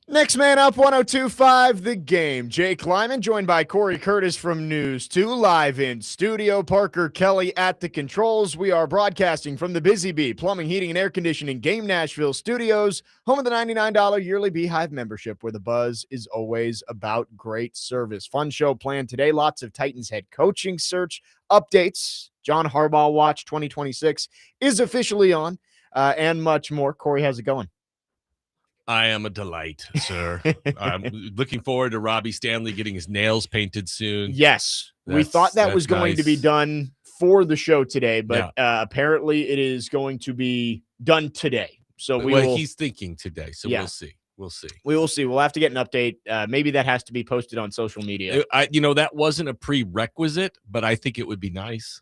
Next man up, 102.5 The Game. Jake Lyman, joined by Cory Curtis from News 2, live in studio. Parker Kelly at the controls. We are broadcasting from the Busy Bee Plumbing, Heating, and Air Conditioning Game Nashville studios, home of the $99 yearly Beehive membership, where the buzz is always about great service. Fun show planned today. Lots of Titans head coaching search updates. John Harbaugh Watch 2026 is officially on, and much more. Cory, how's it going? I am a delight, sir. I'm looking forward to Robbie Stanley getting his nails painted soon. Yes. We thought that was going to be done for the show today, but apparently it is going to be done today. So he's thinking today, so we'll see. We'll see. We will see. We'll have to get an update. Maybe that has to be posted on social media. That wasn't a prerequisite, but I think it would be nice.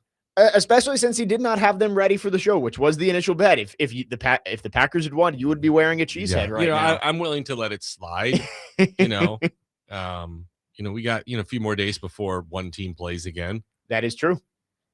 Especially since he did not have them ready for the show, which was the initial bet. If the Packers had won, you would be wearing a cheesehead right now. I'm willing to let it slide. We got a few more days before one team plays again. That is true.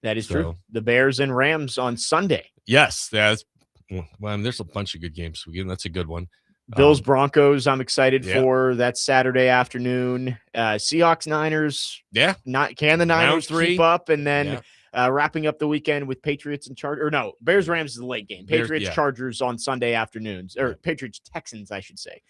True. The Bears and Rams on Sunday. Yes, there's a bunch of good games. That's a good one. Bills Broncos, I'm excited for. That's Saturday afternoon. Seahawks Niners. Yeah. Can the Niners keep up? And then wrapping up the weekend with Patriots and Chargers. Or no, Bears Rams is the late game. Patriots Chargers on Sunday afternoons. Or Patriots Texans, I should say.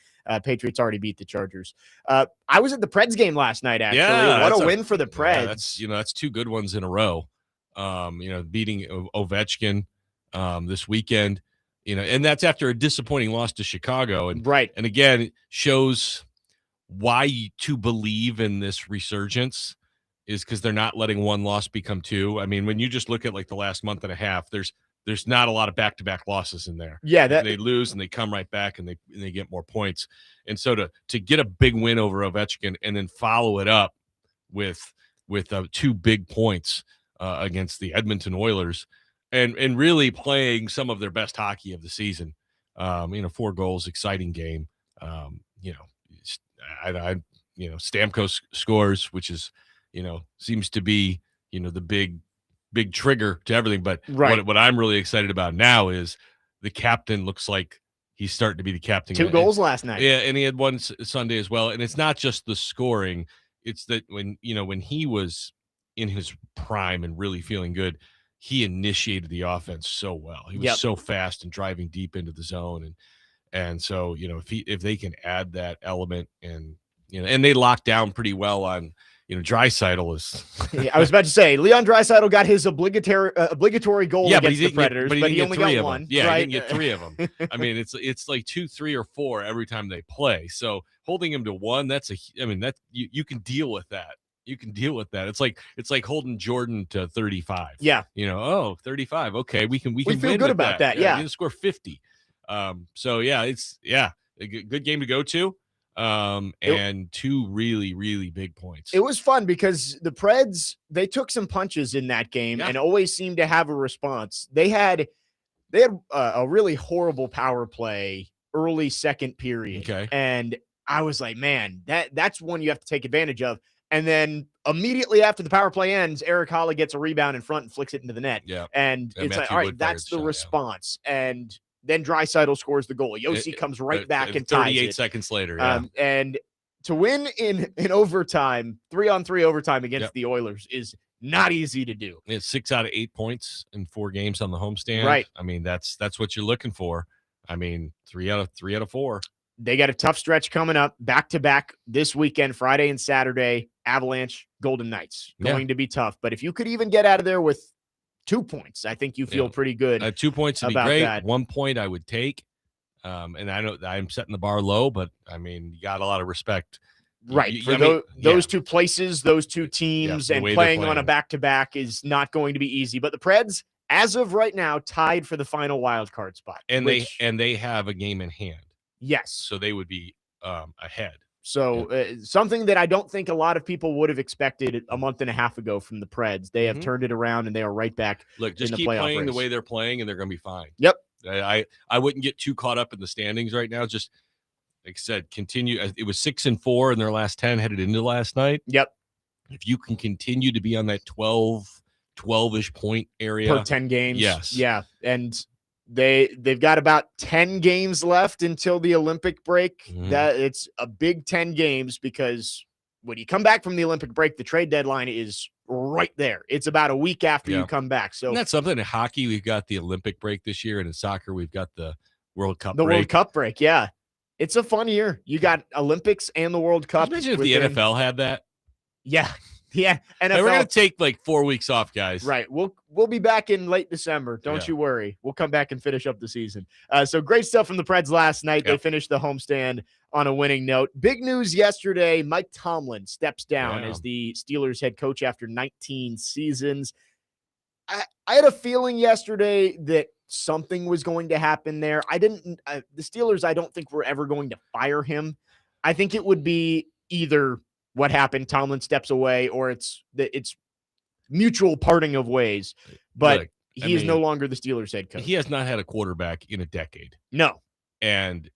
Patriots already beat the Chargers. I was at the Preds game last night, actually. Yeah, what a win for the Preds. That's two good ones in a row. Beating Ovechkin this weekend. And that's after a disappointing loss to Chicago. And again, it shows why to believe in this resurgence is because they're not letting one loss become two. I mean, when you just look at like the last month and a half, there's not a lot of back-to-back losses in there. Yeah, they lose and they come right back and they get more points. And so to get a big win over Ovechkin and then follow it up with 2 big points against the Edmonton Oilers. And really playing some of their best hockey of the season. 4 goals, exciting game. Stamkos scores, which is, seems to be, the big trigger to everything. But what I'm really excited about now is the captain looks like he's starting to be the captain. 2 goals last night. Yeah, and he had one Sunday as well. And it's not just the scoring; it's that when he was in his prime and really feeling good, he initiated the offense so well. He was so fast and driving deep into the zone. And so, if they can add that element and they locked down pretty well on, Draisaitl is. I was about to say, Leon Draisaitl got his obligatory goal against the Predators, but he only got one. Yeah, he didn't get 3 of them. I mean, it's like 2, 3, or 4 every time they play. So holding him to 1, you can deal with that. You can deal with that. It's like holding Jordan to 35. Yeah. 35. Okay, we can feel good about that. Yeah. You can score 50. It's a good game to go to. And 2 really, really big points. It was fun because the Preds, they took some punches in that game and always seemed to have a response. They had a really horrible power play early second period. Okay. And I was like, man, that's one you have to take advantage of. And then immediately after the power play ends, Eric Holle gets a rebound in front and flicks it into the net. Yeah. And it's like, all right, that's the response. And then Draisaitl scores the goal. Yossi comes right back and ties it. 38 seconds later. Yeah. And to win in overtime, 3-on-3 overtime against the Oilers is not easy to do. It's 6 out of 8 points in 4 games on the homestand. Right. I mean, that's what you're looking for. I mean, 3 out of 4. They got a tough stretch coming up, back-to-back this weekend, Friday and Saturday. Avalanche, Golden Knights. Going to be tough. But if you could even get out of there with 2 points, I think you feel pretty good. 2 points would be great. That. 1 point I would take. And I know I'm setting the bar low, but, I mean, you got a lot of respect. Right. Those 2 places, those 2 teams, and playing on a back-to-back is not going to be easy. But the Preds, as of right now, tied for the final wild card spot. And they have a game in hand. Yes. So they would be ahead. So something that I don't think a lot of people would have expected a month and a half ago from the Preds. They have turned it around, and they are right back. Look, just in the keep playing race. the way they're playing, and they're going to be fine. Yep. I wouldn't get too caught up in the standings right now. Just like I said, continue. It was 6-4 in their last 10 headed into last night. Yep. If you can continue to be on that 12-ish point area per 10 games. Yes. Yeah. And They've got about 10 games left until the Olympic break. That it's a big 10 games because when you come back from the Olympic break, the trade deadline is right there. It's about a week after you come back. So and that's something. In hockey, we've got the Olympic break this year, and in soccer, we've got the World Cup break. World Cup break, yeah. It's a fun year. You got Olympics and the World Cup. Imagine if the NFL had that. Yeah. Yeah. NFL. Hey, we're going to take like 4 weeks off, guys. Right. We'll be back in late December. Don't you worry. We'll come back and finish up the season. So great stuff from the Preds last night. They finished the homestand on a winning note. Big news yesterday. Mike Tomlin steps down as the Steelers head coach after 19 seasons. I had a feeling yesterday that something was going to happen there. The Steelers, I don't think were ever going to fire him. I think it would be either what happened, Tomlin steps away, or it's mutual parting of ways. But look, he is no longer the Steelers head coach. He has not had a quarterback in a decade. No. And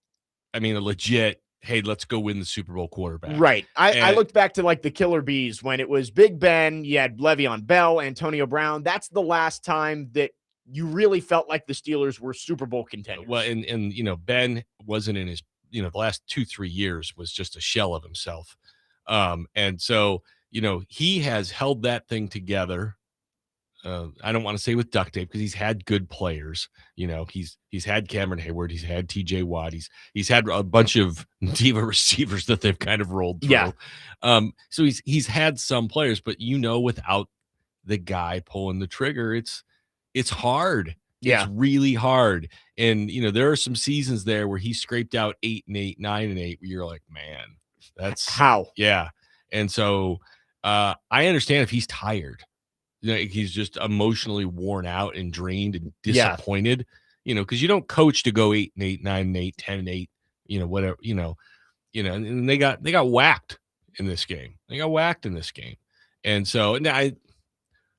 I mean, a legit, hey, let's go win the Super Bowl quarterback. Right. I looked back to like the Killer Bees when it was Big Ben, you had Le'Veon Bell, Antonio Brown. That's the last time that you really felt like the Steelers were Super Bowl contenders. Well, and Ben wasn't in his, the last 2-3 years was just a shell of himself. And so, he has held that thing together. I don't want to say with duct tape because he's had good players. He's had Cameron Hayward, he's had TJ Watt, he's had a bunch of diva receivers that they've kind of rolled through. Yeah. So he's had some players, but without the guy pulling the trigger, it's hard. Yeah. It's really hard. And there are some seasons there where he scraped out 8-8, 9-8, where you're like, man, that's how. Yeah. And so I understand if he's tired. He's just emotionally worn out and drained and disappointed, because you don't coach to go 8-8, 9-8, 10-8, whatever, and they got whacked in this game. And so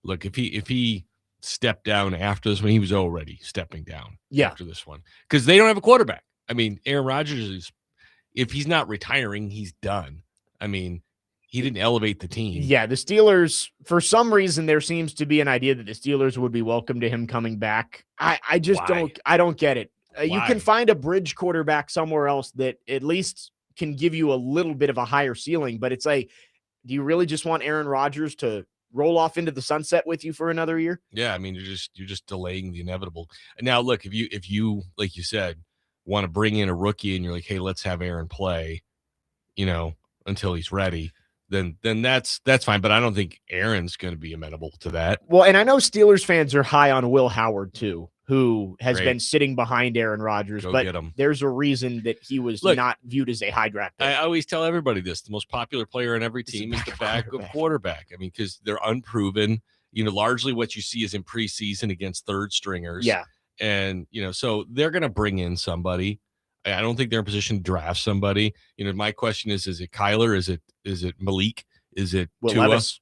look, if he stepped down after this one, he was already stepping down after this one because they don't have a quarterback. I mean, Aaron Rodgers if he's not retiring, he's done. I mean, he didn't elevate the team. Yeah, the Steelers, for some reason, there seems to be an idea that the Steelers would be welcome to him coming back. I just don't get it. You can find a bridge quarterback somewhere else that at least can give you a little bit of a higher ceiling, but it's like, do you really just want Aaron Rodgers to roll off into the sunset with you for another year? Yeah, I mean, you're just delaying the inevitable. Now, look, if you like you said, want to bring in a rookie and you're like, hey, let's have Aaron play, until he's ready, then that's fine. But I don't think Aaron's going to be amenable to that. Well, and I know Steelers fans are high on Will Howard too, who has been sitting behind Aaron Rodgers, but there's a reason that he was not viewed as a high draft pick. I always tell everybody this: the most popular player on every team is the backup quarterback. I mean, because they're unproven. Largely what you see is in preseason against third stringers. Yeah. And, so they're going to bring in somebody. I don't think they're in position to draft somebody. My question is it Kyler? Is it Malik? Is it Will Tua? Levis?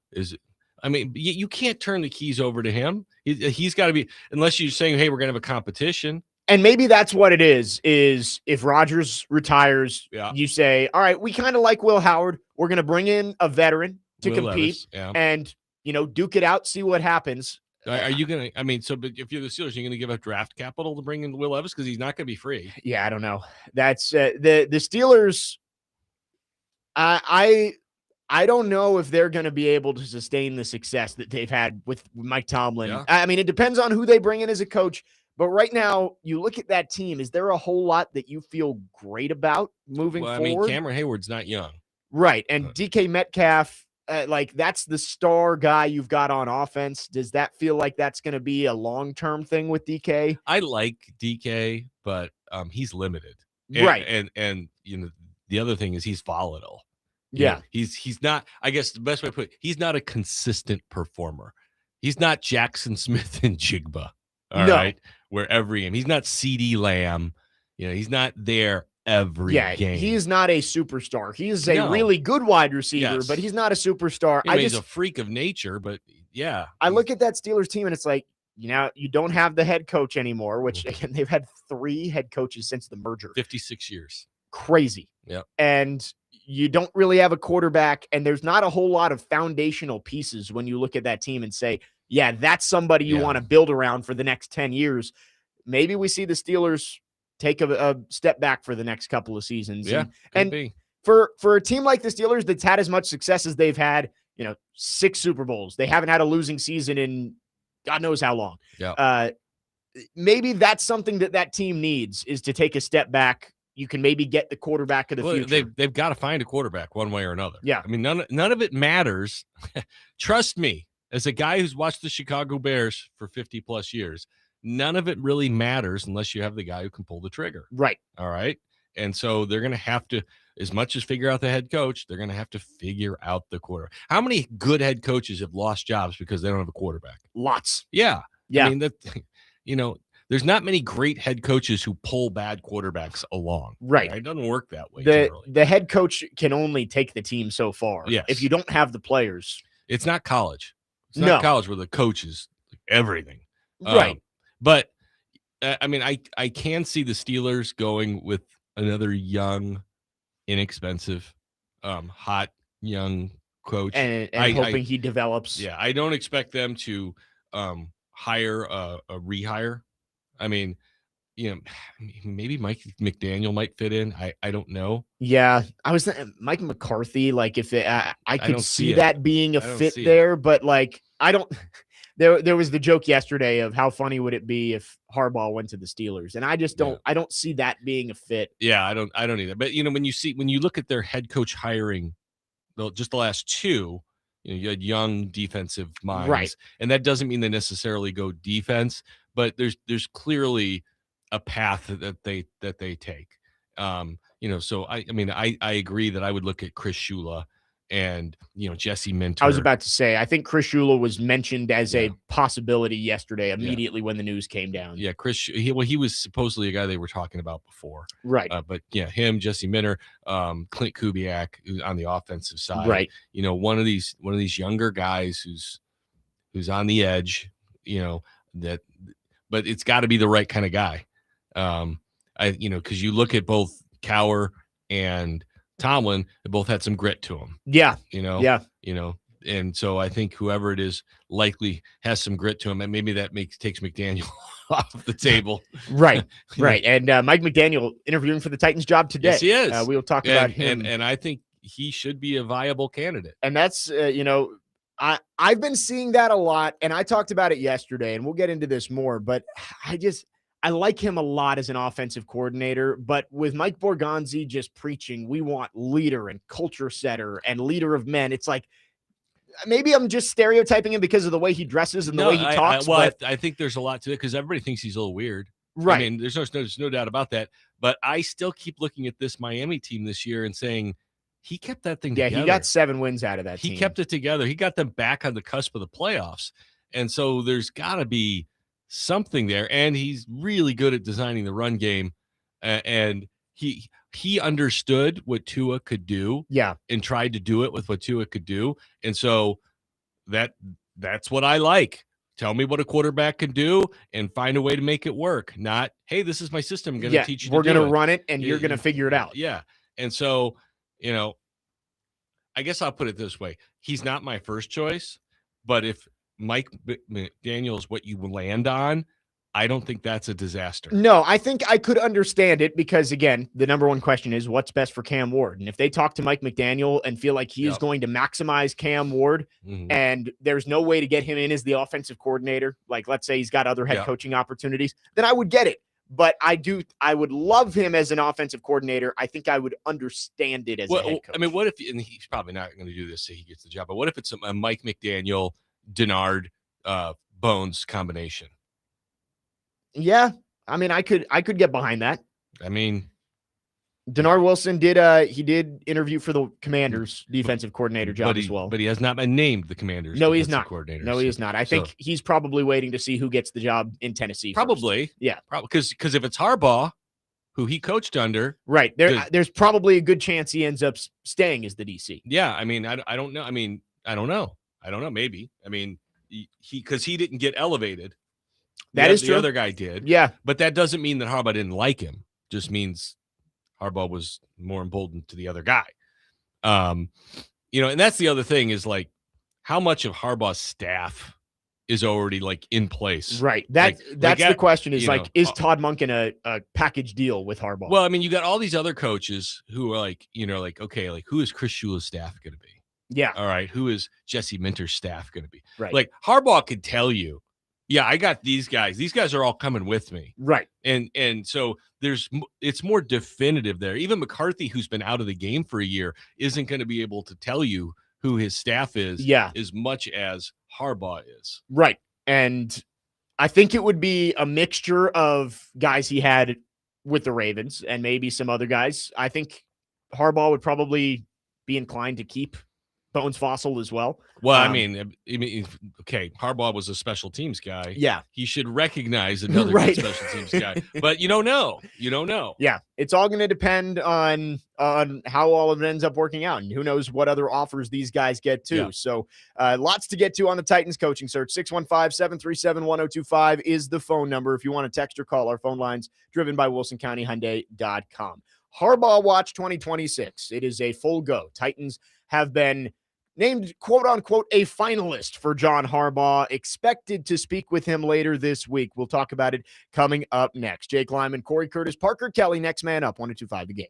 I mean, you can't turn the keys over to him. He's got to be, unless you're saying, hey, we're going to have a competition. And maybe that's what it is if Rodgers retires, you say, all right, we kind of like Will Howard. We're going to bring in a veteran to compete and, duke it out, see what happens. Are you going to, but if you're the Steelers, you're going to give up draft capital to bring in Will Levis because he's not going to be free. Yeah, I don't know. That's the Steelers. I don't know if they're going to be able to sustain the success that they've had with Mike Tomlin. Yeah. I mean, it depends on who they bring in as a coach. But right now, you look at that team. Is there a whole lot that you feel great about moving forward? I mean, Cameron Hayward's not young. Right. And DK Metcalf, that's the star guy you've got on offense. Does that feel like that's going to be a long-term thing with DK? I like DK, but he's limited. Right. And the other thing is he's volatile. Yeah. He's not, I guess the best way to put it, he's not a consistent performer. He's not Jackson Smith and Jigba. All right. Where every game, he's not CD Lamb. He's not there every game. He's not a superstar. He's a really good wide receiver, but he's not a superstar. He's a freak of nature, but I look at that Steelers team and it's like, you don't have the head coach anymore, which again, they've had 3 head coaches since the merger. 56 years. Crazy. Yeah. And you don't really have a quarterback, and there's not a whole lot of foundational pieces when you look at that team and say, that's somebody you want to build around for the next 10 years. maybe we see the Steelers take a step back for the next couple of seasons. Yeah, and for a team like the Steelers that's had as much success as they've had, 6 Super Bowls, they haven't had a losing season in God knows how long. Yeah. Maybe that's something that team needs, is to take a step back. You can maybe get the quarterback of the future. They've got to find a quarterback one way or another. Yeah. I mean, none of it matters. Trust me, as a guy who's watched the Chicago Bears for 50 plus years, none of it really matters unless you have the guy who can pull the trigger. Right. All right. And so they're going to have to, as much as figure out the head coach, they're going to have to figure out the quarterback. How many good head coaches have lost jobs because they don't have a quarterback? Lots. Yeah. Yeah. I mean, there's not many great head coaches who pull bad quarterbacks along. Right. It doesn't work that way. The head coach can only take the team so far. Yes. If you don't have the players. It's not college. It's not college where the coach is everything. Right. But, I mean, I can see the Steelers going with another young, inexpensive, hot, young coach. And hoping he develops. Yeah, I don't expect them to hire a rehire. I mean, maybe Mike McDaniel might fit in. I don't know. Yeah, I was thinking Mike McCarthy. Like, if I could see that being a fit there, but like I don't. There was the joke yesterday of how funny would it be if Harbaugh went to the Steelers, and I just don't. Yeah. I don't see that being a fit. Yeah, I don't either. But when you look at their head coach hiring, just the last 2. You had young defensive minds, right? And that doesn't mean they necessarily go defense, but there's clearly a path that they take. So I agree that I would look at Chris Shula and Jesse Minter. I was about to say, I think Chris Shula was mentioned as a possibility yesterday, immediately when the news came down. Yeah, he was supposedly a guy they were talking about before, right? But yeah, him, Jesse Minter, Clint Kubiak, who's on the offensive side, right? One of these younger guys who's on the edge, but it's got to be the right kind of guy. Because you look at both Cowher and Tomlin, they both had some grit to them. Yeah. And so I think whoever it is likely has some grit to him, and maybe that takes McDaniel off the table. Right. Right. And Mike McDaniel interviewing for the Titans job today. Yes, he is. We will talk about him. And I think he should be a viable candidate. And that's, I've been seeing that a lot, and I talked about it yesterday, and we'll get into this more, but I like him a lot as an offensive coordinator, but with Mike Borgonzi just preaching, we want leader and culture setter and leader of men. It's like, maybe I'm just stereotyping him because of the way he dresses and the way he talks. I think there's a lot to it because everybody thinks he's a little weird. Right. I mean, there's no doubt about that, but I still keep looking at this Miami team this year and saying, he kept that thing together. Yeah, he got 7 wins out of that team. He kept it together. He got them back on the cusp of the playoffs. And so there's got to be something there. And he's really good at designing the run game. And he understood what Tua could do. Yeah. And tried to do it with what Tua could do. And so that's what I like. Tell me what a quarterback can do and find a way to make it work. Not, hey, this is my system. I'm going to teach you. We're going to run it and you're going to figure it out. Yeah. And so, I guess I'll put it this way. He's not my first choice, but if Mike McDaniel is what you land on, I don't think that's a disaster. No, I think I could understand it because, again, the number one question is what's best for Cam Ward. And if they talk to Mike McDaniel and feel like he is going to maximize Cam Ward and there's no way to get him in as the offensive coordinator, like let's say he's got other head coaching opportunities, then I would get it. But I would love him as an offensive coordinator. I think I would understand it as a head coach. I mean, what if, and he's probably not going to do this so he gets the job, but what if it's a Mike McDaniel, Denard, Bones combination? Yeah. I mean, I could get behind that. I mean, Denard Wilson did interview for the Commanders defensive coordinator job as well. But he has not been named the Commanders. No, he's not. Coordinator. No, he is not. I think he's probably waiting to see who gets the job in Tennessee. Probably. First. Yeah. Probably because if it's Harbaugh, who he coached under. Right. There's probably a good chance he ends up staying as the DC. Yeah. I mean, I don't know. I mean, I don't know. Maybe. I mean, because he didn't get elevated. That is true. The other guy did. Yeah. But that doesn't mean that Harbaugh didn't like him. Just means Harbaugh was more emboldened to the other guy. And that's the other thing is like how much of Harbaugh's staff is already like in place. Right. That's the question is like, is Todd Monken a package deal with Harbaugh? Well, I mean, you got all these other coaches who are like, like, okay, like who is Chris Shula's staff going to be? Yeah. All right. Who is Jesse Minter's staff going to be? Right. Like Harbaugh could tell you, yeah, I got these guys. These guys are all coming with me. Right. And so it's more definitive there. Even McCarthy, who's been out of the game for a year, isn't going to be able to tell you who his staff is as much as Harbaugh is. Right. And I think it would be a mixture of guys he had with the Ravens and maybe some other guys. I think Harbaugh would probably be inclined to keep Bones Fossil as well. Well, I mean, okay, Harbaugh was a special teams guy. Yeah. He should recognize another good special teams guy. But you don't know. You don't know. Yeah. It's all going to depend on how all of it ends up working out. And who knows what other offers these guys get too. Yeah. So lots to get to on the Titans coaching search. 615-737-1025 is the phone number. If you want to text or call, our phone lines driven by WilsonCountyHyundai.com. Harbaugh Watch 2026. It is a full go. Titans have been named, quote unquote, a finalist for John Harbaugh. Expected to speak with him later this week. We'll talk about it coming up next. Jake Lyman, Cory Curtis, Parker Kelly, next man up, 102.5 The Game.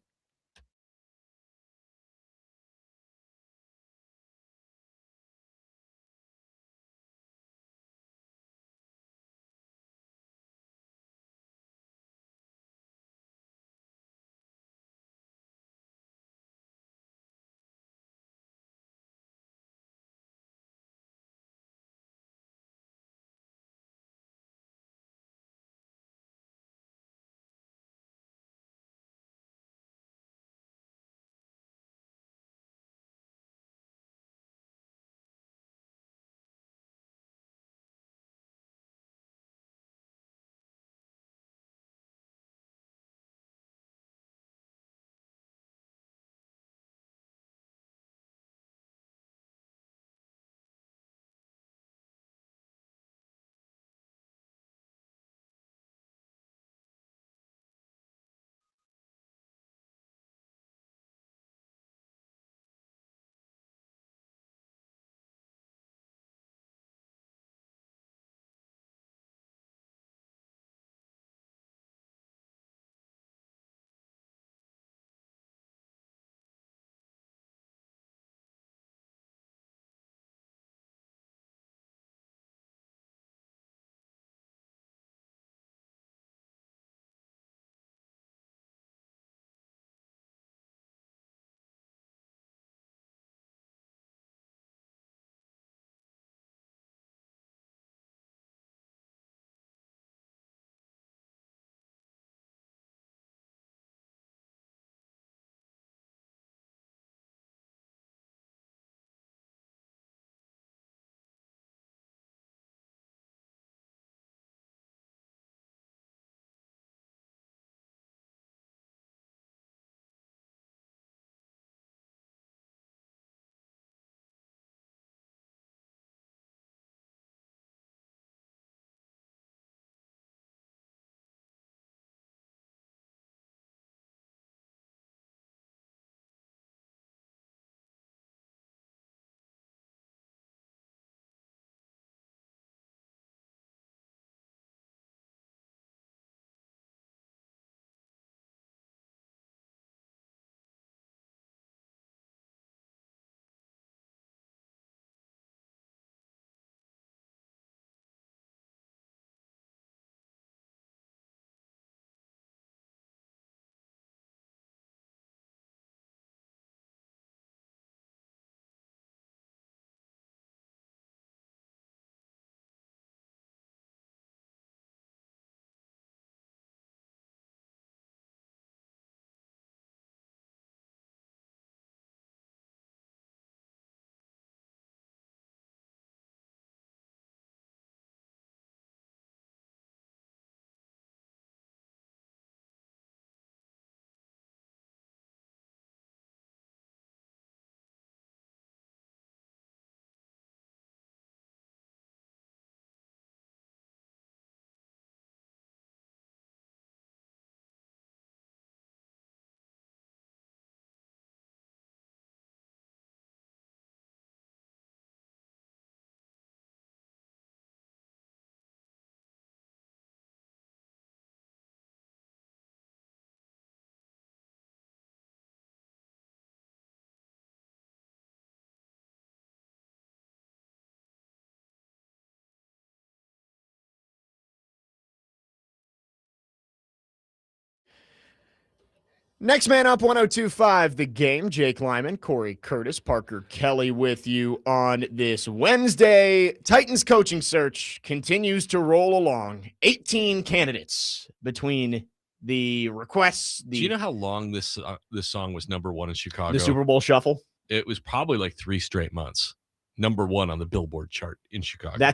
Next man up, 102.5 The Game. Jake Lyman, Cory Curtis, Parker Kelly with you on this Wednesday. Titans coaching search continues to roll along. 18 candidates between the requests. Do you know how long this song was number one in Chicago? The Super Bowl Shuffle? It was probably like 3 straight months. Number one on the Billboard chart in Chicago.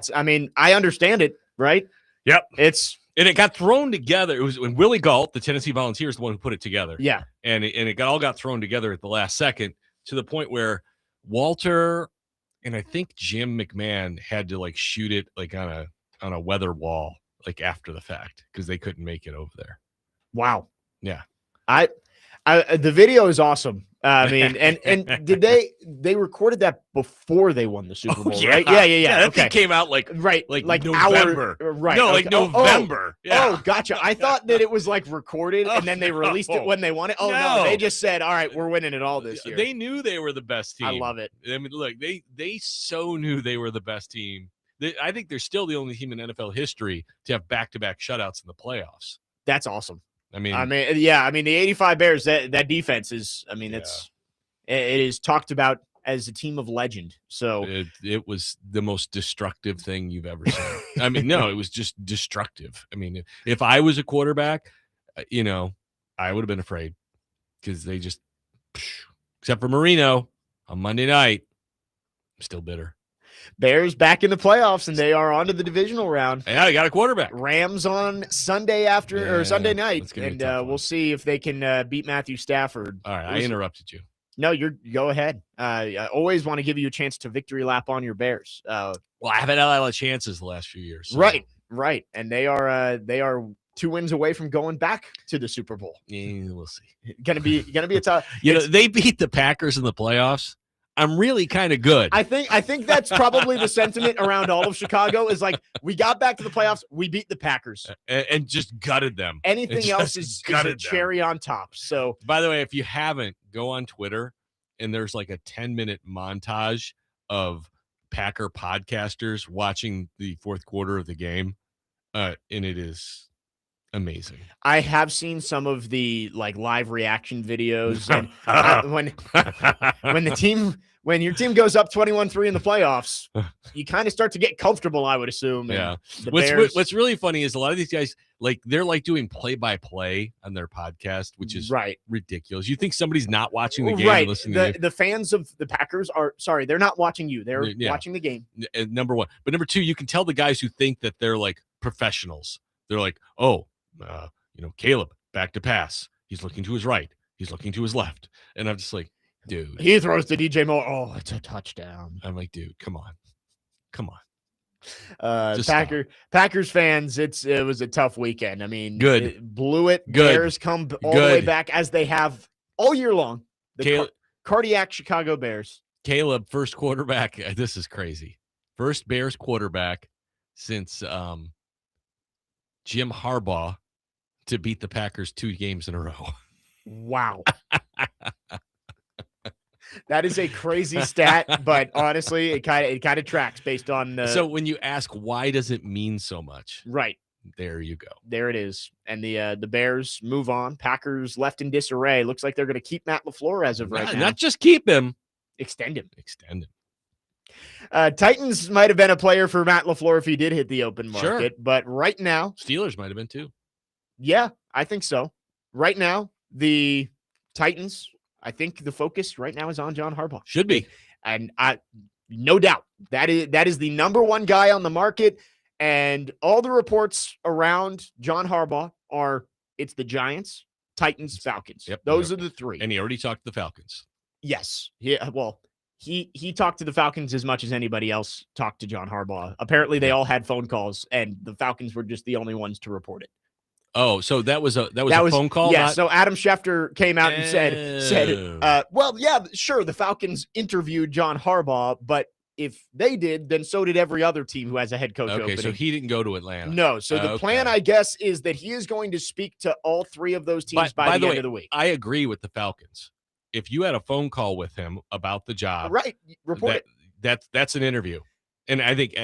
I understand it, right? Yep. And it got thrown together. It was when Willie Galt, the Tennessee Volunteers, the one who put it together. Yeah. And it all got thrown together at the last second to the point where Walter and I think Jim McMahon had to like shoot it like on a weather wall like after the fact because they couldn't make it over there. Wow. Yeah. The video is awesome. I mean, and did they recorded that before they won the Super Bowl, right? Yeah. That thing came out like November. Right. No, okay. like November. Oh, gotcha. I thought that it was like recorded and then they released it when they won it. Oh no, they just said, "All right, we're winning it all this year." They knew they were the best team. I love it. I mean, look, they so knew they were the best team. I think they're still the only team in NFL history to have back-to-back shutouts in the playoffs. That's awesome. I mean, the 85 Bears, that defense is, it is talked about as a team of legend. So it was the most destructive thing you've ever seen. I mean, no, it was just destructive. I mean, if I was a quarterback, I would have been afraid because they just, except for Marino on Monday night, I'm still bitter. Bears back in the playoffs, and they are on to the divisional round. Yeah, they got a quarterback. Rams on Sunday Sunday night, and we'll see if they can beat Matthew Stafford. All right, I interrupted you. No, go ahead. I always want to give you a chance to victory lap on your Bears. Well, I haven't had a lot of chances the last few years. So. Right, and they are 2 wins away from going back to the Super Bowl. Yeah, we'll see. Gonna be a tough. They beat the Packers in the playoffs. I'm really kind of good. I think that's probably the sentiment around all of Chicago is like, we got back to the playoffs, we beat the Packers and just gutted them. Anything else is a cherry on top. So, by the way, if you haven't, go on Twitter and there's like a 10-minute montage of Packer podcasters watching the fourth quarter of the game, and it is amazing. I have seen some of the like live reaction videos, and when your team goes up 21-3 in the playoffs, you kind of start to get comfortable, I would assume. Yeah. What's really funny is a lot of these guys, like they're like doing play-by-play on their podcast, which is ridiculous. You think somebody's not watching the game and listening to you? The fans of the Packers they're not watching you. They're watching the game. Number one. But number two, you can tell the guys who think that they're like professionals. They're like, Caleb back to pass. He's looking to his right. He's looking to his left. And I'm just like, dude. He throws to DJ Moore. Oh, it's a touchdown. I'm like, dude, come on. Packers fans, it was a tough weekend. I mean, good. Blew it. Good. Bears come all the way back as they have all year long. Cardiac Chicago Bears. Caleb, first quarterback. This is crazy. First Bears quarterback since Jim Harbaugh to beat the Packers 2 games in a row. Wow. That is a crazy stat, but honestly, it kind of tracks based on the. So when you ask why does it mean so much? Right. There you go. There it is. And the Bears move on. Packers left in disarray. Looks like they're going to keep Matt LaFleur as of right now. Not just keep him. Extend him. Titans might have been a player for Matt LaFleur if he did hit the open market, but right now. Steelers might have been too. Yeah, I think so. Right now, the Titans, I think the focus right now is on John Harbaugh. Should be. And no doubt that is the number one guy on the market. And all the reports around John Harbaugh it's the Giants, Titans, Falcons. Yep. Those are the 3. And he already talked to the Falcons. Yes. Yeah. Well, he talked to the Falcons as much as anybody else talked to John Harbaugh. Apparently they all had phone calls and the Falcons were just the only ones to report it. Oh, so that was a phone call? Yeah, so Adam Schefter came out and said, well, yeah, sure, the Falcons interviewed John Harbaugh, but if they did, then so did every other team who has a head coach opening. So he didn't go to Atlanta. No, so the plan, I guess, is that he is going to speak to all 3 of those teams by the end of the week. I agree with the Falcons. If you had a phone call with him about the job, right, report it. That's an interview. And I think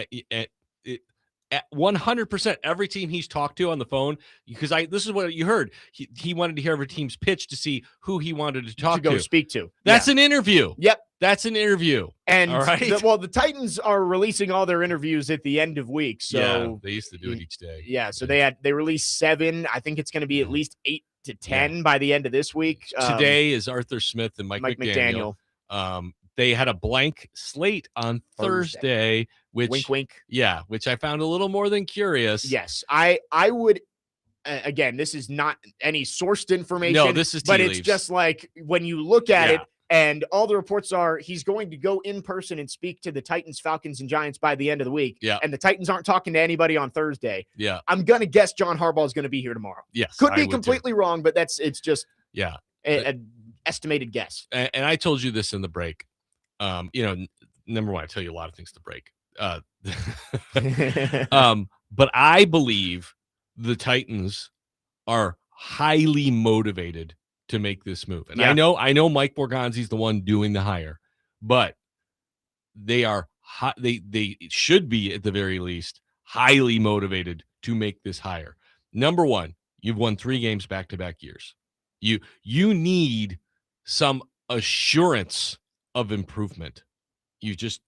At 100%, every team he's talked to on the phone, because this is what you heard. He wanted to hear every team's pitch to see who he wanted to talk to. Speak to. That's an interview. Yep. That's an interview. And all right. The Titans are releasing all their interviews at the end of week. So yeah, they used to do it each day. Yeah. So they released 7. I think it's going to be at least 8 to 10 by the end of this week. Today is Arthur Smith and Mike McDaniel. They had a blank slate on Thursday, which wink, wink. Yeah, which I found a little more than curious. Yes, I would. Again, this is not any sourced information. No, this is tea but leaves. It's just like when you look at it, and all the reports are he's going to go in person and speak to the Titans, Falcons, and Giants by the end of the week. Yeah, and the Titans aren't talking to anybody on Thursday. Yeah, I'm gonna guess John Harbaugh is going to be here tomorrow. Yes, could be completely wrong, but it's just an estimated guess. And I told you this in the break. Number one, I tell you a lot of things to break. But I believe the Titans are highly motivated to make this move. And I know Mike Borgonzi's the one doing the hire, but they are they should be at the very least highly motivated to make this hire. Number one, you've won 3 games back-to-back years. You need some assurance of improvement. You just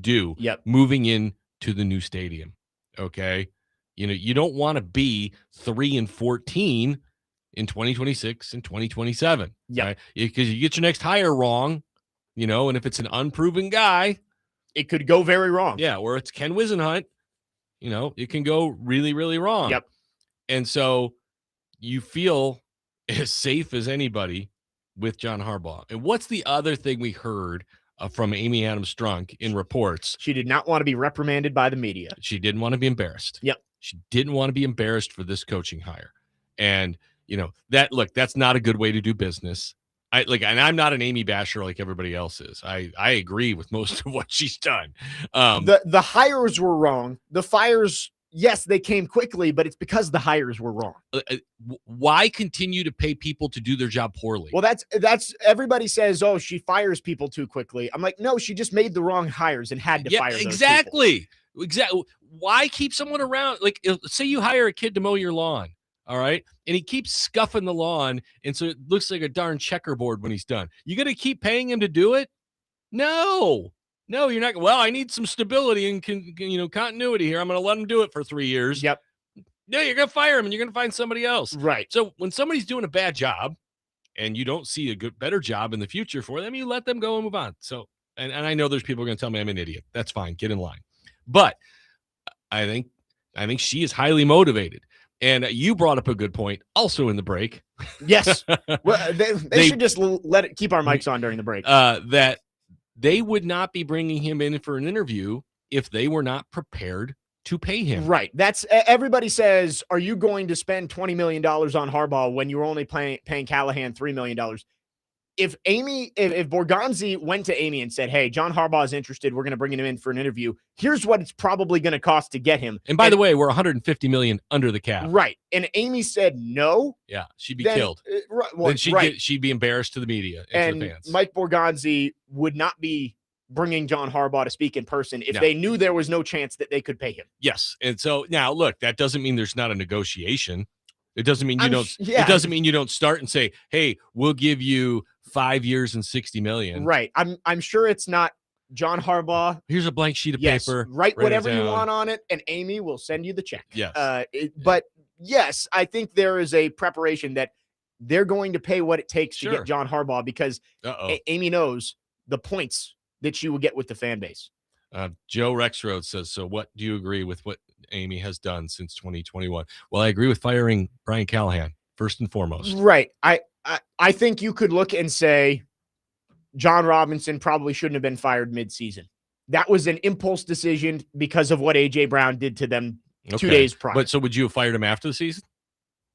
do. Yep. Moving into the new stadium. Okay. You don't want to be 3-14 in 2026 and 2027. Yeah. Right? Because you get your next hire wrong, and if it's an unproven guy, it could go very wrong. Yeah. Or it's Ken Wisenhunt, it can go really, really wrong. Yep. And so you feel as safe as anybody with John Harbaugh. And what's the other thing we heard from Amy Adams-Strunk in reports? She did not want to be reprimanded by the media. She didn't want to be embarrassed. Yep. She didn't want to be embarrassed for this coaching hire. And, that's not a good way to do business. And I'm not an Amy basher like everybody else is. I agree with most of what she's done. The hires were wrong. The fires, yes, they came quickly, but it's because the hires were wrong. Why continue to pay people to do their job poorly? Well, that's everybody says, oh, she fires people too quickly. I'm like, no, she just made the wrong hires and had to fire those exactly. Exactly. Why keep someone around? Like, say you hire a kid to mow your lawn, all right, and he keeps scuffing the lawn, and so it looks like a darn checkerboard when he's done. You got to keep paying him to do it? No, you're not. Well, I need some stability and continuity here. I'm going to let him do it for 3 years. Yep. No, you're going to fire him, and you're going to find somebody else. Right. So when somebody's doing a bad job, and you don't see a better job in the future for them, you let them go and move on. So, and I know there's people going to tell me I'm an idiot. That's fine. Get in line. But I think she is highly motivated. And you brought up a good point also in the break. Yes. Well, they should just keep our mics on during the break. That they would not be bringing him in for an interview if they were not prepared to pay him. Right. That's everybody says, are you going to spend $20 million on Harbaugh when you're only paying Callahan $3 million? If Borgonzi went to Amy and said, hey, John Harbaugh is interested, we're going to bring him in for an interview, here's what it's probably going to cost to get him. And by the way, we're $150 million under the cap. Right. And Amy said no. Yeah, she'd be killed. Then she'd be embarrassed to the media and to the fans. Mike Borgonzi would not be bringing John Harbaugh to speak in person if they knew there was no chance that they could pay him. Yes. And so now, look, that doesn't mean there's not a negotiation. It doesn't mean It doesn't mean you don't start and say, "Hey, we'll give you 5 years and $60 million." Right. I'm sure it's not John Harbaugh. Here's a blank sheet of paper. Write whatever you want on it, and Amy will send you the check. Yes. But yes, I think there is a preparation that they're going to pay what it takes to get John Harbaugh because Amy knows the points that she will get with the fan base. Joe Rexroad says, so what do you agree with what Amy has done since 2021? Well, I agree with firing Brian Callahan first and foremost. Right. I think you could look and say John Robinson probably shouldn't have been fired midseason. That was an impulse decision because of what A.J. Brown did to them 2 days prior. But so would you have fired him after the season?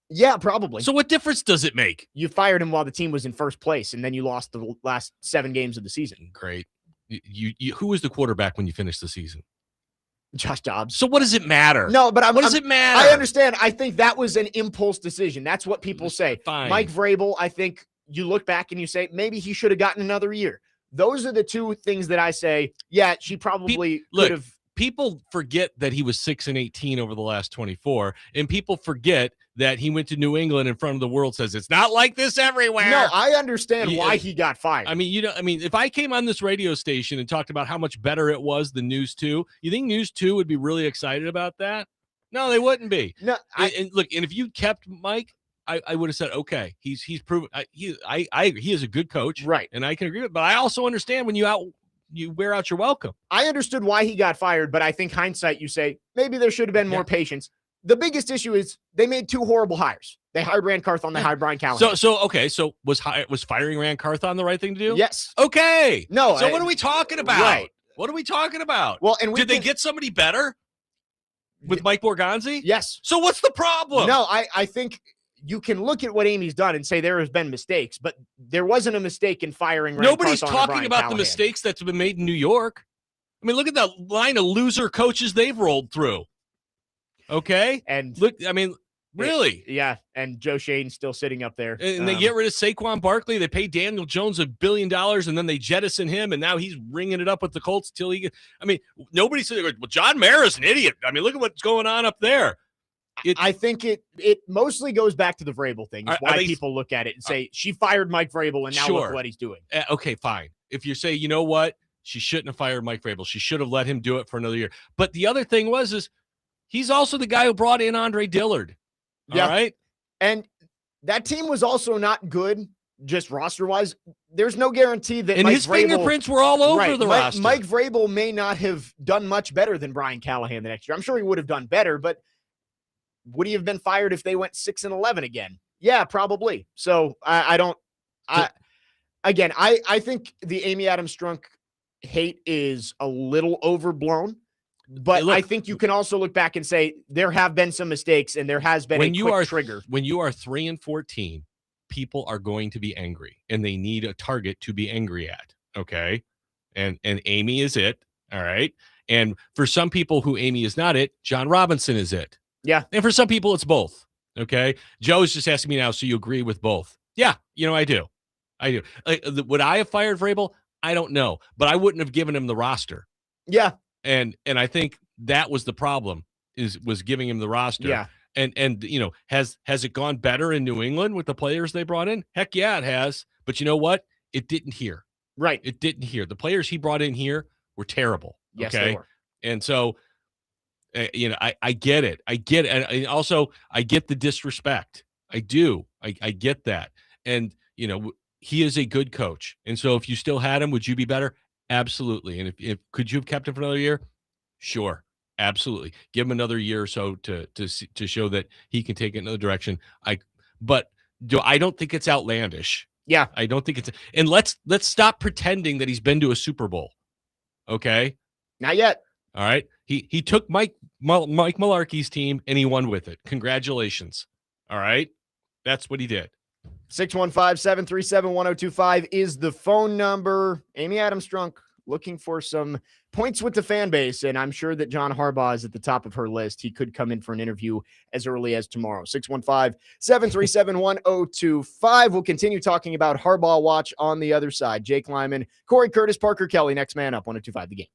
Yeah, probably. So what difference does it make? You fired him while the team was in first place, and then you lost the last 7 games of the season. Great. Who was the quarterback when you finished the season? Josh Dobbs. So what does it matter? No, but what does it matter? I understand. I think that was an impulse decision. That's what people say. Fine. Mike Vrabel, I think you look back and you say, maybe he should have gotten another year. Those are the two things that I say, yeah, she probably could have people forget that he was 6-18 over the last 24, and people forget that he went to New England in front of the world. Says it's not like this everywhere. No, I understand why he got fired. I mean, if I came on this radio station and talked about how much better it was than News 2, you think News 2 would be really excited about that? No, they wouldn't be. No, and look, and if you kept Mike, I would have said, okay, he's proven he is a good coach, right? And I can agree with it, but I also understand when you wear out your welcome. I understood why he got fired, but I think hindsight, you say maybe there should have been more patience. The biggest issue is they made 2 horrible hires. They hired Rand Carthon, they hired Brian Callahan. So was firing Rand Carthon the right thing to do? Yes. Okay. No. So what are we talking about? Right. What are we talking about? Well, and did they get somebody better with Mike Borgonzi? Yes. So what's the problem? No, I think you can look at what Amy's done and say there has been mistakes, but there wasn't a mistake in firing Rand Nobody's Carthon talking about the mistakes that's been made in New York. I mean, look at the line of loser coaches they've rolled through. Okay? And look, I mean, really? Yeah, and Joe Shane's still sitting up there. And they get rid of Saquon Barkley. They pay Daniel Jones $1 billion, and then they jettison him, and now he's ringing it up with the Colts till he gets. I mean, nobody said, well, John Mara's an idiot. I mean, look at what's going on up there. I think it mostly goes back to the Vrabel thing. It's why people look at it and say, she fired Mike Vrabel, and now look what he's doing. Okay, fine. If you say, you know what? She shouldn't have fired Mike Vrabel. She should have let him do it for another year. But the other thing is he's also the guy who brought in Andre Dillard. Yeah. All right? And that team was also not good, just roster-wise. There's no guarantee that and Mike his Vrabel, fingerprints were all over the roster. Mike Vrabel may not have done much better than Brian Callahan the next year. I'm sure he would have done better, but would he have been fired if they went 6-11 again? Yeah, probably. So I think the Amy Adams Strunk hate is a little overblown, but I think you can also look back and say there have been some mistakes and there has been a quick trigger. When you are 3-14, people are going to be angry and they need a target to be angry at. Okay. And Amy is it. All right. And for some people who Amy is not it, John Robinson is it. Yeah. And for some people, it's both. Okay. Joe's just asking me now, so you agree with both? Yeah. I do. Would I have fired Vrabel? I don't know. But I wouldn't have given him the roster. Yeah. And I think that was the problem, was giving him the roster. Yeah. And has it gone better in New England with the players they brought in? Heck yeah, it has. But you know what? It didn't here. Right. It didn't here. The players he brought in here were terrible. Yes, okay? They were. And so I get it. I get it. And also I get the disrespect. I do. I get that. And he is a good coach. And so if you still had him, would you be better? Absolutely. And if could you have kept him for another year? Sure. Absolutely. Give him another year or so to show that he can take it in another direction. I don't think it's outlandish. Yeah. I don't think it's, and let's stop pretending that he's been to a Super Bowl. Okay. Not yet. All right. He took Mike Mularkey's team and he won with it. Congratulations. All right. That's what he did. 615-737-1025 is the phone number. Amy Adams Strunk looking for some points with the fan base, and I'm sure that John Harbaugh is at the top of her list. He could come in for an interview as early as tomorrow. 615-737-1025. We'll continue talking about Harbaugh Watch on the other side. Jake Lyman, Cory Curtis, Parker Kelly, next man up, 1025 The Game.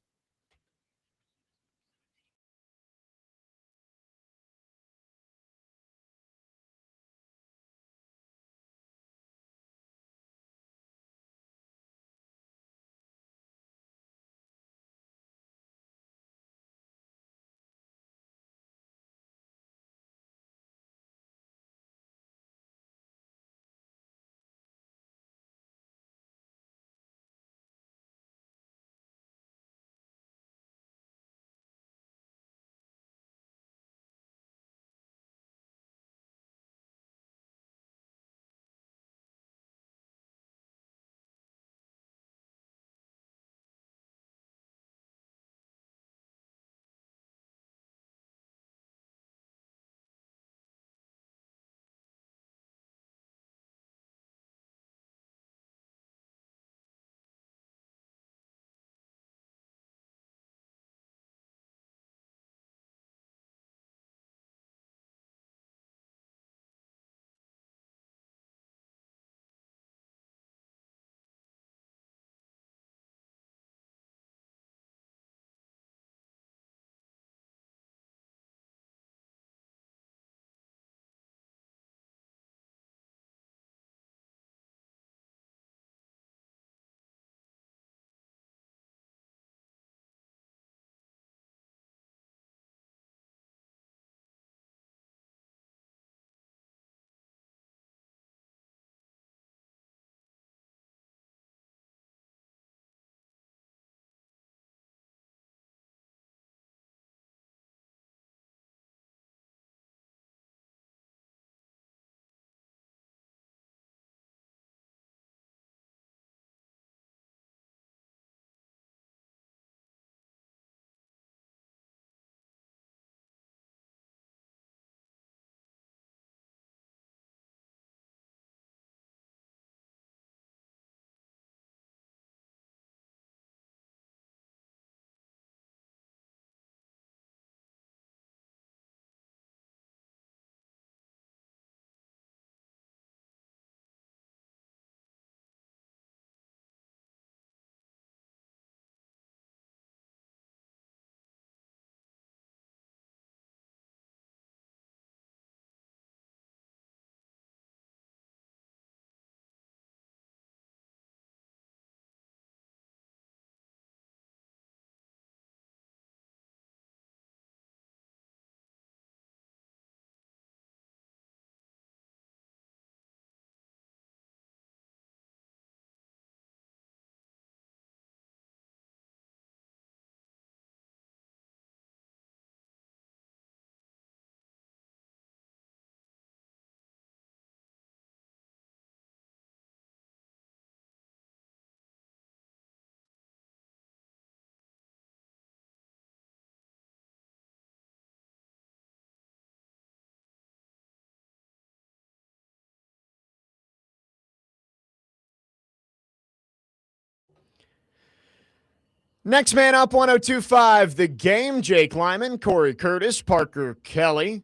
Next man up, 102.5 The Game. Jake Lyman, Cory Curtis, Parker Kelly.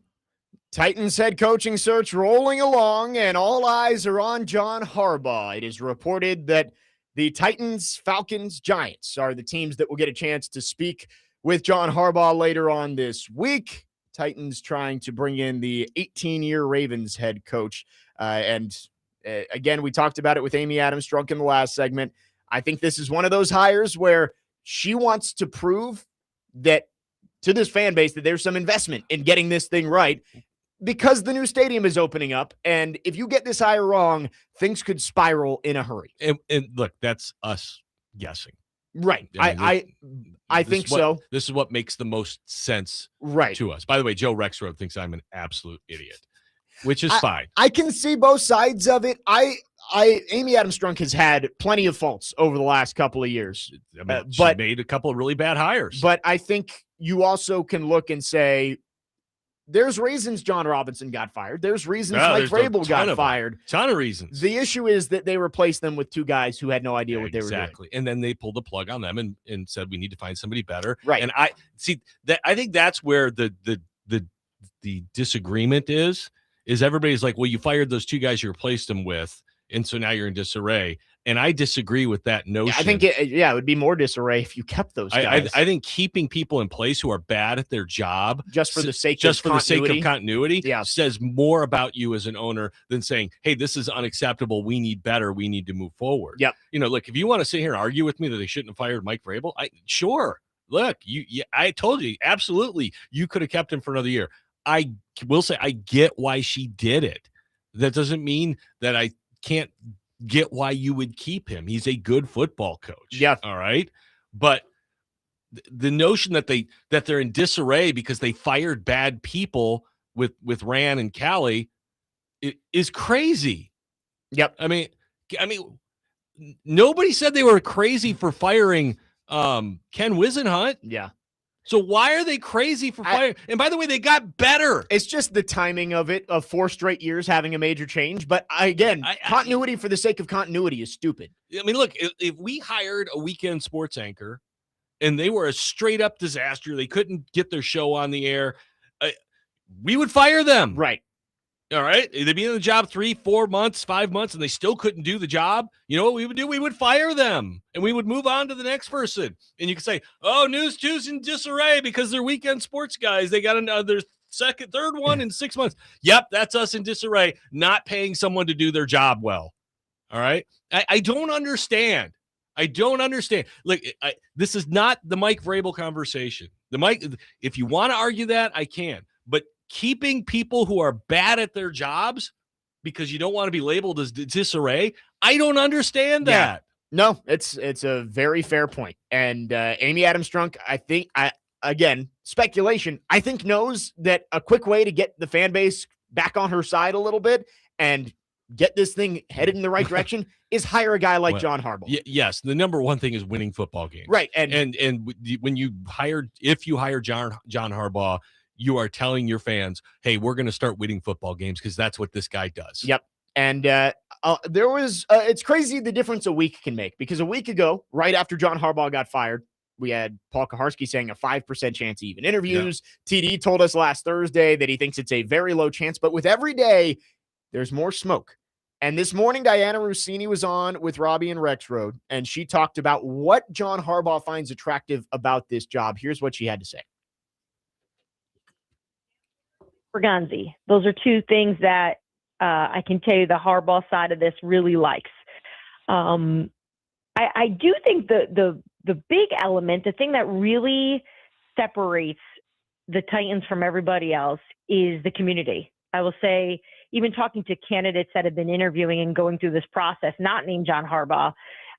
Titans head coaching search rolling along, and all eyes are on John Harbaugh. It is reported that the Titans, Falcons, Giants are the teams that will get a chance to speak with John Harbaugh later on this week. Titans trying to bring in the 18-year Ravens head coach. Again, we talked about it with Amy Adams-Strunk in the last segment. I think this is one of those hires where she wants to prove that to this fan base that there's some investment in getting this thing right, because the new stadium is opening up. And if you get this hire wrong, things could spiral in a hurry. And look, that's us guessing. Right. I think so. This is what makes the most sense right to us. By the way, Joe Rexroad thinks I'm an absolute idiot, which is fine. I can see both sides of it. Amy Adams-Strunk has had plenty of faults over the last couple of years. I mean, she made a couple of really bad hires. But I think you also can look and say, there's reasons John Robinson got fired. There's reasons Mike Vrabel got fired. Ton of reasons. The issue is that they replaced them with two guys who had no idea what they were doing. Exactly. And then they pulled the plug on them and said, we need to find somebody better. Right. And I think that's where the disagreement is everybody's like, well, you fired those two guys you replaced them with, and so now you're in disarray. And I disagree with that notion. I think it would be more disarray if you kept those guys. I think keeping people in place who are bad at their job just for the sake of continuity yeah. says more about you as an owner than saying, hey, this is unacceptable. We need better. We need to move forward. Yep. Look, if you want to sit here and argue with me that they shouldn't have fired Mike Vrabel, sure. Look, I told you, absolutely, you could have kept him for another year. I will say I get why she did it. That doesn't mean that I can't get why you would keep him. He's a good football coach. Yeah. All right. But the notion that they're in disarray because they fired bad people with Rand and Callie is crazy. Yep. I mean, nobody said they were crazy for firing Ken Wisenhunt. Yeah. So why are they crazy for firing? And by the way, they got better. It's just the timing of it, of 4 straight years having a major change. But continuity for the sake of continuity is stupid. I mean, look, if we hired a weekend sports anchor and they were a straight up disaster, they couldn't get their show on the air, we would fire them. Right. All right. They'd be in the job 3, 4 months, 5 months, and they still couldn't do the job. You know what we would do? We would fire them and we would move on to the next person. And you could say, oh, News 2's in disarray because they're weekend sports guys. They got another third one in 6 months. Yep. That's us in disarray, not paying someone to do their job well. All right. I don't understand. Look, this is not the Mike Vrabel conversation. If you want to argue that, I can. But keeping people who are bad at their jobs because you don't want to be labeled as disarray, I don't understand that. Yeah. No, it's a very fair point. And Amy Adams-Strunk, I think, again, speculation, I think knows that a quick way to get the fan base back on her side a little bit and get this thing headed in the right direction is hire a guy like John Harbaugh. Yes, the number one thing is winning football games. Right. And when if you hire John Harbaugh, you are telling your fans, hey, we're going to start winning football games because that's what this guy does. Yep. And there was it's crazy the difference a week can make, because a week ago, right after John Harbaugh got fired, we had Paul Kaharski saying a 5% chance he even interviews. Yeah. TD told us last Thursday that he thinks it's a very low chance, but with every day, there's more smoke. And this morning, Diana Rossini was on with Robbie and Rexroad, and she talked about what John Harbaugh finds attractive about this job. Here's what she had to say. Berganzi. Those are two things that I can tell you the Harbaugh side of this really likes. I do think the big element, the thing that really separates the Titans from everybody else is the community. I will say, even talking to candidates that have been interviewing and going through this process, not named John Harbaugh,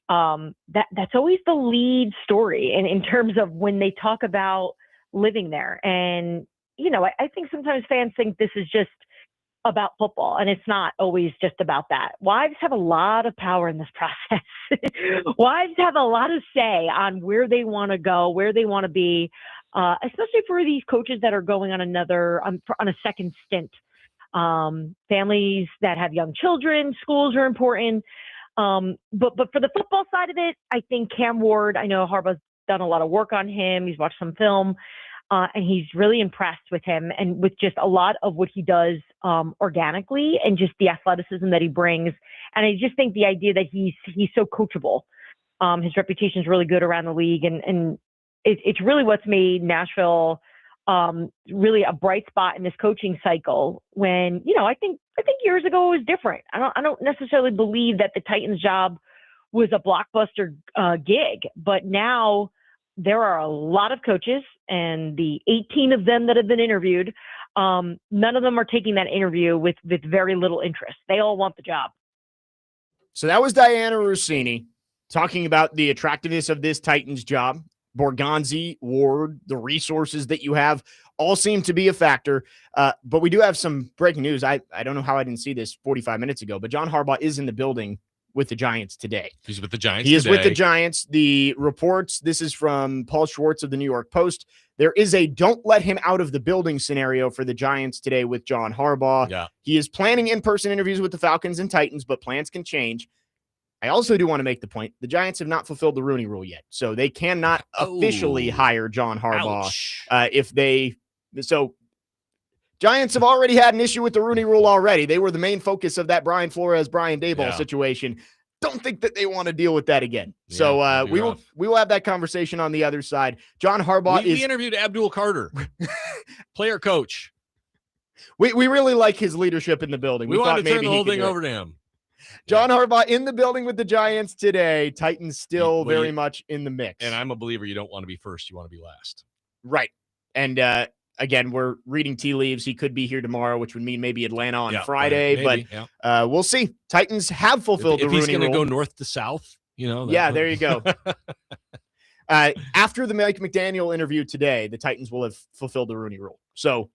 that's always the lead story in terms of when they talk about living there. And I think sometimes fans think this is just about football, and it's not always just about that. Wives have a lot of power in this process. Wives have a lot of say on where they want to go, where they want to be, especially for these coaches that are going on on a second stint. Families that have young children, schools are important. But for the football side of it, I think Cam Ward, I know Harbaugh's done a lot of work on him. He's watched some film, and he's really impressed with him and with just a lot of what he does organically and just the athleticism that he brings. And I just think the idea that he's so coachable. His reputation is really good around the league, and it's really what's made Nashville really a bright spot in this coaching cycle. When I think years ago it was different. I don't necessarily believe that the Titans job was a blockbuster gig, but now there are a lot of coaches, and the 18 of them that have been interviewed, none of them are taking that interview with very little interest. They all want the job. So that was Diana Rossini talking about the attractiveness of this Titans job. Borgonzi, Ward, the resources that you have all seem to be a factor. But we do have some breaking news. I don't know how I didn't see this 45 minutes ago, but John Harbaugh is in the building with the Giants today. He's with the Giants He is with the Giants. The reports, this is from Paul Schwartz of the New York Post. There is a don't let him out of the building scenario for the Giants today with John Harbaugh. Yeah. He is planning in-person interviews with the Falcons and Titans, but plans can change. I also do want to make the point, the Giants have not fulfilled the Rooney Rule yet, so they cannot officially hire John Harbaugh. So Giants have already had an issue with the Rooney Rule already. They were the main focus of that Brian Flores, Brian Daboll situation. Don't think that they want to deal with that again. Yeah, so we will have that conversation on the other side. John Harbaugh we interviewed Abdul Carter, player coach. We really like his leadership in the building. We want to turn the whole thing over to him. John Harbaugh in the building with the Giants today. Titans still very much in the mix. And I'm a believer you don't want to be first. You want to be last. Right. And again, we're reading tea leaves. He could be here tomorrow, which would mean maybe Atlanta on Friday. Maybe, but we'll see. Titans have fulfilled the Rooney Rule. If he's going to go north to south, there you go. After the Mike McDaniel interview today, the Titans will have fulfilled the Rooney Rule. So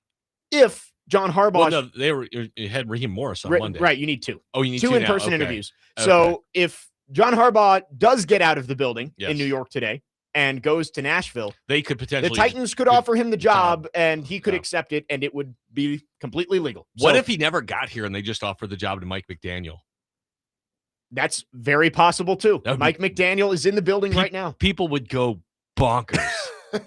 if John Harbaugh. They had Raheem Morris on Monday. Right, you need two. Oh, you need two in-person interviews. So if John Harbaugh does get out of the building in New York today and goes to Nashville, they could potentially. The Titans could offer him the job, and he could accept it, and it would be completely legal. What if he never got here and they just offered the job to Mike McDaniel? That's very possible too. Mike McDaniel is in the building right now. People would go bonkers. You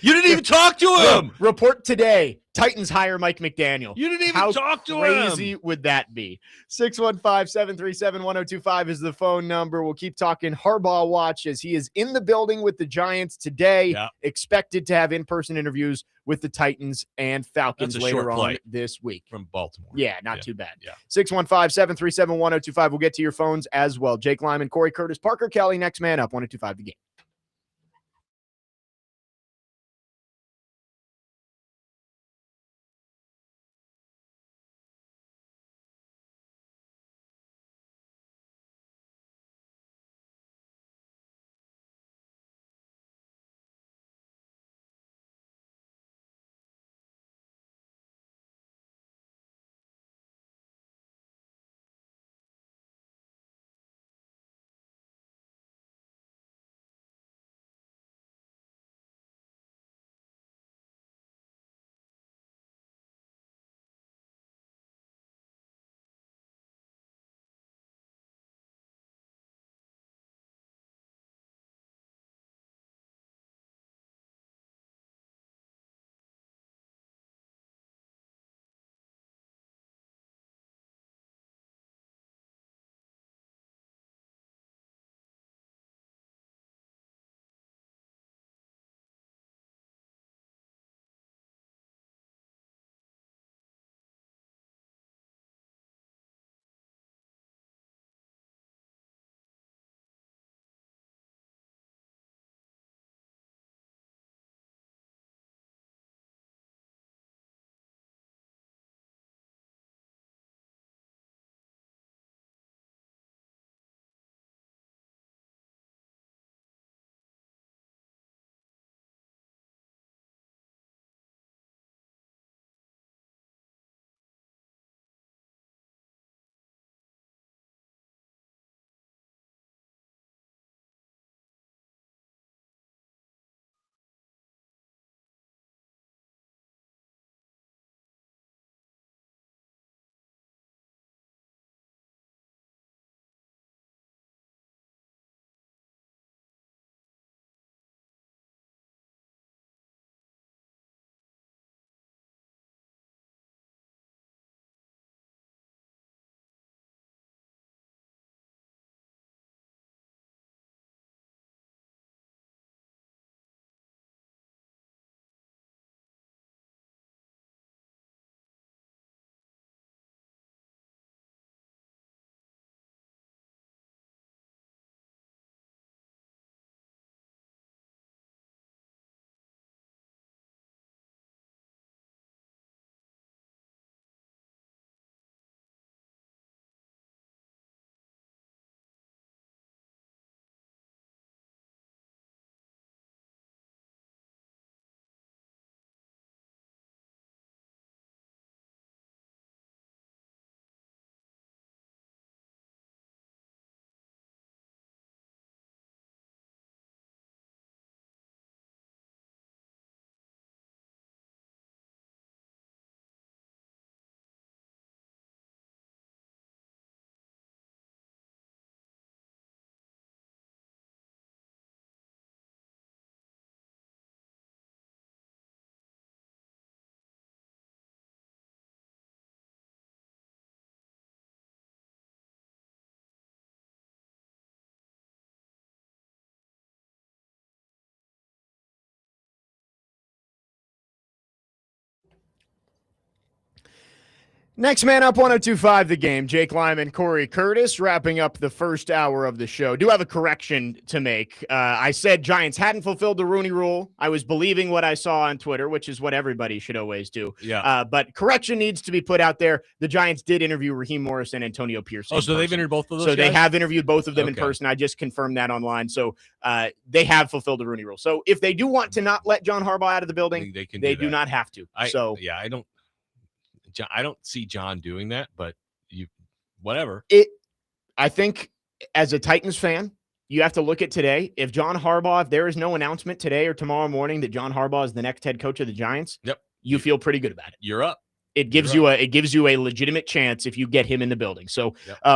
didn't even talk to him. Report today. Titans hire Mike McDaniel. You didn't even talk to him. How crazy would that be? 615-737-1025 is the phone number. We'll keep talking Harbaugh watch as he is in the building with the Giants today. Expected to have in-person interviews with the Titans and Falcons later on this week. From Baltimore. Yeah, not too bad. 615-737-1025. We'll get to your phones as well. Jake Lyman, Cory Curtis, Parker Kelly, next man up, 1025 The Game. Next man up, 102.5 The Game. Jake Lyman, Cory Curtis, wrapping up the first hour of the show. Do have a correction to make. I said Giants hadn't fulfilled the Rooney Rule. I was believing what I saw on Twitter, which is what everybody should always do. Yeah. But correction needs to be put out there. The Giants did interview Raheem Morris and Antonio Pierce. Oh, so they've interviewed both of those So guys? they have interviewed both of them in person. I just confirmed that online. So they have fulfilled the Rooney Rule. So if they do want to not let John Harbaugh out of the building, they do not have to. I don't see John doing that, but whatever. I think as a Titans fan, you have to look at today. If there is no announcement today or tomorrow morning that John Harbaugh is the next head coach of the Giants, you feel pretty good about it. You're up. It gives you a legitimate chance if you get him in the building. So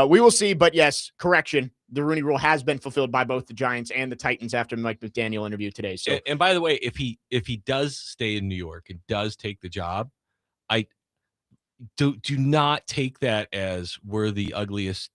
we will see. But yes, correction. The Rooney Rule has been fulfilled by both the Giants and the Titans after the Mike McDaniel interview today. So, and by the way, if he does stay in New York and does take the job, I do not take that as we're the ugliest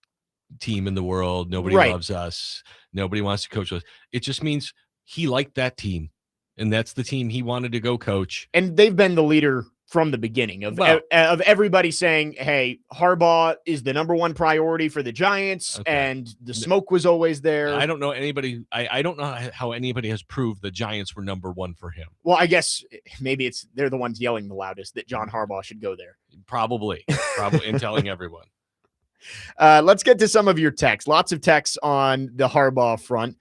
team in the world. Nobody loves us. Nobody wants to coach us. It just means he liked that team, and that's the team he wanted to go coach. And they've been the leader from the beginning of everybody saying, hey, Harbaugh is the number one priority for the Giants, and the smoke was always there. I don't know anybody. I don't know how anybody has proved the Giants were number one for him. Well, I guess maybe they're the ones yelling the loudest that John Harbaugh should go there. Probably, and telling everyone. Let's get to some of your texts. Lots of texts on the Harbaugh front.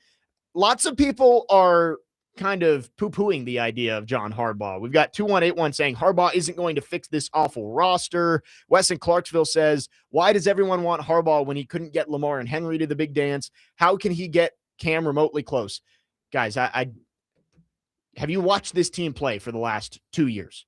Lots of people are kind of poo-pooing the idea of John Harbaugh. We've got 2181 saying Harbaugh isn't going to fix this awful roster. Wes in Clarksville says, why does everyone want Harbaugh when he couldn't get Lamar and Henry to the big dance? How can he get Cam remotely close? Guys, I have you watched this team play for the last 2 years?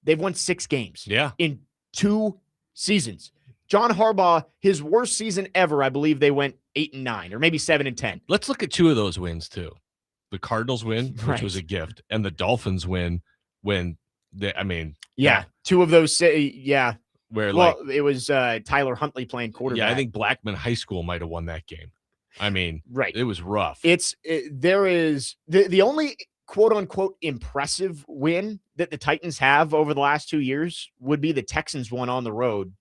They've won 6 games in 2 seasons. John Harbaugh, his worst season ever, I believe they went 8-9 or maybe 7-10. Let's look at 2 of those wins too. The Cardinals win, which was a gift, and the Dolphins win when they, 2 of those. Where it was Tyler Huntley playing quarterback. Yeah, I think Blackman High School might have won that game. It was rough. There is the only quote unquote impressive win that the Titans have over the last 2 years would be the Texans one on the road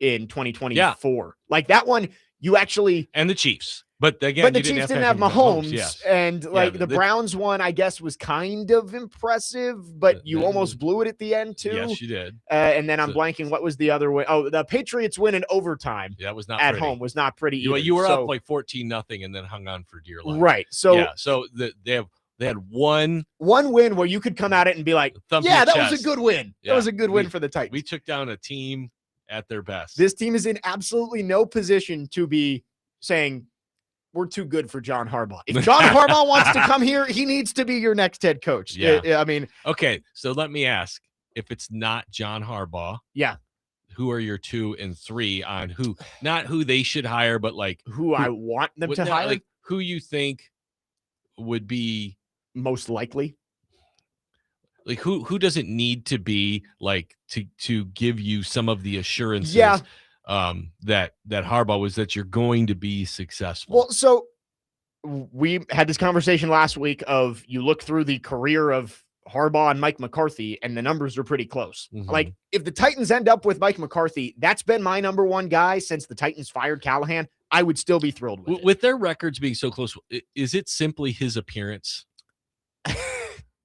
in 2024. Like that one, you actually and the Chiefs. But again, the Chiefs didn't have Mahomes, and the Browns one, I guess, was kind of impressive, but you almost blew it at the end too. Yes, you did. And then I'm blanking. What was the other way? Oh, the Patriots win in overtime. Yeah, that was not at pretty. Home was not pretty. You were up like 14-0, and then hung on for dear life. Right. So they had one win where you could come at it and be like, yeah, that was a good win. That was a good win for the Titans. We took down a team at their best. This team is in absolutely no position to be saying, we're too good for John Harbaugh. If John Harbaugh wants to come here, he needs to be your next head coach. Yeah. Okay. So let me ask, if it's not John Harbaugh, who are your 2 and 3 on not who they should hire, but like who I want them to hire? Like who you think would be most likely? Like who doesn't need to be like to give you some of the assurances? Yeah. That Harbaugh was that you're going to be successful. Well, so we had this conversation last week of you look through the career of Harbaugh and Mike McCarthy, and the numbers are pretty close. Mm-hmm. Like if the Titans end up with Mike McCarthy, that's been my number one guy since the Titans fired Callahan. I would still be thrilled with it. With their records being so close, is it simply his appearance?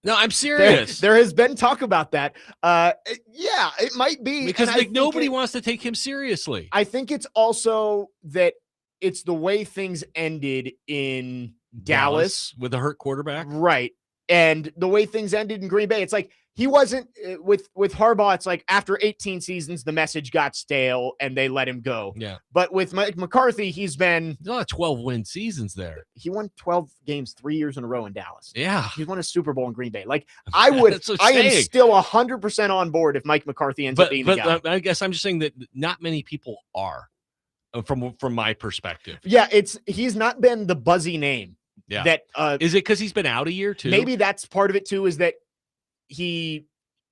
No, I'm serious. There has been talk about that. Yeah, it might be. Because nobody wants to take him seriously. I think it's also that it's the way things ended in Dallas with a hurt quarterback. Right. And the way things ended in Green Bay, it's like he wasn't with Harbaugh. It's like after 18 seasons, the message got stale and they let him go. Yeah. But with Mike McCarthy, he's been 12-win seasons there. He won 12 games 3 years in a row in Dallas. Yeah. He won a Super Bowl in Green Bay. Like I am still 100% on board if Mike McCarthy ends up being the guy. I guess I'm just saying that not many people are from my perspective. Yeah. He's not been the buzzy name. Yeah. That is it because he's been out a year too? Maybe that's part of it too, is that he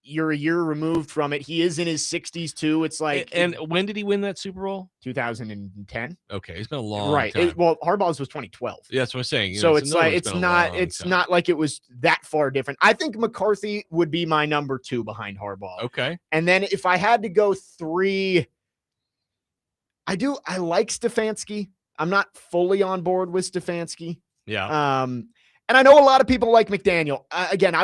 you're a year removed from it. He is in his 60s too. It's like, and when did he win that Super Bowl? 2010. Okay, it's been a long right. time. Well, Harbaugh's was 2012. Yeah, that's what I'm saying. So it's like it's not like it was that far different. I think McCarthy would be my number 2 behind Harbaugh. Okay. And then if I had to go 3, I like Stefanski. I'm not fully on board with Stefanski. Yeah. And I know a lot of people like McDaniel. Again,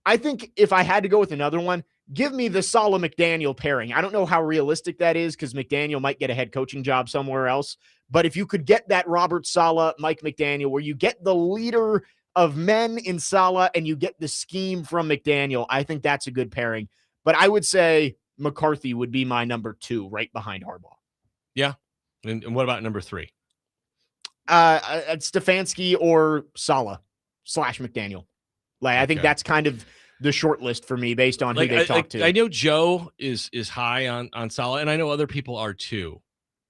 I think if I had to go with another one, give me the Saleh McDaniel pairing. I don't know how realistic that is because McDaniel might get a head coaching job somewhere else. But if you could get that Robert Saleh, Mike McDaniel, where you get the leader of men in Saleh and you get the scheme from McDaniel, I think that's a good pairing. But I would say McCarthy would be my number 2 right behind Harbaugh. Yeah. And what about number 3? Stefanski or Saleh / McDaniel. Like, I think that's kind of the short list for me based on who they talked to. I know Joe is high on Saleh, and I know other people are too.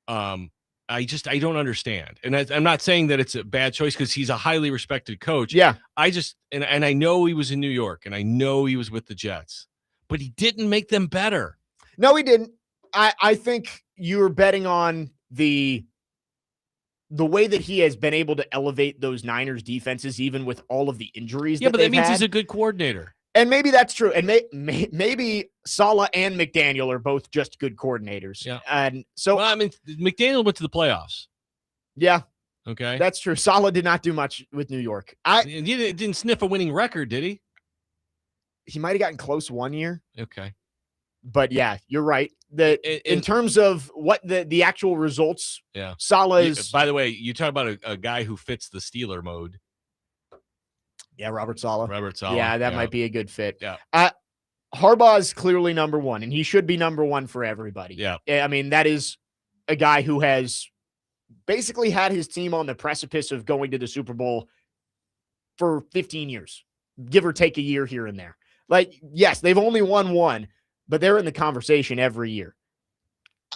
I don't understand. And I'm not saying that it's a bad choice because he's a highly respected coach. Yeah. And I know he was in New York and I know he was with the Jets, but he didn't make them better. No, he didn't. I think you're betting on the way that he has been able to elevate those Niners defenses, even with all of the injuries. Yeah, but that means he's a good coordinator. And maybe that's true. And maybe Saleh and McDaniel are both just good coordinators. Yeah. And so, well, I mean, McDaniel went to the playoffs. Yeah. Okay. That's true. Saleh did not do much with New York. He didn't sniff a winning record, did he? He might have gotten close one year. Okay. But yeah, you're right. In terms of what the actual results, yeah, Saleh is. By the way, you talk about a guy who fits the Steeler mode. Yeah, Robert Saleh. Yeah, that might be a good fit. Yeah. Harbaugh is clearly number 1, and he should be number 1 for everybody. Yeah. I mean, that is a guy who has basically had his team on the precipice of going to the Super Bowl for 15 years, give or take a year here and there. Like, yes, they've only won 1, but they're in the conversation every year.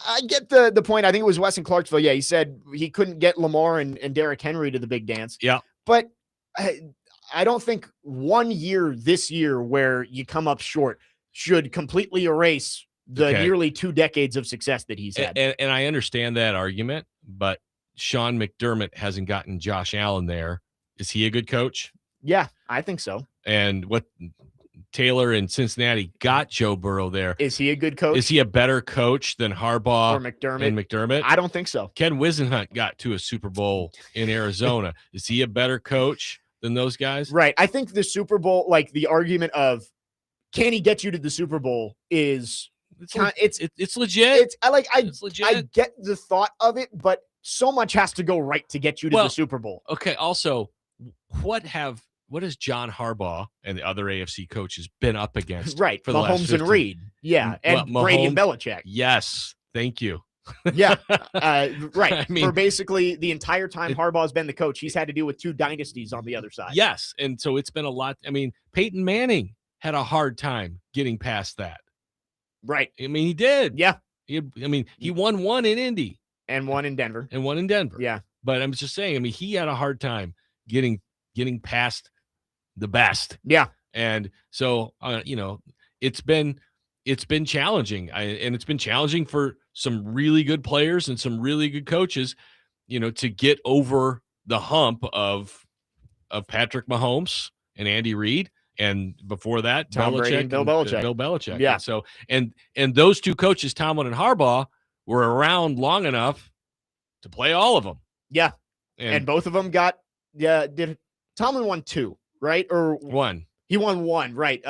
I get the point. I think it was Wes in Clarksville. Yeah, he said he couldn't get Lamar and Derrick Henry to the big dance. Yeah. But I don't think 1 year this year where you come up short should completely erase the nearly 2 decades of success that he's had. And I understand that argument, but Sean McDermott hasn't gotten Josh Allen there. Is he a good coach? Yeah, I think so. And what Taylor in Cincinnati got Joe Burrow there. Is he a good coach? Is he a better coach than Harbaugh or McDermott? I don't think so. Ken Wisenhunt got to a Super Bowl in Arizona. Is he a better coach than those guys? Right. I think the Super Bowl, like the argument of can he get you to the Super Bowl is it's legit. It's legit. I get the thought of it, but so much has to go right to get you to the Super Bowl. Okay. Also, what has John Harbaugh and the other AFC coaches been up against? Right. For the last 15? And Reed. Yeah. And Brady and Belichick. Yes. Thank you. Yeah. Right. I mean, for basically the entire time Harbaugh's been the coach, he's had to deal with 2 dynasties on the other side. Yes. And so it's been a lot. I mean, Peyton Manning had a hard time getting past that. Right. I mean, he did. Yeah. He won 1 in Indy. And 1 in Denver. Yeah. But I'm just saying, he had a hard time getting past the best. Yeah. And so, it's been challenging. And it's been challenging for some really good players and some really good coaches, to get over the hump of Patrick Mahomes and Andy Reid. And before that, Tom Brady and Bill Belichick. Bill Belichick. Yeah. And so, and those 2 coaches, Tomlin and Harbaugh, were around long enough to play all of them. Yeah. And both of them got, did Tomlin won 2, right? Or 1. He won 1, right?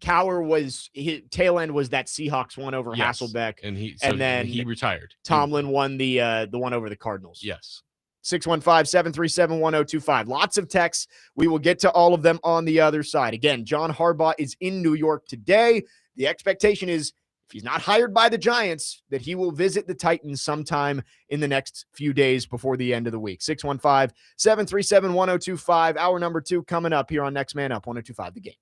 Cower his tail end was that Seahawks one over Hasselbeck, and then he retired. Tomlin won the one over the Cardinals. Yes. 615-737-1025. Lots of texts. We will get to all of them on the other side. Again, John Harbaugh is in New York today. The expectation is if he's not hired by the Giants, that he will visit the Titans sometime in the next few days before the end of the week. 615-737-1025. Hour number 2 coming up here on Next Man Up, 1025 The Game.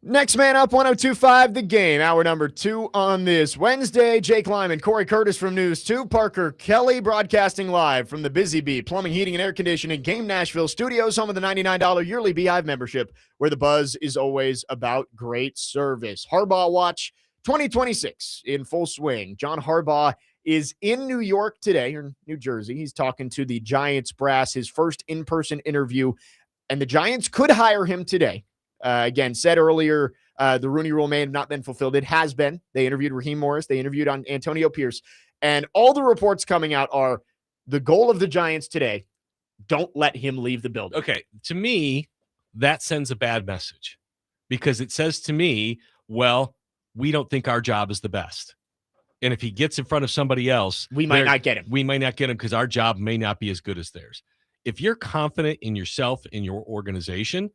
Next man up, 102.5 The Game, hour number 2 on this Wednesday. Jake Lyman, Cory Curtis from News 2, Parker Kelly broadcasting live from the Busy Bee Plumbing, Heating, and Air Conditioning Game Nashville Studios, home of the $99 yearly Beehive membership, where the buzz is always about great service. Harbaugh Watch 2026 in full swing. John Harbaugh is in New York today, or New Jersey. He's talking to the Giants brass, his first in-person interview, and the Giants could hire him today. Again, said earlier, the Rooney Rule may have not been fulfilled. It has been. They interviewed Raheem Morris. They interviewed on Antonio Pierce. And all the reports coming out are the goal of the Giants today, don't let him leave the building. Okay, to me, that sends a bad message because it says to me, well, we don't think our job is the best. And if he gets in front of somebody else, we might not get him. We might not get him because our job may not be as good as theirs. If you're confident in yourself, in your organization,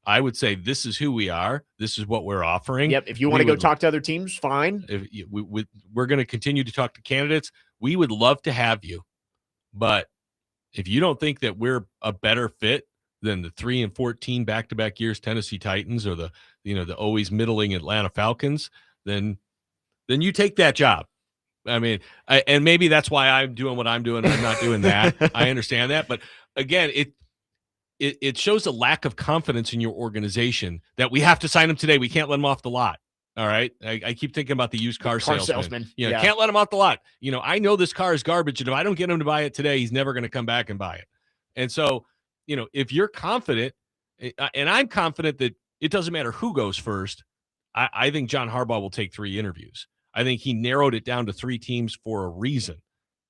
I would say this is who we are. This is what we're offering. Yep. If you want to go talk to other teams, fine. We're going to continue to talk to candidates. We would love to have you. But if you don't think that we're a better fit than the 3-14 back-to-back years Tennessee Titans or the always middling Atlanta Falcons, then you take that job. I mean, and maybe that's why I'm doing what I'm doing and I'm not doing that. I understand that. But again, it shows a lack of confidence in your organization that we have to sign him today. We can't let him off the lot. All right. I keep thinking about the used car salesman. Yeah. Can't let him off the lot. I know this car is garbage. And if I don't get him to buy it today, he's never going to come back and buy it. And so, if you're confident, and I'm confident that it doesn't matter who goes first, I think John Harbaugh will take 3 interviews. I think he narrowed it down to 3 teams for a reason,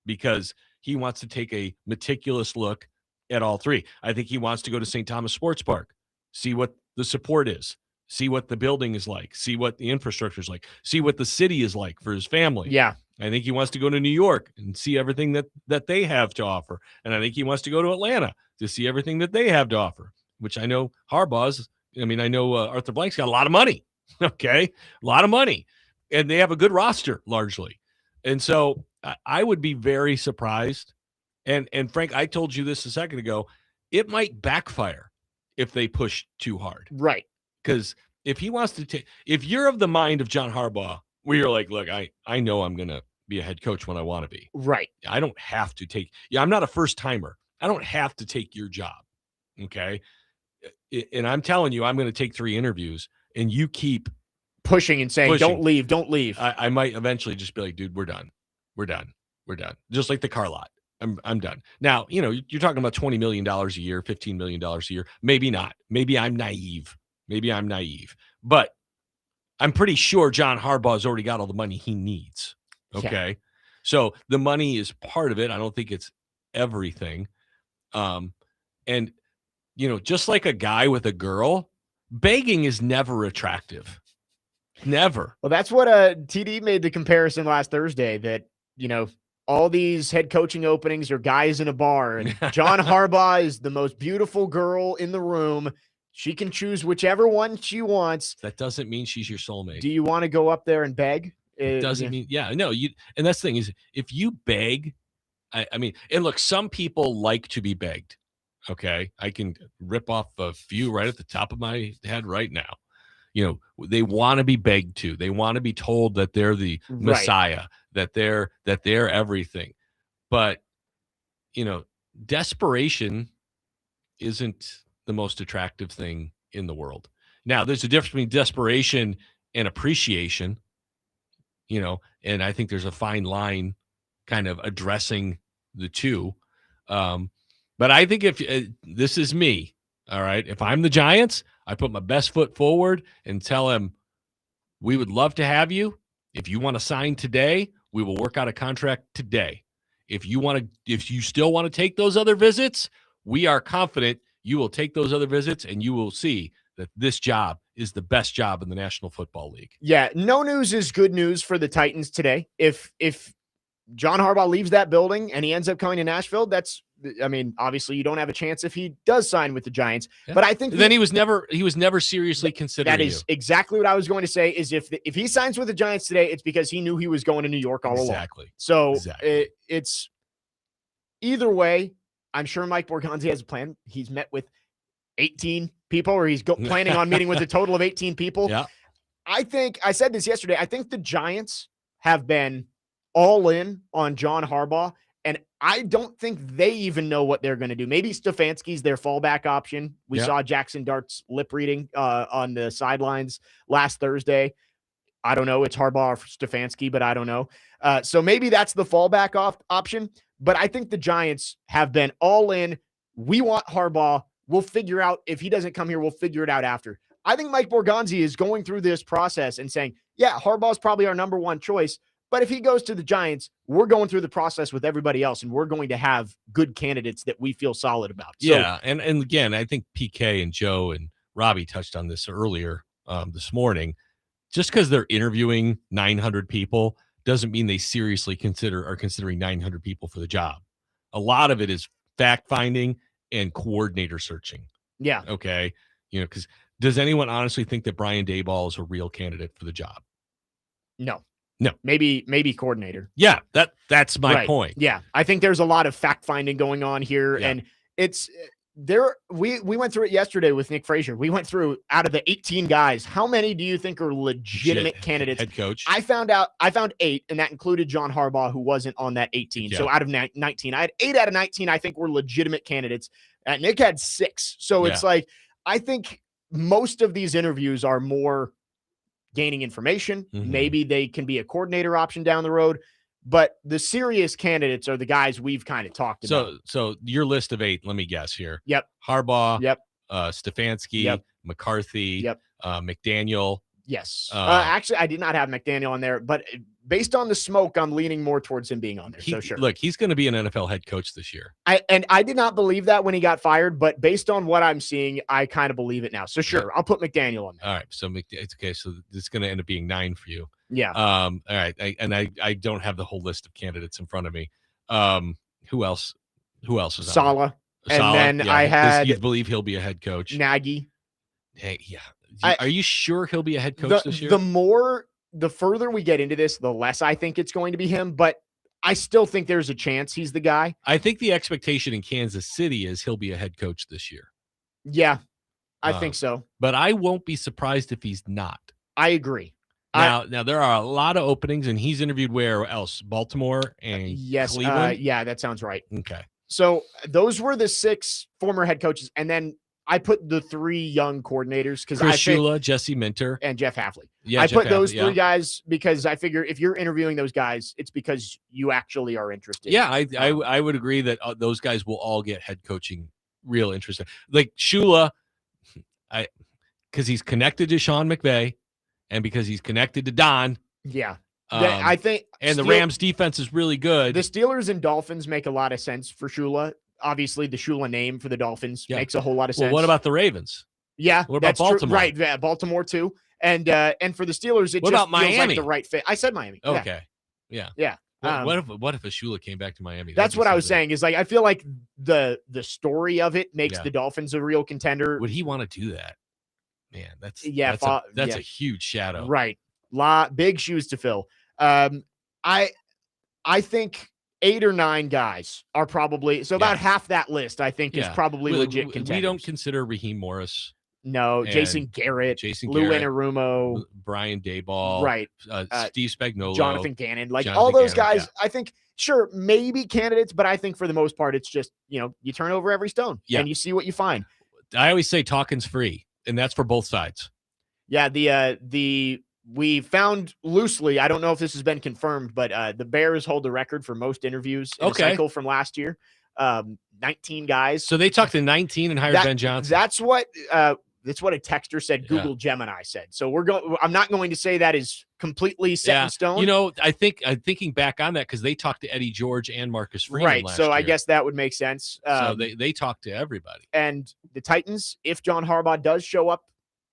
because he wants to take a meticulous look at all 3. I think he wants to go to St. Thomas Sports Park, see what the support is, see what the building is like, see what the infrastructure is like, see what the city is like for his family. Yeah. I think he wants to go to New York and see everything that they have to offer. And I think he wants to go to Atlanta to see everything that they have to offer, which I know Harbaugh's. I know Arthur Blank's got a lot of money. Okay. A lot of money. And they have a good roster largely. And so I would be very surprised. And Frank, I told you this a second ago, it might backfire if they push too hard. Right. Because if he wants to if you're of the mind of John Harbaugh, where you're like, look, I know I'm going to be a head coach when I want to be. Right. I don't have to I'm not a first timer. I don't have to take your job. Okay. And I'm telling you, I'm going to take 3 interviews and you keep pushing and saying, don't leave. I might eventually just be like, dude, we're done. Just like the car lot. I'm done. Now, you're talking about $20 million a year, $15 million a year. Maybe not. Maybe I'm naive. But I'm pretty sure John Harbaugh's already got all the money he needs. Okay. Yeah. So the money is part of it. I don't think it's everything. And just like a guy with a girl, begging is never attractive. Never. Well, that's what TD made the comparison last Thursday that, all these head coaching openings are guys in a bar, and John Harbaugh is the most beautiful girl in the room. She can choose whichever one she wants. That doesn't mean she's your soulmate. Do you want to go up there and beg? It doesn't mean, no, and that's the thing is, if you beg, I mean, and look, some people like to be begged. Okay. I can rip off a few right at the top of my head right now. They want to be begged to. They want to be told that they're the Messiah, that they're everything. But, desperation isn't the most attractive thing in the world. Now, there's a difference between desperation and appreciation, and I think there's a fine line kind of addressing the two. But I think if this is me, all right, if I'm the Giants, I put my best foot forward and tell him, we would love to have you. If you want to sign today, we will work out a contract today. If you still want to take those other visits, we are confident you will take those other visits and you will see that this job is the best job in the National Football League. Yeah, no news is good news for the Titans today. If John Harbaugh leaves that building and he ends up coming to Nashville, obviously you don't have a chance if he does sign with the Giants. Yeah. But I think then he was never seriously considered. That is exactly what I was going to say. Is if he signs with the Giants today, it's because he knew he was going to New York all along. So it's either way. I'm sure Mike Borgonzi has a plan. He's met with 18 people, or he's planning on meeting with a total of 18 people. Yeah. I said this yesterday. I think the Giants have been all in on John Harbaugh, and I don't think they even know what they're going to do. Maybe Stefanski's their fallback option. We saw Jackson Dart's lip reading on the sidelines last Thursday. I don't know. It's Harbaugh or Stefanski, but I don't know. So maybe that's the fallback option. But I think the Giants have been all in. We want Harbaugh. We'll figure out if he doesn't come here, we'll figure it out after. I think Mike Borgonzi is going through this process and saying, yeah, Harbaugh's probably our number one choice. But if he goes to the Giants, we're going through the process with everybody else, and we're going to have good candidates that we feel solid about. So, yeah, and again, I think PK and Joe and Robbie touched on this earlier this morning. Just because they're interviewing 900 people doesn't mean they seriously are considering 900 people for the job. A lot of it is fact-finding and coordinator searching. Yeah. Okay. Because does anyone honestly think that Brian Daboll is a real candidate for the job? No. No. Maybe coordinator. Yeah, that's my point. Yeah. I think there's a lot of fact-finding going on here, and it's there. We went through it yesterday with Nick Frazier. We went through, out of the 18 guys, how many do you think are legitimate candidates? Head coach. I found 8, and that included John Harbaugh, who wasn't on that 18. So out of 19, I had 8 out of 19 I think were legitimate candidates. Nick had 6. So it's like, I think most of these interviews are more gaining information. Mm-hmm. Maybe they can be a coordinator option down the road. But the serious candidates are the guys we've kind of talked about. So your list of 8, let me guess here. Yep. Harbaugh. Yep. Stefanski. Yep. McCarthy. Yep. McDaniel. Yes. Actually, I did not have McDaniel on there, but based on the smoke, I'm leaning more towards him being on there. So sure. Look, he's going to be an NFL head coach this year. I did not believe that when he got fired, but based on what I'm seeing, I kind of believe it now. So sure, I'll put McDaniel on there. All right. So it's okay. So it's going to end up being 9 for you. Yeah. All right. I don't have the whole list of candidates in front of me. Who else is Saleh. And then yeah. I had. You believe he'll be a head coach? Nagy. Hey, yeah. Are you sure he'll be a head coach this year? The further we get into this, the less I think it's going to be him. But I still think there's a chance he's the guy. I think the expectation in Kansas City is he'll be a head coach this year. Yeah, I think so. But I won't be surprised if he's not. I agree. Now there are a lot of openings, and he's interviewed where else? Baltimore and Cleveland? Yeah, that sounds right. Okay. So those were the 6 former head coaches, and then I put the 3 young coordinators because Chris Shula, Jesse Minter, and Jeff Hafley. Yeah, I put those 3 guys because I figure if you're interviewing those guys, it's because you actually are interested. Yeah, I would agree that those guys will all get head coaching real interest. Like Shula, because he's connected to Sean McVay, and because he's connected to Don. Yeah. I think, and the Rams defense is really good. The Steelers and Dolphins make a lot of sense for Shula. Obviously, the Shula name for the Dolphins makes a whole lot of sense. Well, what about the Ravens? Yeah, what about Baltimore? True. Right, yeah, Baltimore too. And for the Steelers, it what just about Miami? feels like the right fit. I said Miami. Okay, yeah. What if a Shula came back to Miami? That's what I was saying. Is like I feel like the story of it makes the Dolphins a real contender. Would he want to do that? Man, that's a huge shadow. Right, big shoes to fill. I think 8 or 9 guys are probably about half that list. I think is probably legit contenders. We don't consider Raheem Morris. No, Jason Garrett, Lou Anarumo, Brian Daboll, right? Steve Spagnuolo, Jonathan Gannon, all those guys. Yeah. I think sure maybe candidates, but I think for the most part it's just you turn over every stone and you see what you find. I always say talking's free, and that's for both sides. Yeah, we found loosely, I don't know if this has been confirmed, but the Bears hold the record for most interviews in a cycle from last year. 19 guys. So they talked to 19 and hired Ben Johnson. That's what a texter said. Google Gemini said. So I'm not going to say that is completely set in stone. I'm thinking back on that because they talked to Eddie George and Marcus Freeman last year. I guess that would make sense. So they talked to everybody. And the Titans, if John Harbaugh does show up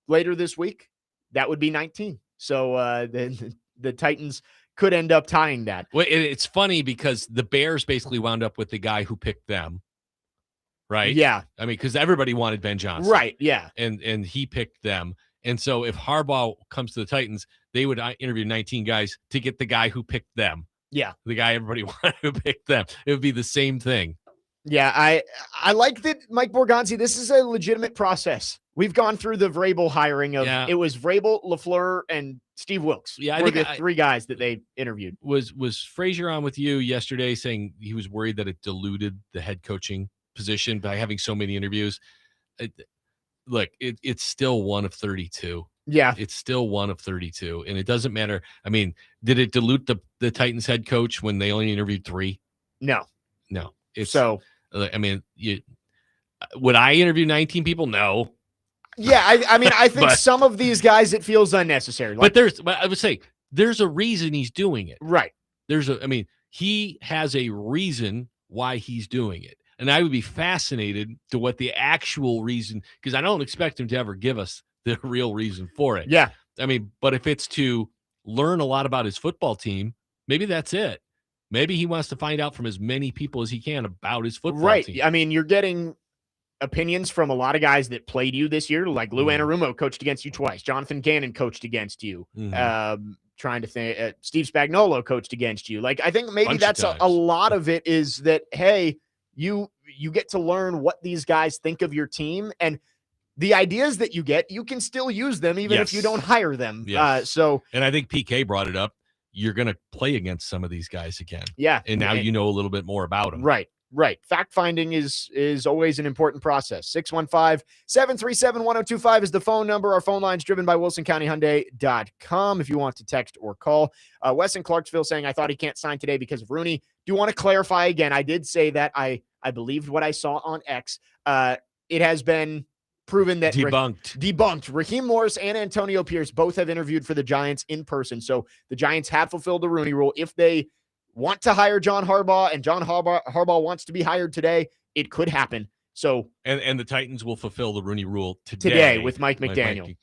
later this week, that would be 19. So the Titans could end up tying that. Well, it's funny because the Bears basically wound up with the guy who picked them, right? Yeah. I mean, because everybody wanted Ben Johnson. Right, yeah. And he picked them. And so if Harbaugh comes to the Titans, they would interview 19 guys to get the guy who picked them. Yeah. The guy everybody wanted to pick them. It would be the same thing. Yeah, I like that, Mike Borgonzi. This is a legitimate process. We've gone through the Vrabel hiring of it was Vrabel, LaFleur, and Steve Wilkes. Yeah, I think the three guys that they interviewed. Was Frazier on with you yesterday saying he was worried that it diluted the head coaching position by having so many interviews? Look, it's still one of 32. Yeah. It's still one of 32, and it doesn't matter. I mean, did it dilute the Titans head coach when they only interviewed 3? No. I mean, would I interview 19 people? No. Yeah, I mean, I think some of these guys, it feels unnecessary. But I would say there's a reason he's doing it. Right. He has a reason why he's doing it. And I would be fascinated to what the actual reason, because I don't expect him to ever give us the real reason for it. Yeah. But if it's to learn a lot about his football team, maybe that's it. Maybe he wants to find out from as many people as he can about his football team. I mean, you're getting opinions from a lot of guys that played you this year, like Lou Anarumo coached against you twice. Jonathan Gannon coached against you. Trying to think, Steve Spagnuolo coached against you. Like, I think maybe that's a lot of it is that, hey, you get to learn what these guys think of your team, and the ideas that you get, you can still use them even if you don't hire them. Yes. And I think PK brought it up. You're going to play against some of these guys again. Yeah. And now you know a little bit more about them. Right. Fact finding is always an important process. 615-737-1025 is the phone number. Our phone line's driven by WilsonCountyHyundai.com if you want to text or call. Wes in Clarksville saying, I thought he can't sign today because of Rooney. Do want to clarify again. I did say that I believed what I saw on X. It has been proven that debunked. Raheem Morris and Antonio Pierce both have interviewed for the Giants in person. So the Giants have fulfilled the Rooney Rule. If they want to hire John Harbaugh and John Harbaugh wants to be hired today, it could happen. So and the Titans will fulfill the Rooney Rule today with Mike McDaniel.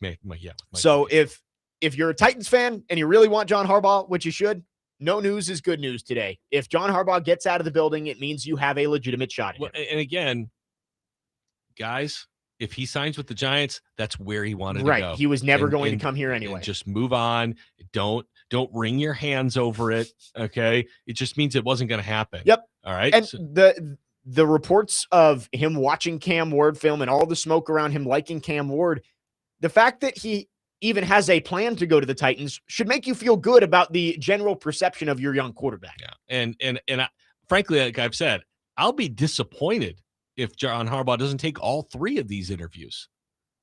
So if you're a Titans fan and you really want John Harbaugh, which you should, no news is good news today. If John Harbaugh gets out of the building, it means you have a legitimate shot at him. And again, guys, if he signs with the Giants, that's where he wanted to go. He was never going to come here anyway. Just move on. Don't wring your hands over it. Okay. It just means it wasn't going to happen. Yep. All right. And the reports of him watching Cam Ward film and all the smoke around him liking Cam Ward, the fact that he even has a plan to go to the Titans should make you feel good about the general perception of your young quarterback. Yeah. And frankly, like I've said, I'll be disappointed if John Harbaugh doesn't take all 3 of these interviews.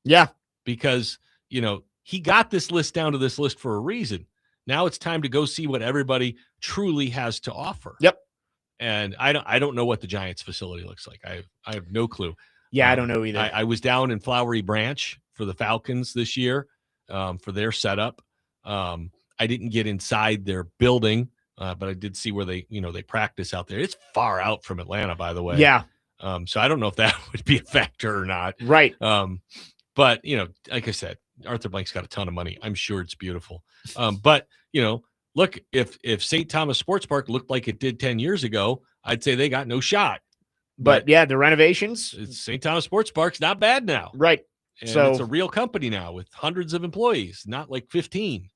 Yeah. Because, he got this list down to this list for a reason. Now it's time to go see what everybody truly has to offer. Yep. And I don't know what the Giants facility looks like. I have no clue. Yeah, I don't know either. I was down in Flowery Branch for the Falcons this year for their setup. I didn't get inside their building, but I did see where they practice out there. It's far out from Atlanta, by the way. Yeah. So I don't know if that would be a factor or not. Right. But, like I said, Arthur Blank's got a ton of money. I'm sure it's beautiful. But, look, if St. Thomas Sports Park looked like it did 10 years ago, I'd say they got no shot. But yeah, the renovations. St. Thomas Sports Park's not bad now. Right. And so it's a real company now with hundreds of employees, not like 15.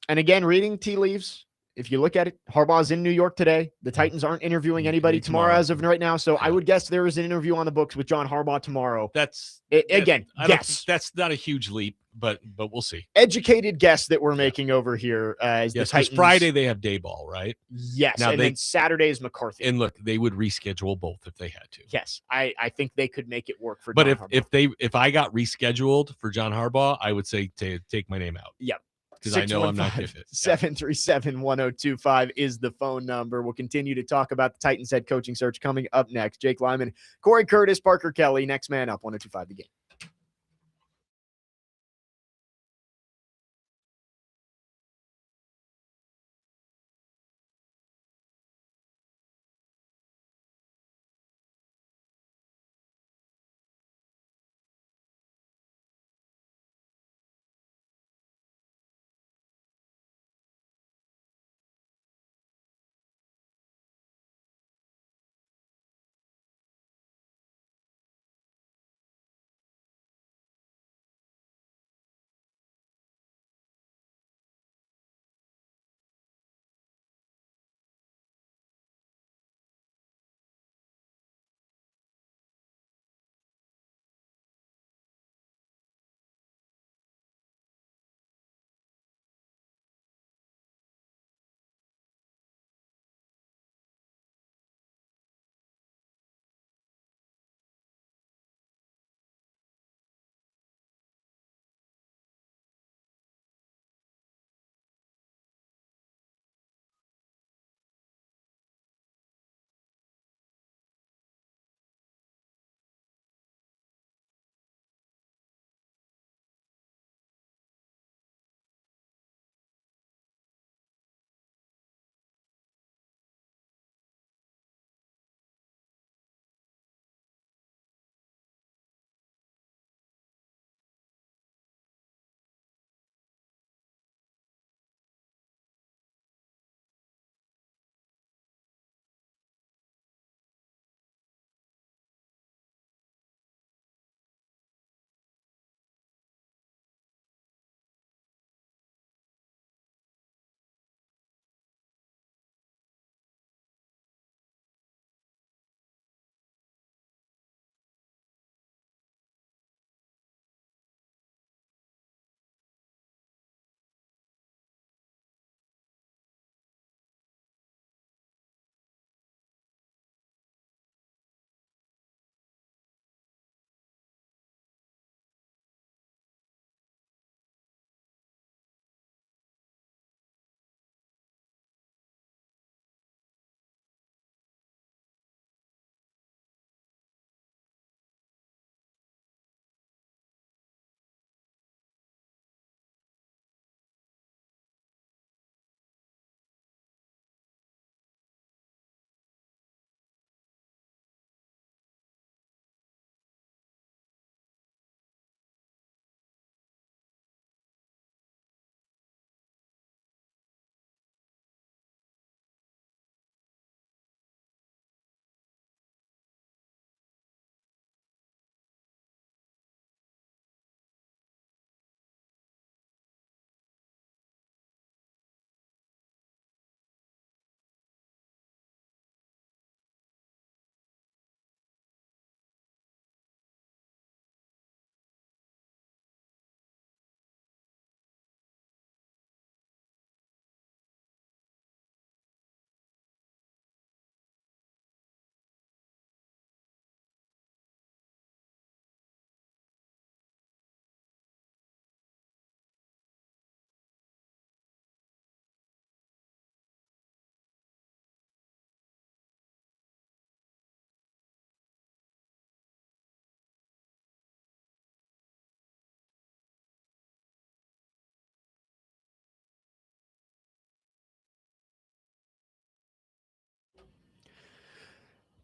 And again, reading tea leaves, if you look at it, Harbaugh's in New York today. The Titans aren't interviewing anybody tomorrow as of right now. So I would guess there is an interview on the books with John Harbaugh tomorrow. That's not a huge leap, but we'll see. Educated guess that we're making over here. Is the Titans. Friday they have day ball, right? Yes. Now then Saturday is McCarthy. And look, they would reschedule both if they had to. Yes. I think they could make it work for John Harbaugh. if I got rescheduled for John Harbaugh, I would say to take my name out. Yep. Because I know I'm not getting it. 737-1025 is the phone number. We'll continue to talk about the Titans head coaching search coming up next. Jake Lyman, Cory Curtis, Parker Kelly, next man up, 1025 The Game.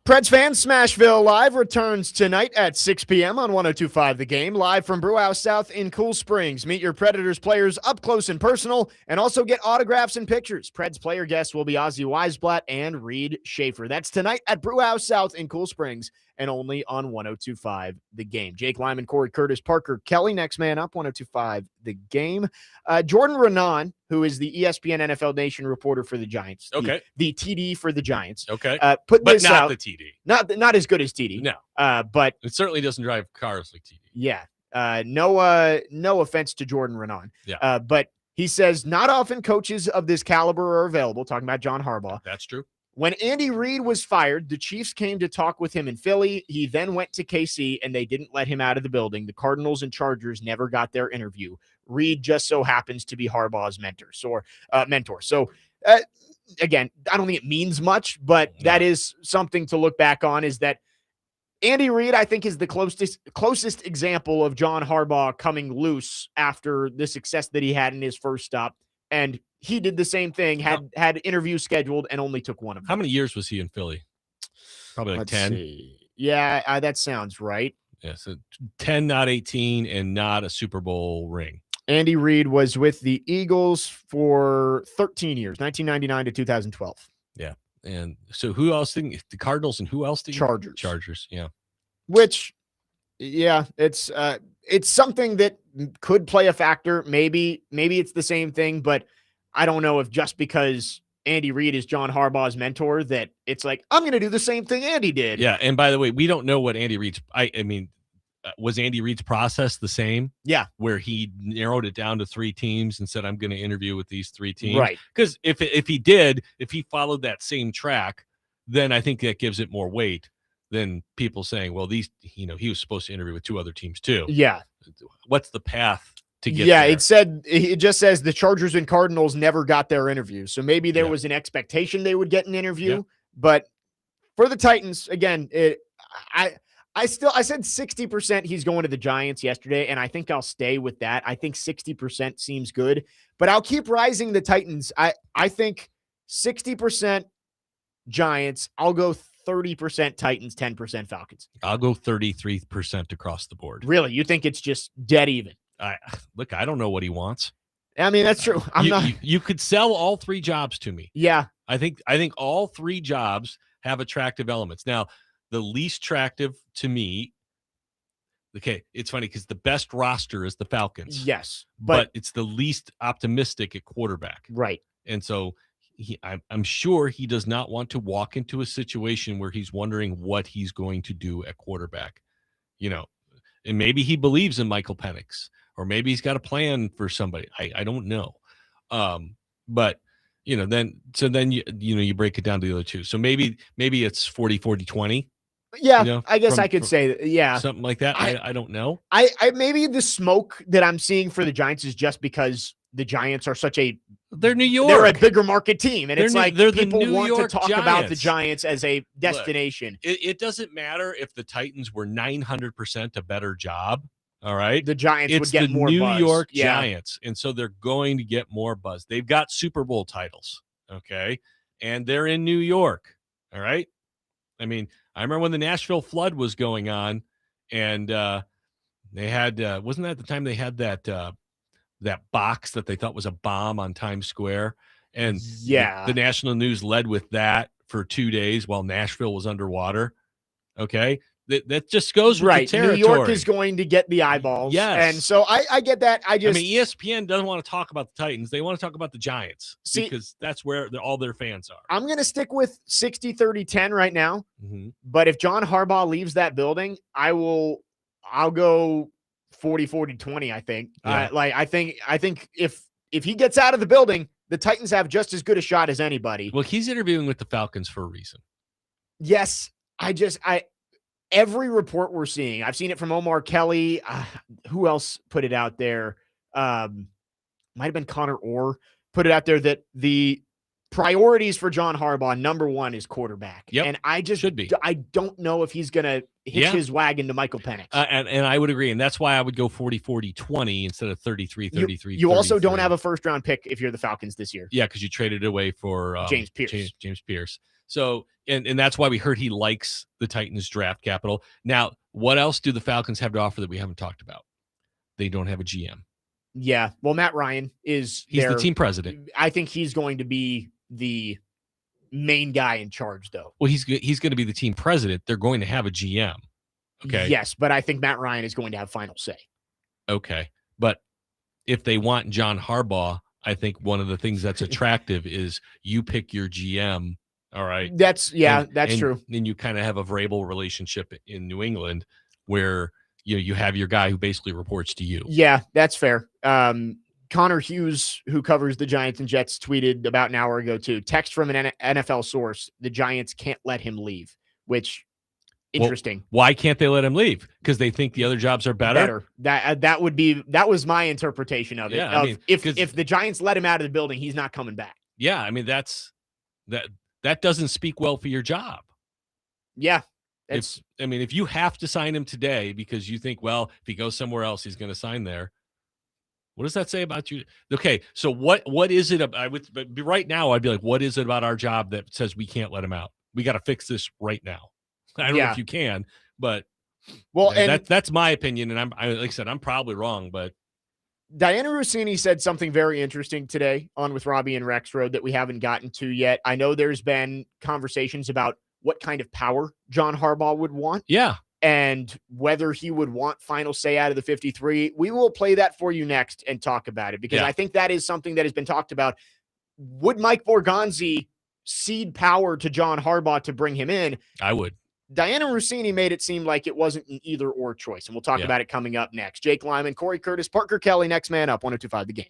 Preds fans, Smashville Live returns tonight at 6 p.m. on 102.5 The Game, live from Brewhouse South in Cool Springs. Meet your Predators players up close and personal, and also get autographs and pictures. Preds player guests will be Ozzy Weisblatt and Reed Schaefer. That's tonight at Brewhouse South in Cool Springs, and only on 102.5 The Game. Jake Lyman, Cory Curtis, Parker Kelly, next man up, 102.5 The Game. Jordan Raanan, who is the ESPN NFL Nation reporter for the Giants. Okay. The TD for the Giants. Okay. Put but this not out. the TD. Not as good as TD. No. But it certainly doesn't drive cars like TD. Yeah. No offense to Jordan Raanan. Yeah. But he says not often coaches of this caliber are available, talking about John Harbaugh. That's true. When Andy Reid was fired, the Chiefs came to talk with him in Philly. He then went to KC, and they didn't let him out of the building. The Cardinals and Chargers never got their interview. Reid just so happens to be Harbaugh's mentor. So, again, I don't think it means much, but that is something to look back on, is that Andy Reid, I think, is the closest example of John Harbaugh coming loose after the success that he had in his first stop. And he did the same thing, had interviews scheduled, and only took one of them. How many years was he in Philly? Probably like 10. See. Yeah, that sounds right. Yeah, so 10, not 18, and not a Super Bowl ring. Andy Reid was with the Eagles for 13 years, 1999 to 2012. Yeah. And so who else? The Cardinals, and who else? Chargers. Yeah. Which, yeah, it's something that could play a factor. Maybe it's the same thing, but I don't know if just because Andy Reid is John Harbaugh's mentor that it's like, I'm going to do the same thing Andy did. Yeah. And by the way, we don't know what Andy Reid's, was Andy Reid's process the same? Yeah. Where he narrowed it down to 3 teams and said, I'm going to interview with these 3 teams. Right. Because if he followed that same track, then I think that gives it more weight than people saying, well, he was supposed to interview with 2 other teams too. Yeah. What's the path to get there? It just says the Chargers and Cardinals never got their interview. So maybe there was an expectation they would get an interview, but for the Titans, again, I said 60% he's going to the Giants yesterday, and I think I'll stay with that. I think 60% seems good, but I'll keep rising the Titans. I think 60% Giants. I'll go 30% Titans, 10% Falcons. I'll go 33% across the board. Really? You think it's just dead even? I don't know what he wants. I mean, that's true. You could sell all 3 jobs to me. Yeah. I think all 3 jobs have attractive elements. Now, the least attractive to me, okay, it's funny because the best roster is the Falcons. Yes. But it's the least optimistic at quarterback. Right. And so I'm sure he does not want to walk into a situation where he's wondering what he's going to do at quarterback. And maybe he believes in Michael Penix, or maybe he's got a plan for somebody. I don't know. But then you break it down to the other 2. So maybe it's 40-40-20. Yeah, I guess I could say that. Yeah, something like that. I don't know. I maybe the smoke that I'm seeing for the Giants is just because the Giants are they're New York. They're a bigger market team, and it's like they're people the New want York to talk Giants. about the Giants as a destination. Look, it doesn't matter if the Titans were 900% a better job. All right, the Giants would get more New buzz. York Giants, and so they're going to get more buzz. They've got Super Bowl titles, okay, and they're in New York. All right, I mean, I remember when the Nashville flood was going on, and they had wasn't that the time they had that box that they thought was a bomb on Times Square, and the national news led with that for 2 days while Nashville was underwater. Okay. That just goes with the territory. New York is going to get the eyeballs. Yes. And so I get that. ESPN doesn't want to talk about the Titans. They want to talk about the Giants because that's where all their fans are. I'm going to stick with 60-30-10 right now. Mm-hmm. But if John Harbaugh leaves that building, I'll go 40-40-20, I think. Yeah. I think if he gets out of the building, the Titans have just as good a shot as anybody. Well, he's interviewing with the Falcons for a reason. Yes. Every report we're seeing, I've seen it from Omar Kelly. Who else put it out there? Might have been Connor Orr put it out there that the priorities for John Harbaugh, number 1 is quarterback. Yep. And I just should be. I don't know if he's going to hitch his wagon to Michael Penix. And I would agree. And that's why I would go 40-40-20 instead of 33-33. You also don't have a first-round pick if you're the Falcons this year. Yeah, because you traded away for James Pierce. James Pierce. So, and that's why we heard he likes the Titans draft capital. Now, what else do the Falcons have to offer that we haven't talked about? They don't have a GM. Yeah. Well, Matt Ryan he's the team president. I think he's going to be the main guy in charge, though. Well, he's going to be the team president. They're going to have a GM. Okay. Yes, but I think Matt Ryan is going to have final say. Okay. But if they want John Harbaugh, I think one of the things that's attractive is you pick your GM. All right. That's true. And you kind of have a Vrabel relationship in New England where you have your guy who basically reports to you. Yeah, that's fair. Connor Hughes, who covers the Giants and Jets, tweeted about an hour ago too. Text from an NFL source: the Giants can't let him leave. Which interesting. Well, why can't they let him leave? Because they think the other jobs are better. That was my interpretation of it. Yeah, I mean, if the Giants let him out of the building, he's not coming back. Yeah, I mean that doesn't speak well for your job. Yeah. If you have to sign him today because you think, well, if he goes somewhere else, he's going to sign there. What does that say about you? Okay, so what is it about? Right now, I'd be like, what is it about our job that says we can't let him out? We got to fix this right now. I don't know if you can, but that's my opinion, and like I said, I'm probably wrong, but Diana Rossini said something very interesting today on With Robbie and Rexroad that we haven't gotten to yet. I know there's been conversations about what kind of power John Harbaugh would want. Yeah. And whether he would want final say out of the 53. We will play that for you next and talk about it because I think that is something that has been talked about. Would Mike Borgonzi cede power to John Harbaugh to bring him in? I would. Diana Rossini made it seem like it wasn't an either or choice, and we'll talk about it coming up next. Jake Lyman, Cory Curtis, Parker Kelly, next man up, 102.5 The Game.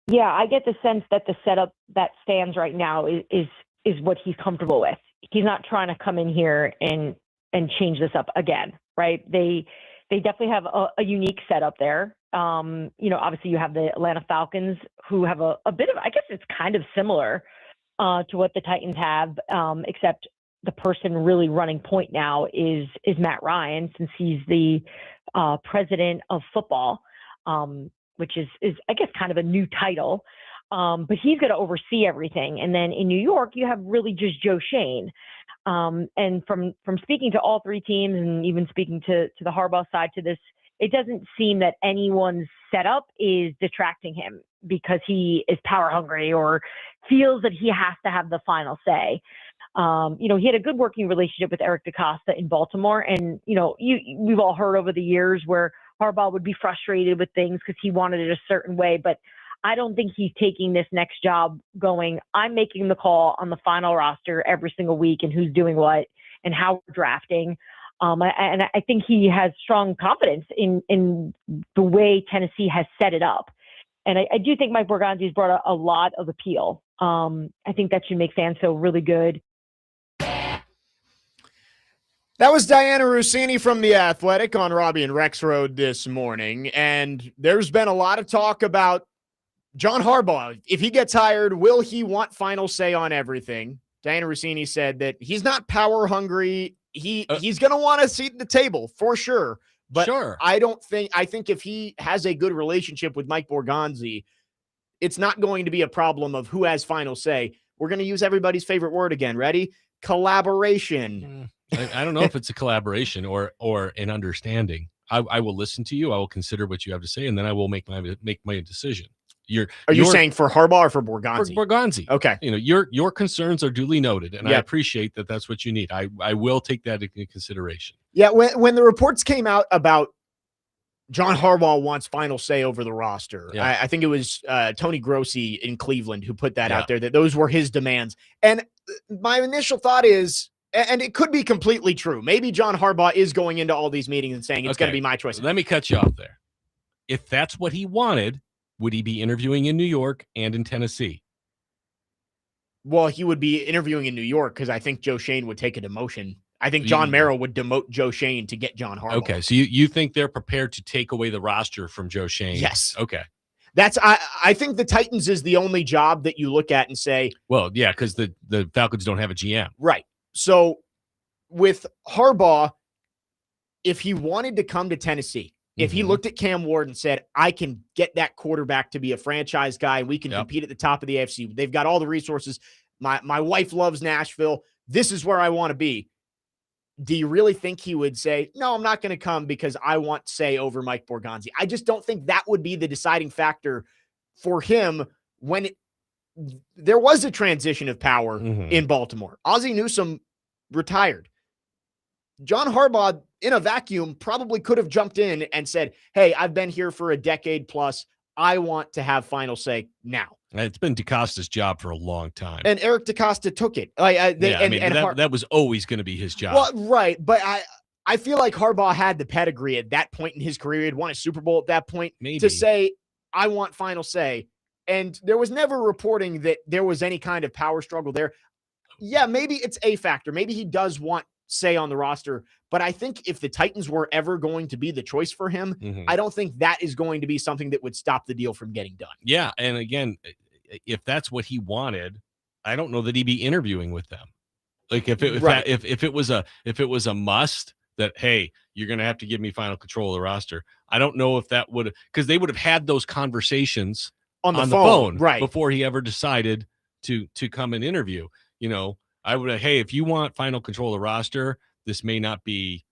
Yeah, I get the sense that the setup that stands right now is what he's comfortable with. He's not trying to come in here and change this up again, right? They definitely have a unique setup there. Obviously you have the Atlanta Falcons, who have a bit of, I guess it's kind of similar to what the Titans have, except the person really running point now is Matt Ryan, since he's the president of football, which is I guess kind of a new title. But he's going to oversee everything. And then in New York, you have really just Joe Shane. And from speaking to all three teams and even speaking to the Harbaugh side to this, it doesn't seem that anyone's setup is detracting him because he is power hungry or feels that he has to have the final say. He had a good working relationship with Eric DeCosta in Baltimore. And, we've all heard over the years where Harbaugh would be frustrated with things because he wanted it a certain way. But I don't think he's taking this next job going, I'm making the call on the final roster every single week and who's doing what and how we're drafting. And I think he has strong confidence in the way Tennessee has set it up. And I do think Mike Borgonzi's brought a lot of appeal. I think that should make fans feel really good. That was Diana Rossini from The Athletic on Robbie and Rex Road this morning. And there's been a lot of talk about John Harbaugh. If he gets hired, will he want final say on everything? Diana Rossini said that he's not power hungry. He's going to want a seat at the table for sure. But sure. I think if he has a good relationship with Mike Borgonzi, it's not going to be a problem of who has final say. We're going to use everybody's favorite word again. Ready? Collaboration. I don't know if it's a collaboration or an understanding. I will listen to you. I will consider what you have to say, and then I will make my decision. Are you saying for Harbaugh or for Borgonzi? For Borgonzi. Okay. Your concerns are duly noted, and I appreciate that. That's what you need. I will take that into consideration. Yeah. When the reports came out about John Harbaugh wants final say over the roster, I think it was Tony Grossi in Cleveland who put that out there, that those were his demands. And my initial thought is, and it could be completely true, maybe John Harbaugh is going into all these meetings and saying it's going to be my choice. Let me cut you off there. If that's what he wanted, would he be interviewing in New York and in Tennessee? Well, he would be interviewing in New York because I think Joe Shane would take a demotion. I think John Merrill would demote Joe Shane to get John Harbaugh. Okay, so you think they're prepared to take away the roster from Joe Shane? Yes. Okay. I think the Titans is the only job that you look at and say, well, yeah, because the Falcons don't have a GM. Right. So with Harbaugh, if he wanted to come to Tennessee, if he looked at Cam Ward and said, I can get that quarterback to be a franchise guy, and we can compete at the top of the AFC. They've got all the resources. My wife loves Nashville. This is where I want to be. Do you really think he would say, no, I'm not going to come because I want say over Mike Borgonzi? I just don't think that would be the deciding factor for him when there was a transition of power in Baltimore. Ozzie Newsome retired. John Harbaugh, in a vacuum, probably could have jumped in and said, hey, I've been here for a decade plus. I want to have final say now. It's been DeCosta's job for a long time. And Eric DeCosta took it. That was always going to be his job. Well, right. But I feel like Harbaugh had the pedigree at that point in his career. He'd won a Super Bowl at that point to say, I want final say. And there was never reporting that there was any kind of power struggle there. Yeah, maybe it's a factor. Maybe he does want say on the roster. But I think if the Titans were ever going to be the choice for him, I don't think that is going to be something that would stop the deal from getting done. Yeah. And again, if that's what he wanted, I don't know that he'd be interviewing with them. Like if it was a must that, hey, you're going to have to give me final control of the roster. I don't know if that would, because they would have had those conversations on the phone right before he ever decided to come and interview. I would have, hey, if you want final control of the roster, this may not be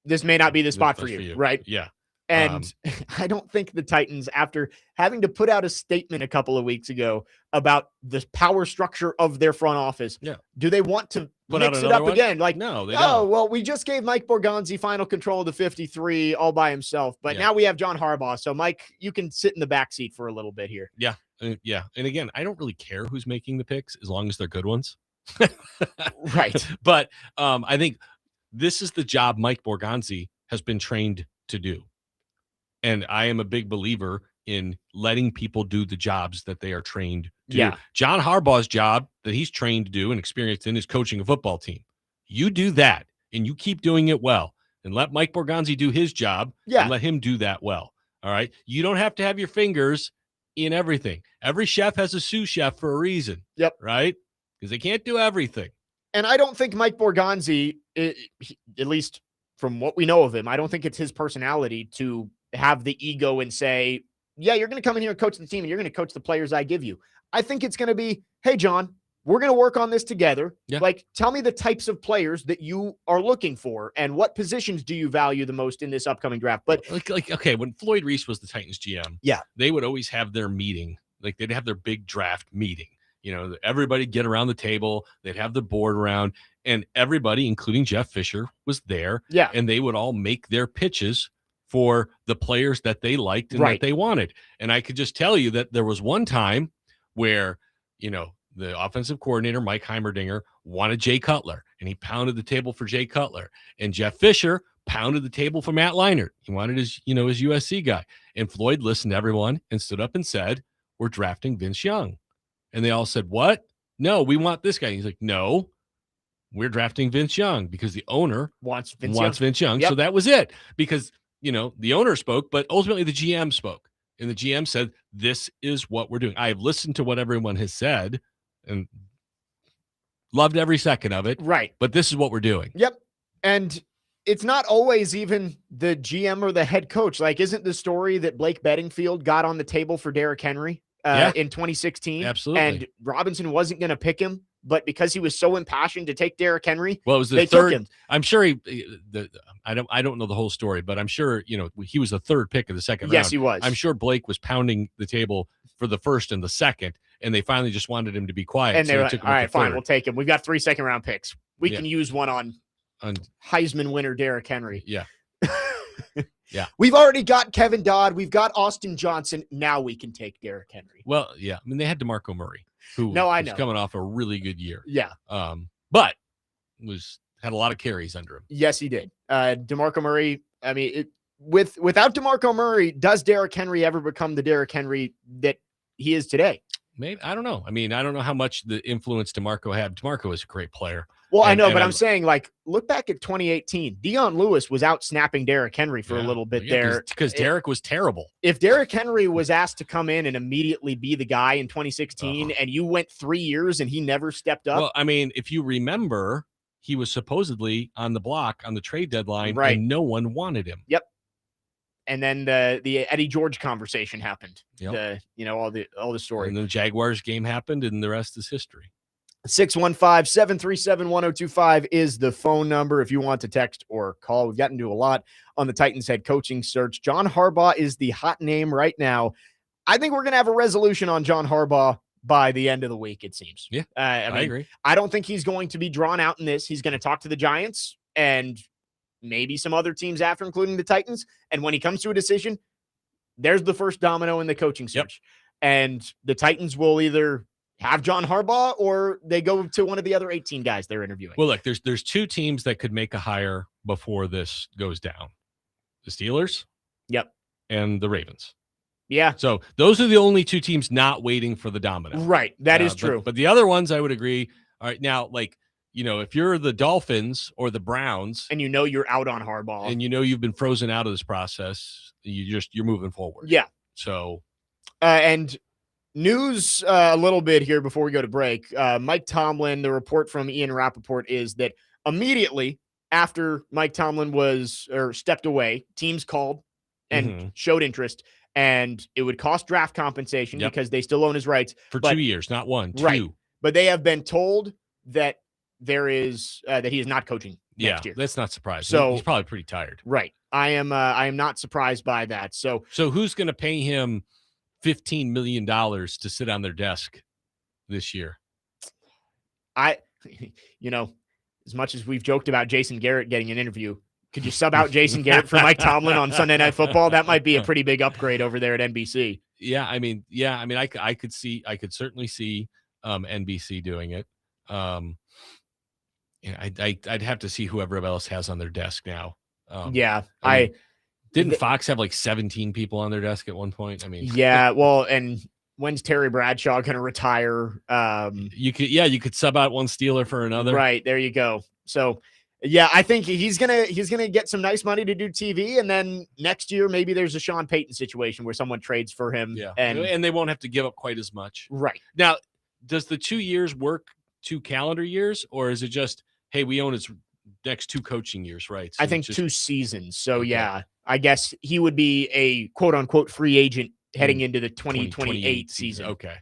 the spot for you. Right. Yeah. And I don't think the Titans, after having to put out a statement a couple of weeks ago about the power structure of their front office, do they want to mix it up again? Like, no, they don't. Well, we just gave Mike Borgonzi final control of the 53 all by himself, but now we have John Harbaugh. So, Mike, you can sit in the backseat for a little bit here. Yeah. Yeah. And again, I don't really care who's making the picks as long as they're good ones. Right. But I think this is the job Mike Borgonzi has been trained to do. And I am a big believer in letting people do the jobs that they are trained to Yeah. do. John Harbaugh's job that he's trained to do and experienced in is coaching a football team. You do that, and you keep doing it well, and let Mike Borgonzi do his job, and let him do that well. All right? You don't have to have your fingers in everything. Every chef has a sous chef for a reason. Yep. Right? Because they can't do everything. And I don't think Mike Borgonzi, at least from what we know of him, I don't think it's his personality to have the ego and say, yeah, you're going to come in here and coach the team and you're going to coach the players I give you. I think it's going to be, hey, John, we're going to work on this together. Yeah. Like, tell me the types of players that you are looking for and what positions do you value the most in this upcoming draft. But okay, when Floyd Reese was the Titans GM, yeah, they would always have their meeting. Like, they'd have their big draft meeting. You know, everybody get around the table. They'd have the board around, and everybody, including Jeff Fisher, was there. Yeah. And they would all make their pitches for the players that they liked and that they wanted. And I could just tell you that there was one time where, you know, the offensive coordinator, Mike Heimerdinger, wanted Jay Cutler, and he pounded the table for Jay Cutler. And Jeff Fisher pounded the table for Matt Leinart. He wanted his USC guy. And Floyd listened to everyone and stood up and said, we're drafting Vince Young. And they all said, what? No, we want this guy. And he's like, no, we're drafting Vince Young because the owner wants Vince Young. Yep. So that was it. Because, you know, the owner spoke, but ultimately the GM spoke. And the GM said, this is what we're doing. I have listened to what everyone has said and loved every second of it. Right. But this is what we're doing. Yep. And it's not always even the GM or the head coach. Like, isn't the story that Blake Bedingfield got on the table for Derrick Henry in 2016? Absolutely. And Robinson wasn't going to pick him, but because he was so impassioned to take Derrick Henry, well, it was the third. I'm sure I don't know the whole story, but I'm sure, you know, he was the third pick of the second round. Yes, he was. I'm sure Blake was pounding the table for the first and the second, and they finally just wanted him to be quiet. And they were like, all right, fine, we'll take him. We've got 3 second-round picks. We can use one on Heisman winner Derrick Henry. Yeah. Yeah. We've already got Kevin Dodd. We've got Austin Johnson. Now we can take Derrick Henry. Well, yeah. I mean, they had DeMarco Murray, who was coming off a really good year. Yeah. But had a lot of carries under him. Yes, he did. DeMarco Murray, I mean, without DeMarco Murray, does Derrick Henry ever become the Derrick Henry that he is today? Maybe. I don't know. I mean, I don't know how much the influence DeMarco had. DeMarco is a great player. Well, I know, but I'm saying, like, look back at 2018. Dion Lewis was out snapping Derrick Henry for a little bit there. Because Derrick was terrible. If Derrick Henry was asked to come in and immediately be the guy in 2016, and you went 3 years and he never stepped up. Well, I mean, if you remember, he was supposedly on the block on the trade deadline, and no one wanted him. Yep. And then the Eddie George conversation happened. Yep. All the story. And the Jaguars game happened, and the rest is history. 615-737-1025 is the phone number if you want to text or call. We've gotten to a lot on the Titans head coaching search. John Harbaugh is the hot name right now. I think we're going to have a resolution on John Harbaugh by the end of the week, it seems. Yeah, I agree. I don't think he's going to be drawn out in this. He's going to talk to the Giants and maybe some other teams after, including the Titans. And when he comes to a decision, there's the first domino in the coaching search. Yep. And the Titans will either have John Harbaugh or they go to one of the other 18 guys they're interviewing. Well, look, there's 2 teams that could make a hire before this goes down. The Steelers. Yep. And the Ravens. Yeah. So those are the only 2 teams not waiting for the domino. Right. That is true. But the other ones, I would agree. All right. Now, like, you know, if you're the Dolphins or the Browns, and you know you're out on Harbaugh, and you know you've been frozen out of this process, you're moving forward. Yeah. So, and news a little bit here before we go to break. Mike Tomlin, the report from Ian Rappaport is that immediately after Mike Tomlin stepped away, teams called and showed interest, and it would cost draft compensation because they still own his rights for 2 years, not 1, 2. Right. But they have been told that there is that he is not coaching next year. That's not surprising. So he's probably pretty tired. Right. I am not surprised by that. So who's going to pay him $15 million to sit on their desk this year? As much as we've joked about Jason Garrett getting an interview, could you sub out Jason Garrett for Mike Tomlin on Sunday Night Football? That might be a pretty big upgrade over there at NBC. I could certainly see NBC doing it. I'd have to see whoever else has on their desk now. Didn't Fox have like 17 people on their desk at one point? I mean, yeah. Well, and when's Terry Bradshaw going to retire? You could sub out one Steeler for another. Right, there you go. So, yeah, I think he's gonna get some nice money to do TV, and then next year maybe there's a Sean Payton situation where someone trades for him. Yeah, and they won't have to give up quite as much. Right now, does the 2 years work 2 calendar years, or is it just, hey, we own his next 2 coaching years, right? So I think 2 seasons. So okay. Yeah, I guess he would be a quote unquote free agent heading into the 2028 season. Okay.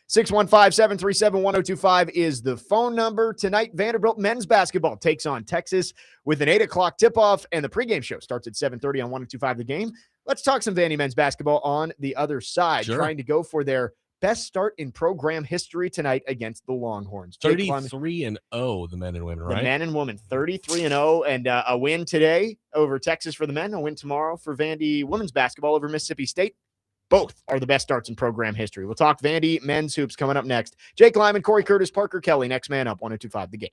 615-737-1025 is the phone number. Tonight, Vanderbilt men's basketball takes on Texas with an 8 o'clock tip-off, and the pregame show starts at 7:30 on 1025 The Game. Let's talk some Vandy men's basketball on the other side, trying to go for their best start in program history tonight against the Longhorns. 33-0, the men and women, right? The men and women, 33-0, and a win today over Texas for the men, a win tomorrow for Vandy women's basketball over Mississippi State. Both are the best starts in program history. We'll talk Vandy men's hoops coming up next. Jake Lyman, Cory Curtis, Parker Kelly, next man up, 1025 The Game.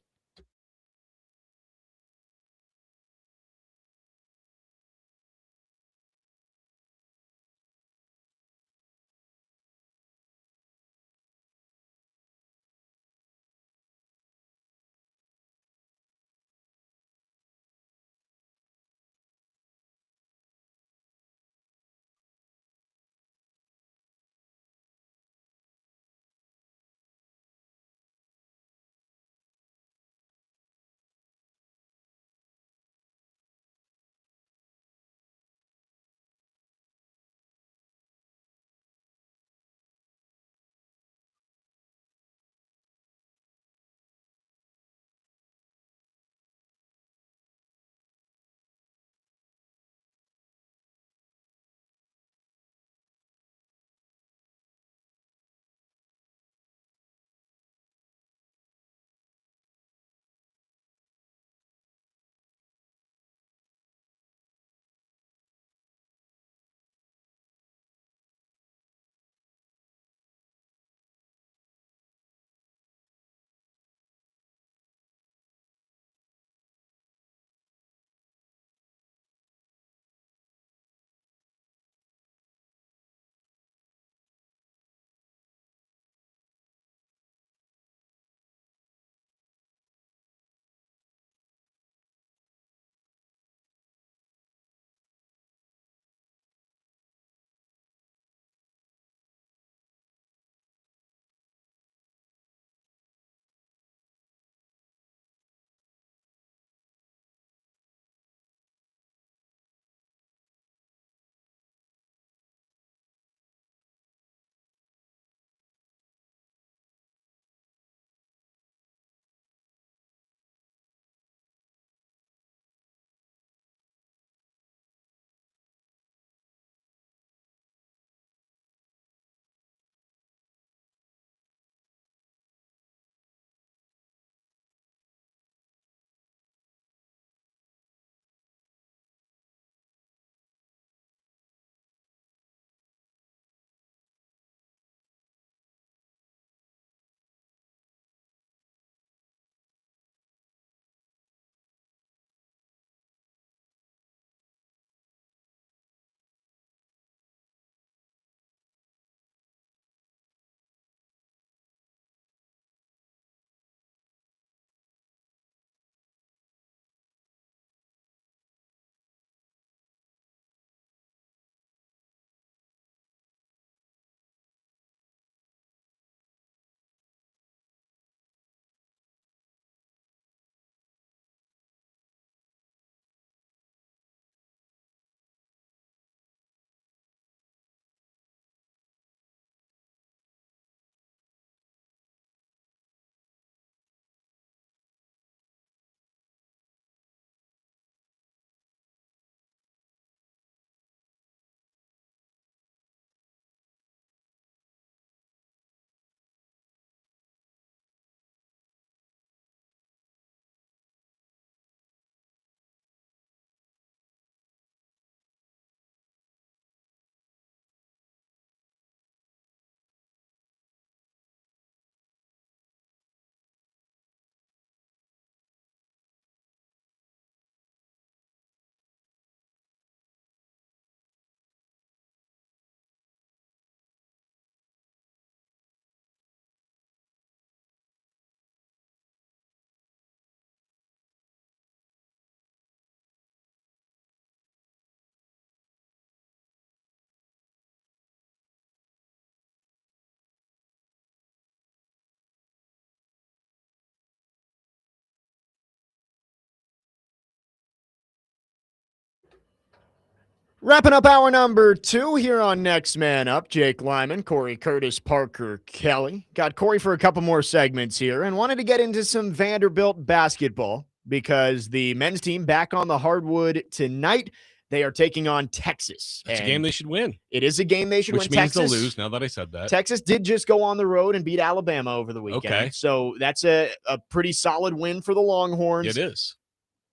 Wrapping up hour number 2 here on Next Man Up. Jake Lyman, Cory Curtis, Parker Kelly. Got Cory for a couple more segments here and wanted to get into some Vanderbilt basketball because the men's team back on the hardwood tonight. They are taking on Texas. It's a game they should win. It is a game they should win. Which means Texas, they'll lose, now that I said that. Texas did just go on the road and beat Alabama over the weekend. Okay. So that's a pretty solid win for the Longhorns. It is.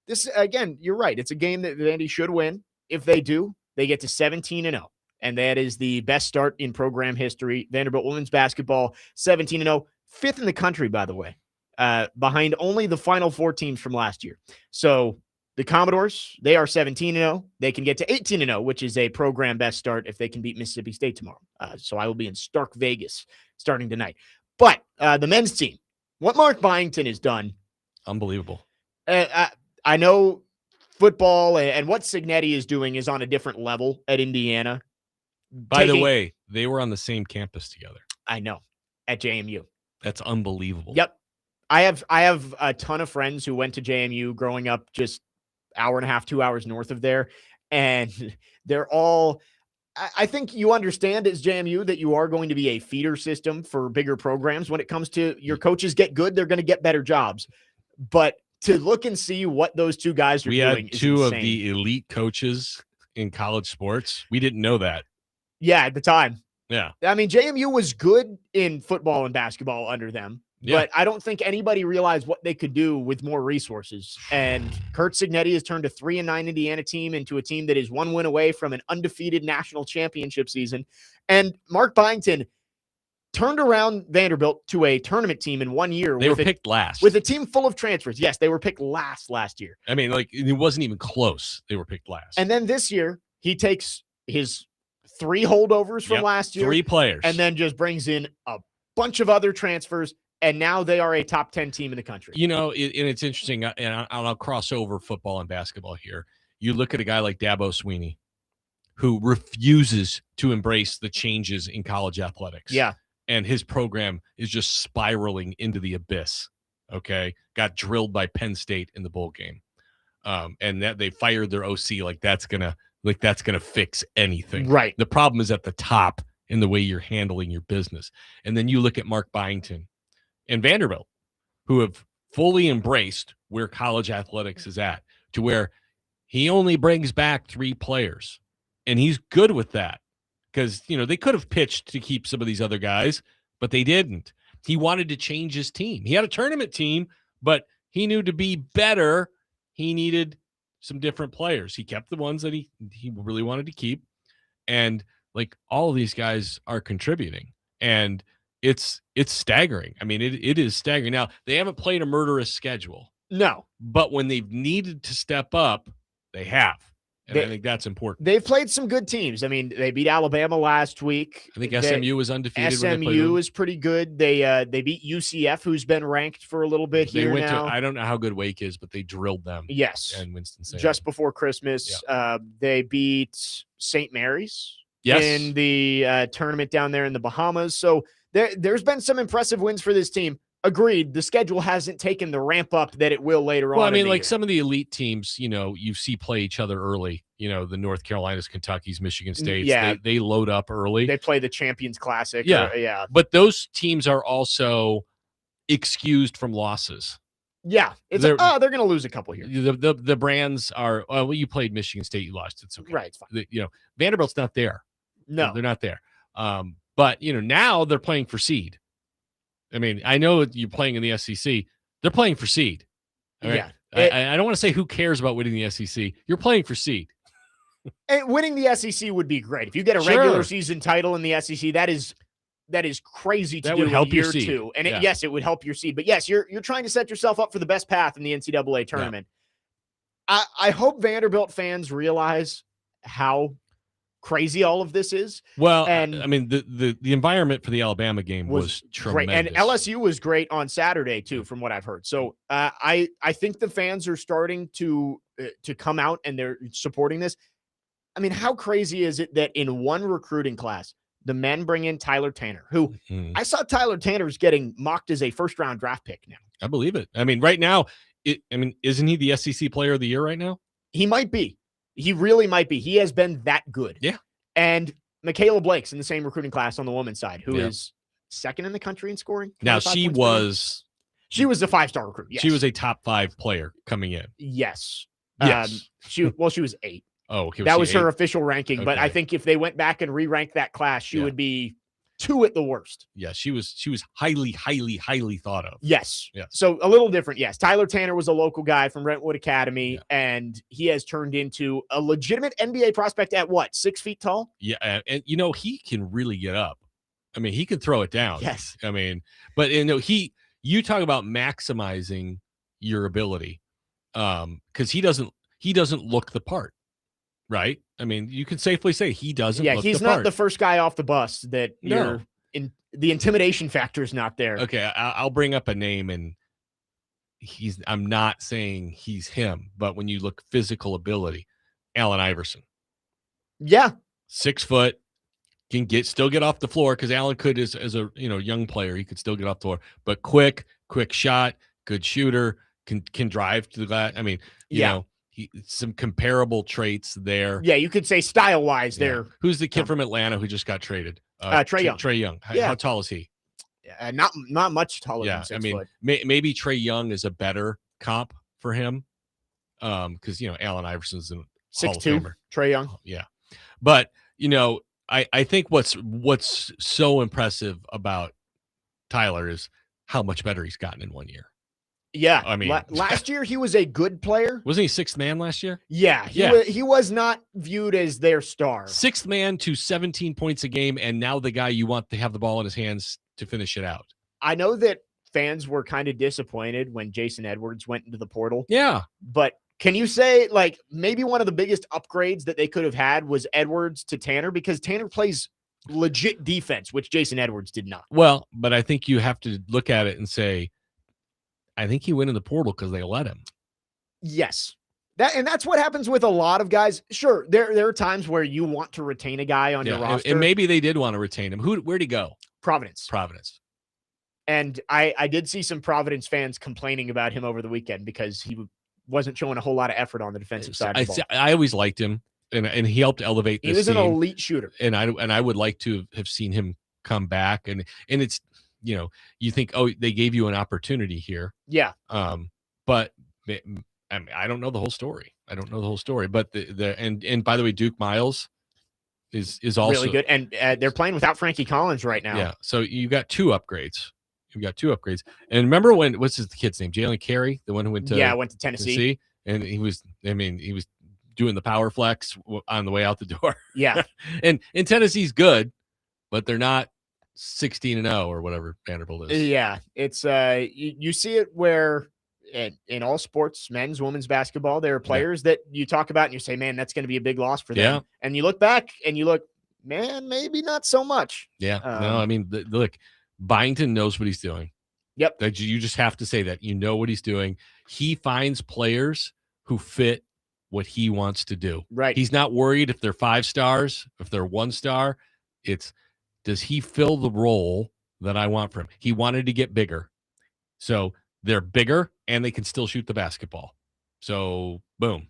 This, again, you're right. It's a game that Vandy should win. If they do, they get to 17-0. And that is the best start in program history. Vanderbilt women's basketball, 17-0. 5th in the country, by the way, behind only the Final Four teams from last year. So the Commodores, they are 17-0. They can get to 18-0, which is a program best start if they can beat Mississippi State tomorrow. So I will be in Stark Vegas starting tonight. But the men's team, what Mark Byington has done. Unbelievable. I know football and what Cignetti is doing is on a different level at Indiana. By the way, they were on the same campus together. I know, at JMU. That's unbelievable. Yep. I have a ton of friends who went to JMU growing up just hour and a half, 2 hours north of there. And they're all, I think you understand as JMU that you are going to be a feeder system for bigger programs. When it comes to your coaches get good, they're going to get better jobs. But to look and see what those two guys are doing is insane. We had two of the elite coaches in college sports. We didn't know that. Yeah, at the time. Yeah. I mean, JMU was good in football and basketball under them. Yeah. But I don't think anybody realized what they could do with more resources. And Curt Cignetti has turned a 3-9 Indiana team into a team that is 1 win away from an undefeated national championship season. And Mark Byington turned around Vanderbilt to a tournament team in 1 year. They were picked last. With a team full of transfers. Yes, they were picked last year. I mean, like, it wasn't even close. They were picked last. And then this year, he takes his 3 holdovers from last year. 3 players. And then just brings in a bunch of other transfers. And now they are a top 10 team in the country. You know, and it's interesting, and I'll cross over football and basketball here. You look at a guy like Dabo Swinney, who refuses to embrace the changes in college athletics. Yeah. And his program is just spiraling into the abyss, okay? Got drilled by Penn State in the bowl game. And that they fired their OC like that's gonna fix anything. Right. The problem is at the top in the way you're handling your business. And then you look at Mark Byington and Vanderbilt, who have fully embraced where college athletics is at, to where he only brings back 3 players. And he's good with that because, you know, they could have pitched to keep some of these other guys, but they didn't. He wanted to change his team. He had a tournament team, but he knew to be better, he needed some different players. He kept the ones that he really wanted to keep. And, like, all of these guys are contributing. And it's staggering. I mean, it is staggering. Now, they haven't played a murderous schedule. No. But when they've needed to step up, they have. And I think that's important. They've played some good teams. I mean, they beat Alabama last week. I think SMU was undefeated. SMU is pretty good. They beat UCF, who's been ranked for a little bit here now. I don't know how good Wake is, but they drilled them. Yes. And Winston-Salem. Just before Christmas. Yeah. They beat St. Mary's yes. in the tournament down there in the Bahamas. So there's been some impressive wins for this team. Agreed. The schedule hasn't taken the ramp up that it will later on. Well, I mean, like some of the elite teams, you know, you see play each other early. You know, the North Carolinas, Kentucky's, Michigan States. Yeah. They load up early. They play the Champions Classic. Yeah. Yeah. But those teams are also excused from losses. Yeah. They're going to lose a couple here. The brands are, well, you played Michigan State, you lost. It's okay. Right. It's fine. You know, Vanderbilt's not there. No. They're not there. But, you know, now they're playing for seed. I mean, I know you're playing in the SEC. They're playing for seed. All right? Yeah. I don't want to say who cares about winning the SEC. You're playing for seed. And winning the SEC would be great. If you get a regular season title in the SEC, that is crazy to do in year 2. And yes, it would help your seed. But yes, you're trying to set yourself up for the best path in the NCAA tournament. Yeah. I hope Vanderbilt fans realize how crazy all of this is. Well, and I mean, the environment for the Alabama game was tremendous. Great. And LSU was great on Saturday too, from what I've heard. So I think the fans are starting to come out and they're supporting this. I mean, how crazy is it that in one recruiting class, the men bring in Tyler Tanner, who I saw Tyler Tanner's getting mocked as a first-round draft pick now. I believe it. I mean, right now, isn't he the SEC Player of the Year right now? He might be. He really might be. He has been that good. Yeah. And Michaela Blake's in the same recruiting class on the women's side, who is second in the country in scoring. Now, she was a 5-star recruit. Yes. She was a top 5 player coming in. Yes. Yes. She was 8. Oh, okay. That was her official ranking. Okay. But I think if they went back and re-ranked that class, she would be 2 at the worst. Yeah, she was highly, highly, highly thought of. Yes. So a little different. Yes. Tyler Tanner was a local guy from Brentwood Academy, and he has turned into a legitimate NBA prospect at what? 6 feet tall? Yeah. And he can really get up. I mean, he can throw it down. Yes. I mean, but you talk about maximizing your ability. Because he doesn't look the part. Right. I mean, you can safely say he doesn't. Yeah, look he's the not part. the first guy off the bus that the intimidation factor is not there. Okay, I'll bring up a name, and I'm not saying he's him, but when you look physical ability, Allen Iverson. Yeah, 6 foot, can still get off the floor because Allen could as a young player, he could still get off the floor, but quick shot, good shooter, can drive to the glass. I mean, you know. Some comparable traits there. Yeah, you could say style-wise there. Who's the kid from Atlanta who just got traded? Trae Young. Trae Young. How tall is he? Not much taller than 6 foot. Maybe Trae Young is a better comp for him because, Allen Iverson's a 6'2", Trae Young. Yeah. But, I think what's so impressive about Tyler is how much better he's gotten in 1 year. Yeah, I mean, last year he was a good player. Wasn't he 6th man last year? Yeah, he was not viewed as their star. 6th man to 17 points a game, and now the guy you want to have the ball in his hands to finish it out. I know that fans were kind of disappointed when Jason Edwards went into the portal. Yeah, but can you say maybe one of the biggest upgrades that they could have had was Edwards to Tanner, because Tanner plays legit defense, which Jason Edwards did not. Well, but I think you have to look at it and say, I think he went in the portal because they let him. Yes. That's what happens with a lot of guys. Sure, there are times where you want to retain a guy on your roster. And maybe they did want to retain him. Where'd he go? Providence. And I did see some Providence fans complaining about him over the weekend because he wasn't showing a whole lot of effort on the defensive side of the ball. I always liked him, and he helped elevate this team. He was an elite shooter. And I would like to have seen him come back. And it's, you think, oh, they gave you an opportunity here. Yeah. But I mean, I don't know the whole story. But and by the way, Duke Miles is also really good. And they're playing without Frankie Collins right now. Yeah. So you got 2 upgrades. And remember what's the kid's name? Jalen Carey, the one who went to Tennessee. And he was doing the power flex on the way out the door. Yeah. and Tennessee's good, but they're not 16-0 or whatever Vanderbilt is. Yeah, it's you see it where in all sports, men's, women's basketball, there are players that you talk about and you say, man, that's going to be a big loss for them. Yeah. And you look back and you look, man, maybe not so much. Yeah. No, I mean, look, Byington knows what he's doing. Yep. That you just have to say that you know what he's doing. He finds players who fit what he wants to do. Right. He's not worried if they're 5 stars, if they're 1 star. It's, does he fill the role that I want for him? He wanted to get bigger. So they're bigger and they can still shoot the basketball. So boom.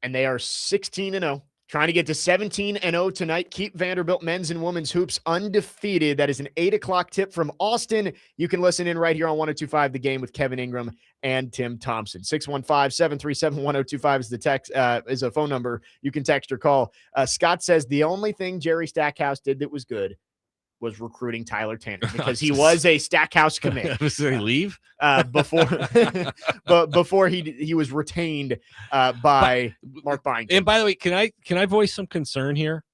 And they are 16-0. Trying to get to 17-0 tonight. Keep Vanderbilt men's and women's hoops undefeated. That is an 8:00 tip from Austin. You can listen in right here on 102.5 The Game with Kevin Ingram and Tim Thompson. 615-737-1025 is the text, is a phone number. You can text or call. Scott says the only thing Jerry Stackhouse did that was good was recruiting Tyler Tanner because he was a Stackhouse commit. Did he leave before he was retained by Mark Byington. And by the way, can I voice some concern here?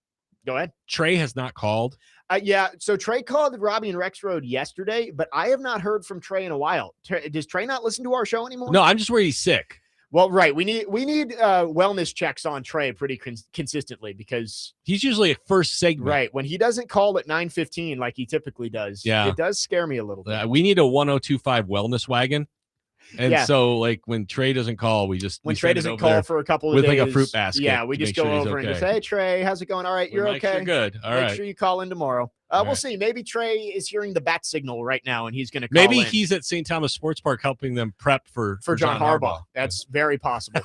Go ahead. Trey has not called. Yeah, so Trey called Robbie and Rex Road yesterday, but I have not heard from Trey in a while. Does Trey not listen to our show anymore? No, I'm just worried he's sick. Well, right. We need wellness checks on Trey pretty consistently because he's usually a first segment. Right. When he doesn't call at 9:15 like he typically does, it does scare me a little bit. We need a 102.5 wellness wagon. And so, like, when Trey doesn't call, we Trey doesn't call for a couple of with days, like a fruit basket. Yeah, we just go over and just say, "Hey, Trey, how's it going? All right, you're okay. You're good. All right. Make sure you call in tomorrow." We'll see. Maybe Trey is hearing the bat signal right now, and he's going to call Maybe in. he's at St. Thomas Sports Park helping them prep for John Harbaugh. That's very possible.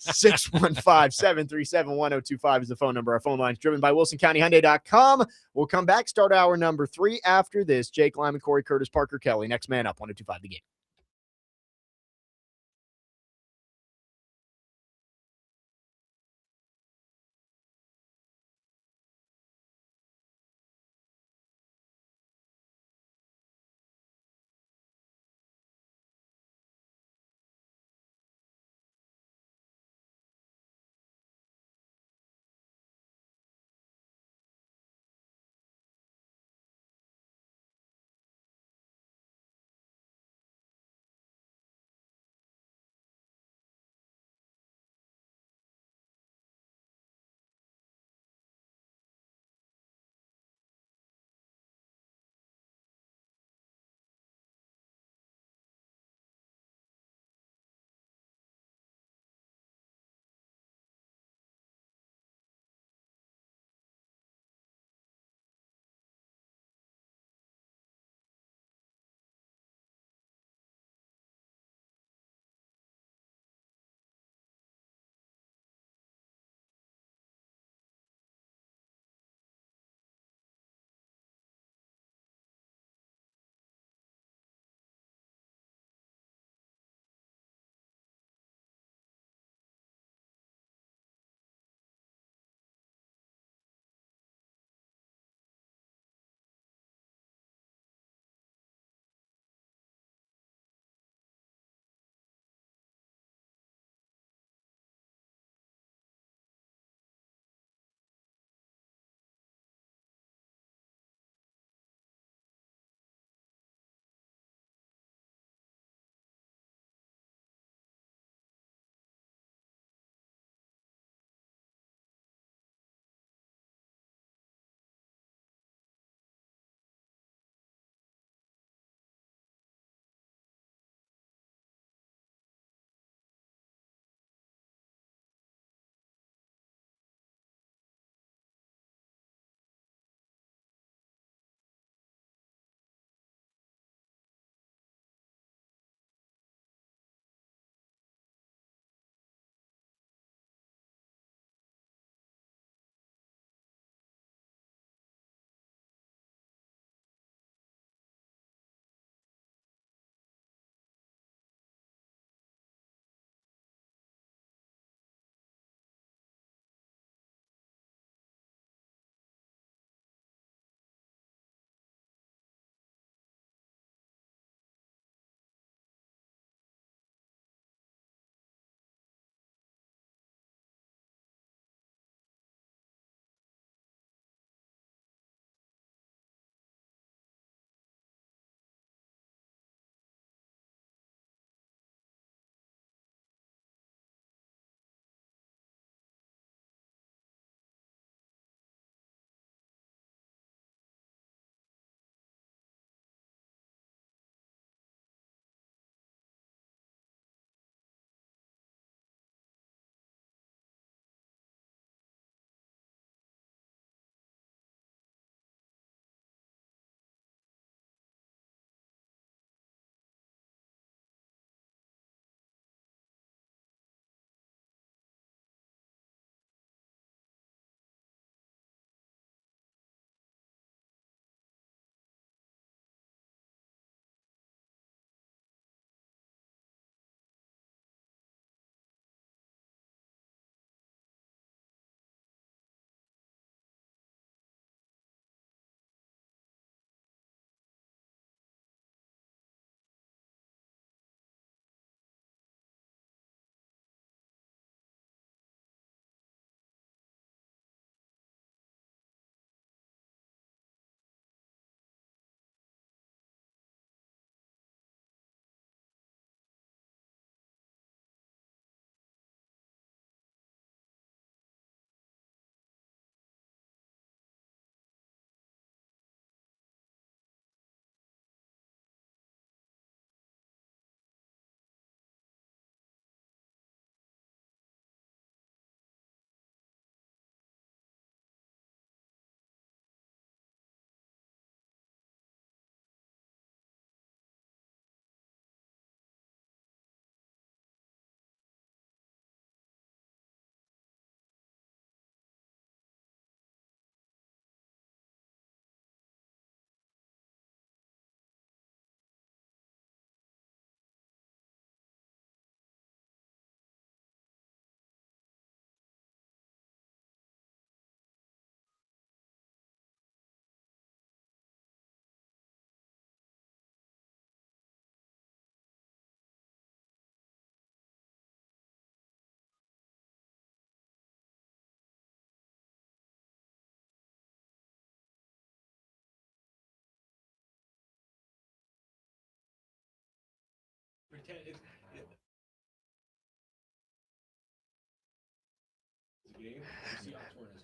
615-737-1025 is the phone number. Our phone line is driven by WilsonCountyHyundai.com. We'll come back, start hour number 3 after this. Jake Lyman, Cory Curtis, Parker Kelly. Next man up, 1025 The Game.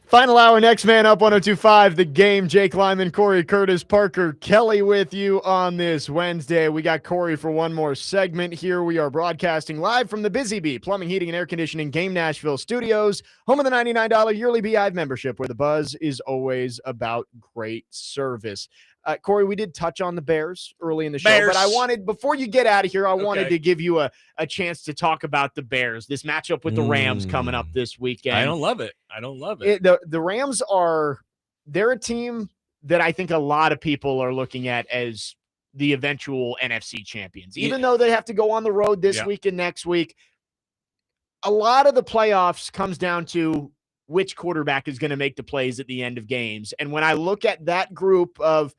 Final hour, next man up, 102.5 The Game. Jake Lyman, Cory Curtis, Parker Kelly with you on this Wednesday. We got Cory for one more segment here. We are broadcasting live from the Busy Bee Plumbing, Heating, and Air Conditioning Game Nashville studios, home of the $99 yearly Beehive membership, where the buzz is always about great service. Cory, we did touch on the Bears early in the show, but I wanted, before you get out of here, I wanted to give you a chance to talk about the Bears, this matchup with the Rams coming up this weekend. I don't love it. The Rams they're a team that I think a lot of people are looking at as the eventual NFC champions, even though they have to go on the road this week and next week. A lot of the playoffs comes down to which quarterback is going to make the plays at the end of games. And when I look at that group of,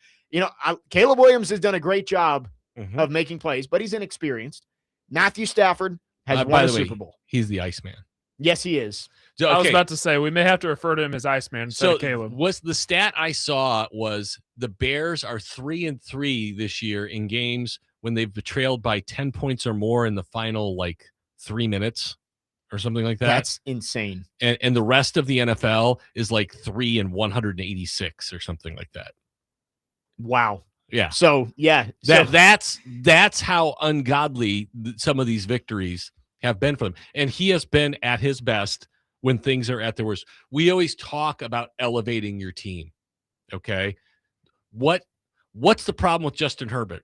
Caleb Williams has done a great job of making plays, but he's inexperienced. Matthew Stafford has won a Super Bowl. He's the Iceman. Yes, he is. So, okay. I was about to say, we may have to refer to him as Iceman instead of Caleb. The stat I saw was the Bears are 3-3 this year in games when they've been trailed by 10 points or more in the final 3 minutes or something like that. That's insane. And the rest of the NFL is 3-186 or something like that. Wow. Yeah. So that's how ungodly some of these victories have been for them. And he has been at his best when things are at their worst. We always talk about elevating your team. Okay. What's the problem with Justin Herbert?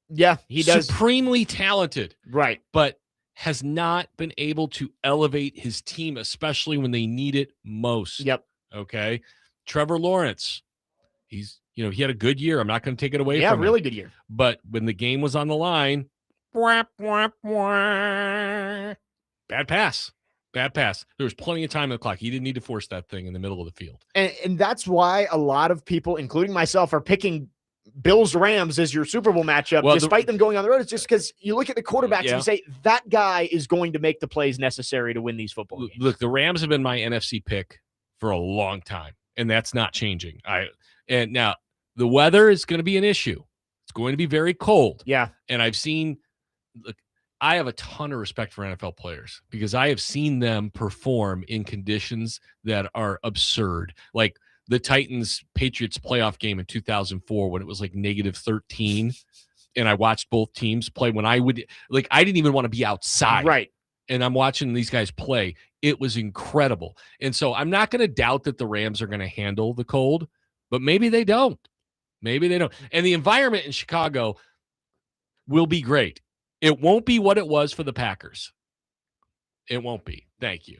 Yeah, he does. Supremely talented. Right. But has not been able to elevate his team, especially when they need it most. Yep. Okay. Trevor Lawrence, he had a good year. I'm not going to take it away from him. Yeah, really good year. But when the game was on the line, bad pass. There was plenty of time on the clock. He didn't need to force that thing in the middle of the field. And that's why a lot of people, including myself, are picking Bills-Rams as your Super Bowl matchup, despite them going on the road. It's just because you look at the quarterbacks and you say, that guy is going to make the plays necessary to win these football games. Look, the Rams have been my NFC pick for a long time, and that's not changing. And now the weather is going to be an issue. It's going to be very cold. Yeah. And I have a ton of respect for NFL players because I have seen them perform in conditions that are absurd. Like the Titans-Patriots playoff game in 2004 when it was -13, and I watched both teams play when I didn't even want to be outside. Right. And I'm watching these guys play. It was incredible. And so I'm not going to doubt that the Rams are going to handle the cold, but maybe they don't. And the environment in Chicago will be great. It won't be what it was for the Packers. It won't be. Thank you.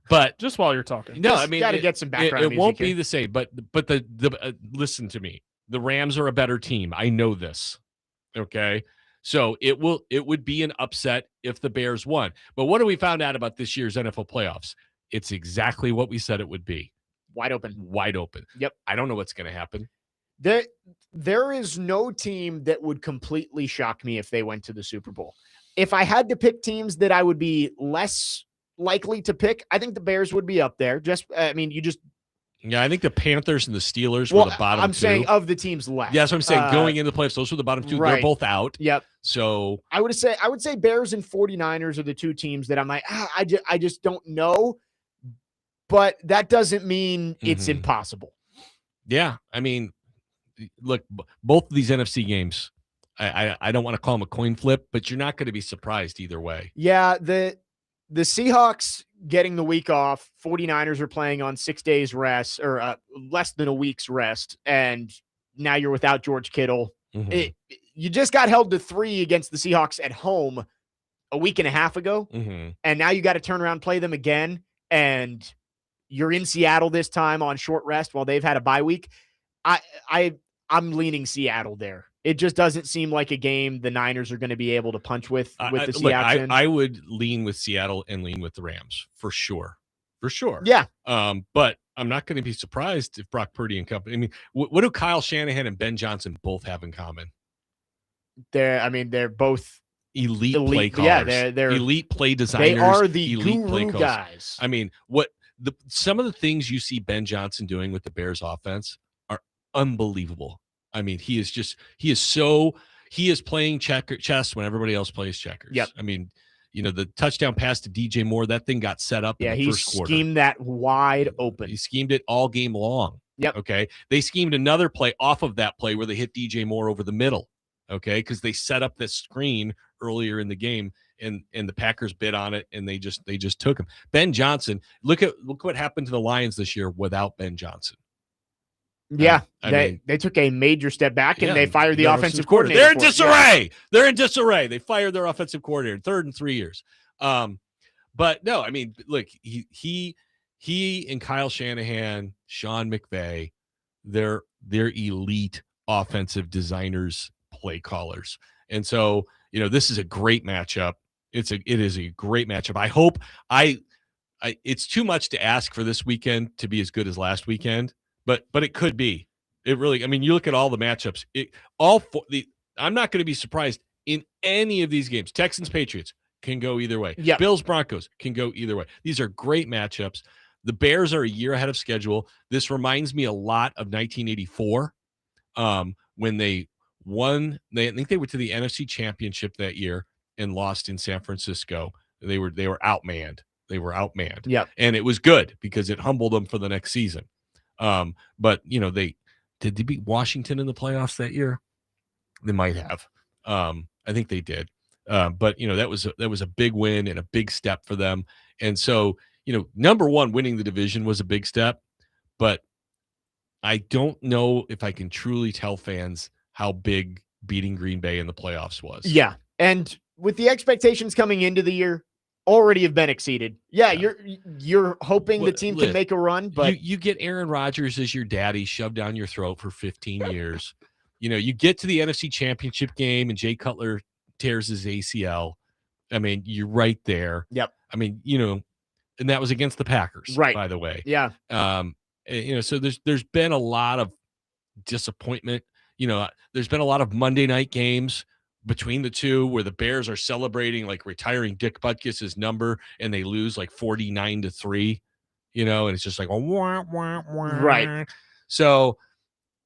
But just while you're talking, got to get some background. It won't be the same. But listen to me. The Rams are a better team. I know this. Okay, so it would be an upset if the Bears won. But what have we found out about this year's NFL playoffs? It's exactly what we said it would be. Wide open. Yep. I don't know what's going to happen. There is no team that would completely shock me if they went to the Super Bowl. If I had to pick teams that I would be less likely to pick, I think the Bears would be up there. I think the Panthers and the Steelers were the bottom two. I'm saying of the teams left. Yeah, that's what I'm saying. Going into the playoffs, those were the bottom two. Right. They're both out. Yep. So I would say Bears and 49ers are the two teams that I'm like, I just don't know. But that doesn't mean it's impossible. Yeah. I mean, look, both of these NFC games, I don't want to call them a coin flip, but you're not going to be surprised either way. Yeah, the Seahawks getting the week off, 49ers are playing on 6 days rest or less than a week's rest, and now you're without George Kittle. You just got held to 3 against the Seahawks at home a week and a half ago, and now you got to turn around and play them again, and you're in Seattle this time on short rest while they've had a bye week. I'm leaning Seattle there. It just doesn't seem like a game the Niners are going to be able to punch with the Seahawks. I would lean with Seattle and lean with the Rams for sure. Yeah. But I'm not going to be surprised if Brock Purdy and company. I mean, what do Kyle Shanahan and Ben Johnson both have in common? They're both elite play callers. Yeah, they're elite play designers. They are the elite guru play callers. guys. I mean, some of the things you see Ben Johnson doing with the Bears offense are unbelievable. I mean, he is he is playing chess when everybody else plays checkers. Yep. I mean, the touchdown pass to DJ Moore, that thing got set up in the first quarter. Yeah, he schemed that wide open. He schemed it all game long. Yep. Okay. They schemed another play off of that play where they hit DJ Moore over the middle. Okay. Because they set up this screen earlier in the game and the Packers bid on it and they just took him. Ben Johnson, look what happened to the Lions this year without Ben Johnson. Yeah, they took a major step back and they fired the offensive coordinator. They're in disarray. Yeah. They're in disarray. They fired their offensive coordinator, third in 3 years. But no, I mean, look, he and Kyle Shanahan, Sean McVay, they're elite offensive designers, play callers, and so this is a great matchup. It is a great matchup. I hope it's too much to ask for this weekend to be as good as last weekend. But it could be. It really. I mean, you look at all the matchups. I'm not going to be surprised in any of these games. Texans Patriots can go either way. Yep. Bills Broncos can go either way. These are great matchups. The Bears are a year ahead of schedule. This reminds me a lot of 1984, when they won. I think they went to the NFC Championship that year and lost in San Francisco. They were outmanned. Yeah, and it was good because it humbled them for the next season. But they beat Washington in the playoffs that year? They might have. I think they did. But that was a big win and a big step for them. And so, number one, winning the division was a big step, but I don't know if I can truly tell fans how big beating Green Bay in the playoffs was. Yeah. And with the expectations coming into the year already have been exceeded. Yeah. You're hoping the team can make a run, but you get Aaron Rodgers as your daddy shoved down your throat for 15 years. You get to the NFC Championship game and Jay Cutler tears his ACL. I mean, you're right there. Yep. I mean, and that was against the Packers, right, by the way. Yeah. So there's been a lot of disappointment. There's been a lot of Monday night games between the two where the Bears are celebrating like retiring Dick Butkus's number and they lose like 49-3, and it's just like, wah, wah, wah. Right. So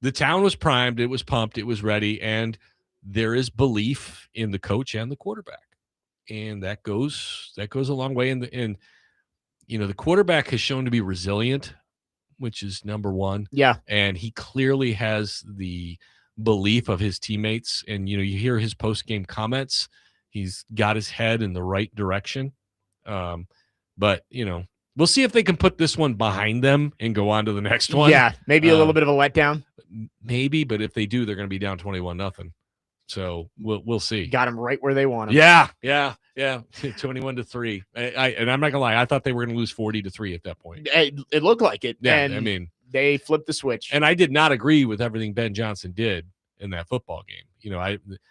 the town was primed, it was pumped, it was ready, and there is belief in the coach and the quarterback. And that goes a long way. And the quarterback has shown to be resilient, which is number one. Yeah. And he clearly has the belief of his teammates. And, you hear his post-game comments. He's got his head in the right direction. But, we'll see if they can put this one behind them and go on to the next one. Yeah. Maybe a little bit of a letdown. Maybe, but if they do, they're going to be down 21-0. So we'll see. Got them right where they want them. Yeah. 21-3. And I'm not gonna lie, I thought they were gonna lose 40-3 at that point. It looked like it. Yeah, and I mean, they flipped the switch. And I did not agree with everything Ben Johnson did in that football game.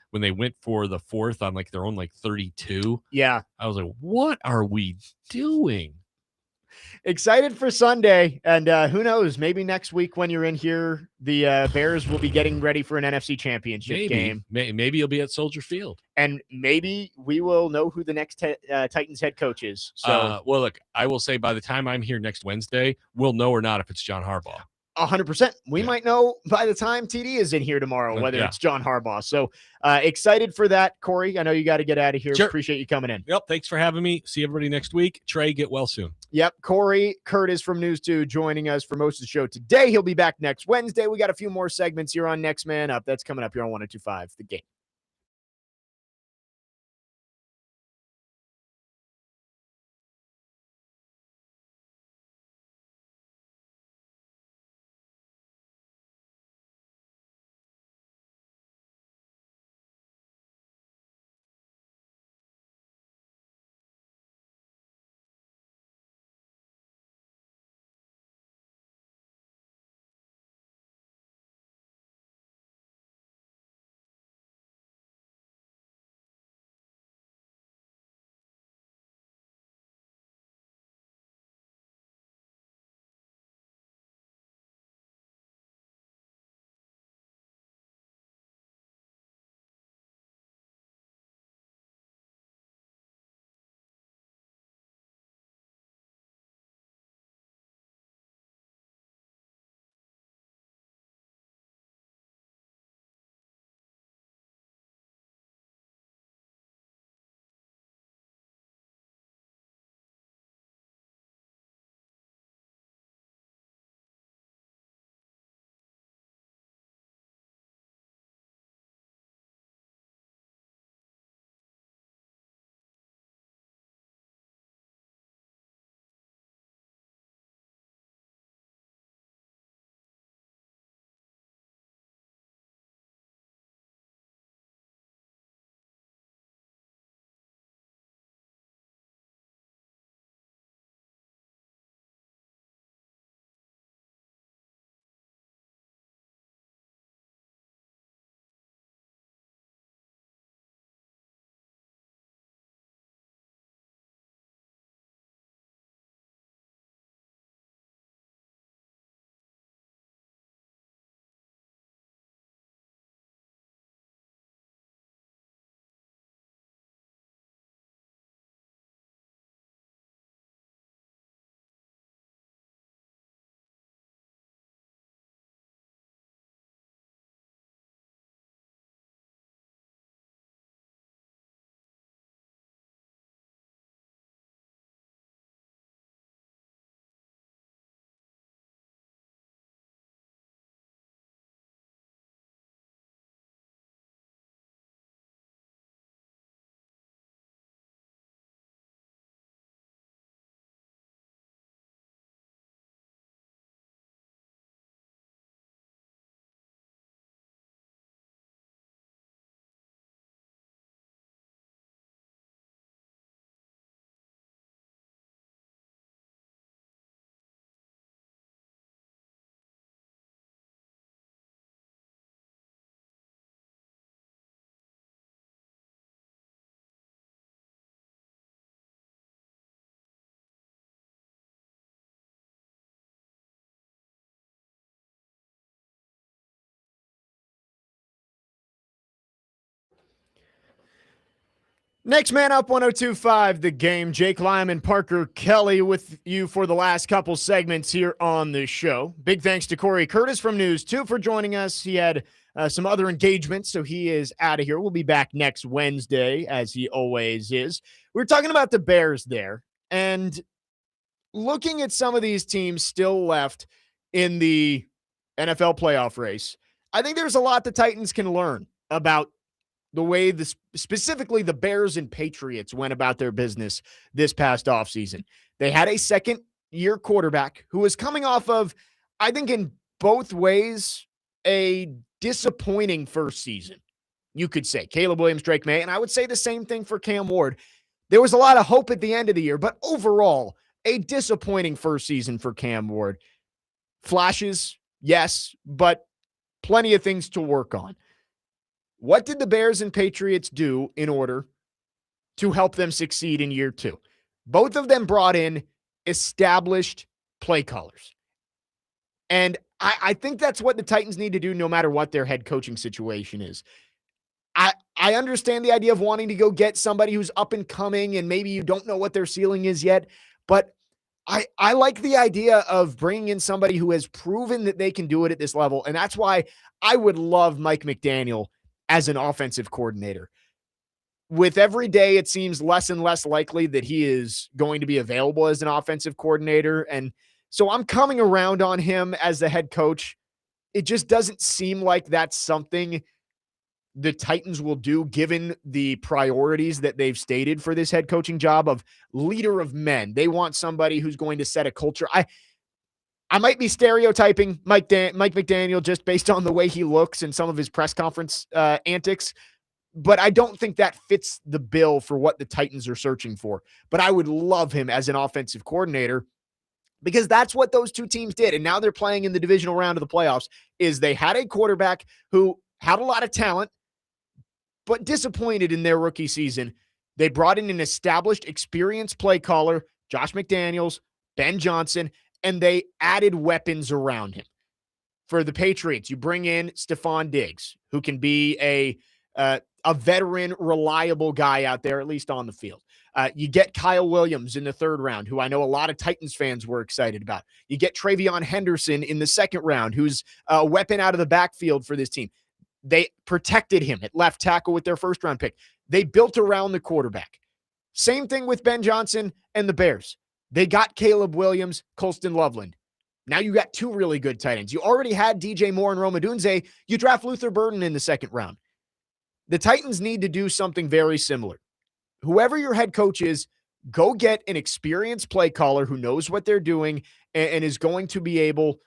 When they went for the fourth on like their own 32. Yeah, I was like, what are we doing? Excited for Sunday, and who knows? Maybe next week when you're in here, the Bears will be getting ready for an NFC Championship game. Maybe you'll be at Soldier Field, and maybe we will know who the next Titans head coach is. So, well, look, I will say by the time I'm here next Wednesday, we'll know or not if it's John Harbaugh. 100%. We might know by the time TD is in here tomorrow whether it's John Harbaugh. So excited for that, Cory. I know you got to get out of here. Sure. Appreciate you coming in. Yep. Thanks for having me. See everybody next week. Trey, get well soon. Yep. Cory Curtis from News 2 joining us for most of the show today. He'll be back next Wednesday. We got a few more segments here on Next Man Up. That's coming up here on 102.5 The Game. Next man up, 102.5 The Game. Jake Lyman, Parker Kelly with you for the last couple segments here on the show. Big thanks to Cory Curtis from News 2 for joining us. He had some other engagements, so he is out of here. We'll be back next Wednesday, as he always is. We were talking about the Bears there, and looking at some of these teams still left in the NFL playoff race, I think there's a lot the Titans can learn about the way specifically the Bears and Patriots went about their business this past offseason. They had a second-year quarterback who was coming off of, I think in both ways, a disappointing first season, you could say. Caleb Williams, Drake May, and I would say the same thing for Cam Ward. There was a lot of hope at the end of the year, but overall, a disappointing first season for Cam Ward. Flashes, yes, but plenty of things to work on. What did the Bears and Patriots do in order to help them succeed in year two? Both of them brought in established play callers. And I think that's what the Titans need to do no matter what their head coaching situation is. I understand the idea of wanting to go get somebody who's up and coming and maybe you don't know what their ceiling is yet, but I like the idea of bringing in somebody who has proven that they can do it at this level. And that's why I would love Mike McDaniel as an offensive coordinator. With every day, it seems less and less likely that he is going to be available as an offensive coordinator. And so I'm coming around on him as the head coach. It just doesn't seem like that's something the Titans will do given the priorities that they've stated for this head coaching job of leader of men. They want somebody who's going to set a culture. I might be stereotyping Mike McDaniel just based on the way he looks and some of his press conference antics, but I don't think that fits the bill for what the Titans are searching for. But I would love him as an offensive coordinator because that's what those two teams did. And now they're playing in the divisional round of the playoffs is they had a quarterback who had a lot of talent, but disappointed in their rookie season. They brought in an established, experienced play caller, Josh McDaniels, Ben Johnson, and they added weapons around him. For the Patriots, you bring in Stephon Diggs, who can be a veteran, reliable guy out there, at least on the field. You get Kyle Williams in the third round, who I know a lot of Titans fans were excited about. You get Travion Henderson in the second round, who's a weapon out of the backfield for this team. They protected him at left tackle with their first-round pick. They built around the quarterback. Same thing with Ben Johnson and the Bears. They got Caleb Williams, Colston Loveland. Now you got two really good tight ends. You already had DJ Moore and Rome Odunze. You draft Luther Burden in the second round. The Titans need to do something very similar. Whoever your head coach is, go get an experienced play caller who knows what they're doing and is going to be able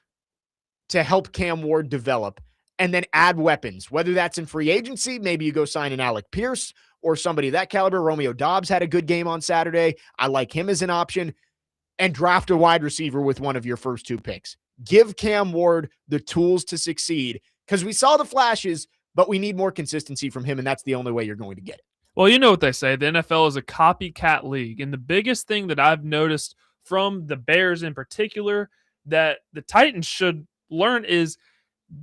to help Cam Ward develop, and then add weapons, whether that's in free agency. Maybe you go sign an Alec Pierce or somebody of that caliber. Romeo Doubs had a good game on Saturday. I like him as an option. And draft a wide receiver with one of your first two picks. Give Cam Ward the tools to succeed because we saw the flashes, but we need more consistency from him, and that's the only way you're going to get it. Well, you know what they say. The NFL is a copycat league, and the biggest thing that I've noticed from the Bears in particular that the Titans should learn is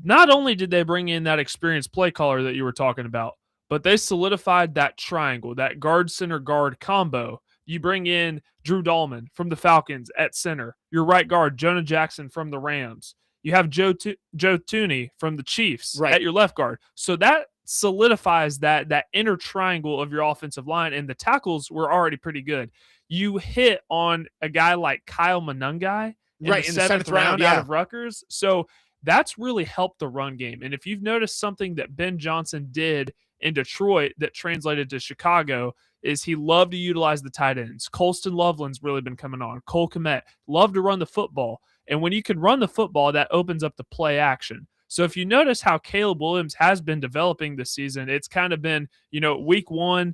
not only did they bring in that experienced play caller that you were talking about, but they solidified that triangle, that guard center guard combo. You bring in Drew Dahlman from the Falcons at center. Your right guard, Jonah Jackson from the Rams. You have Joe Thuney from the Chiefs at your left guard. So that solidifies that inner triangle of your offensive line, and the tackles were already pretty good. You hit on a guy like Kyle Monungai in the seventh round out of Rutgers. So that's really helped the run game. And if you've noticed something that Ben Johnson did in Detroit that translated to Chicago is he loved to utilize the tight ends. Colston Loveland's really been coming on. Cole Kmet loved to run the football. And when you can run the football, that opens up the play action. So if you notice how Caleb Williams has been developing this season, it's kind of been, week one,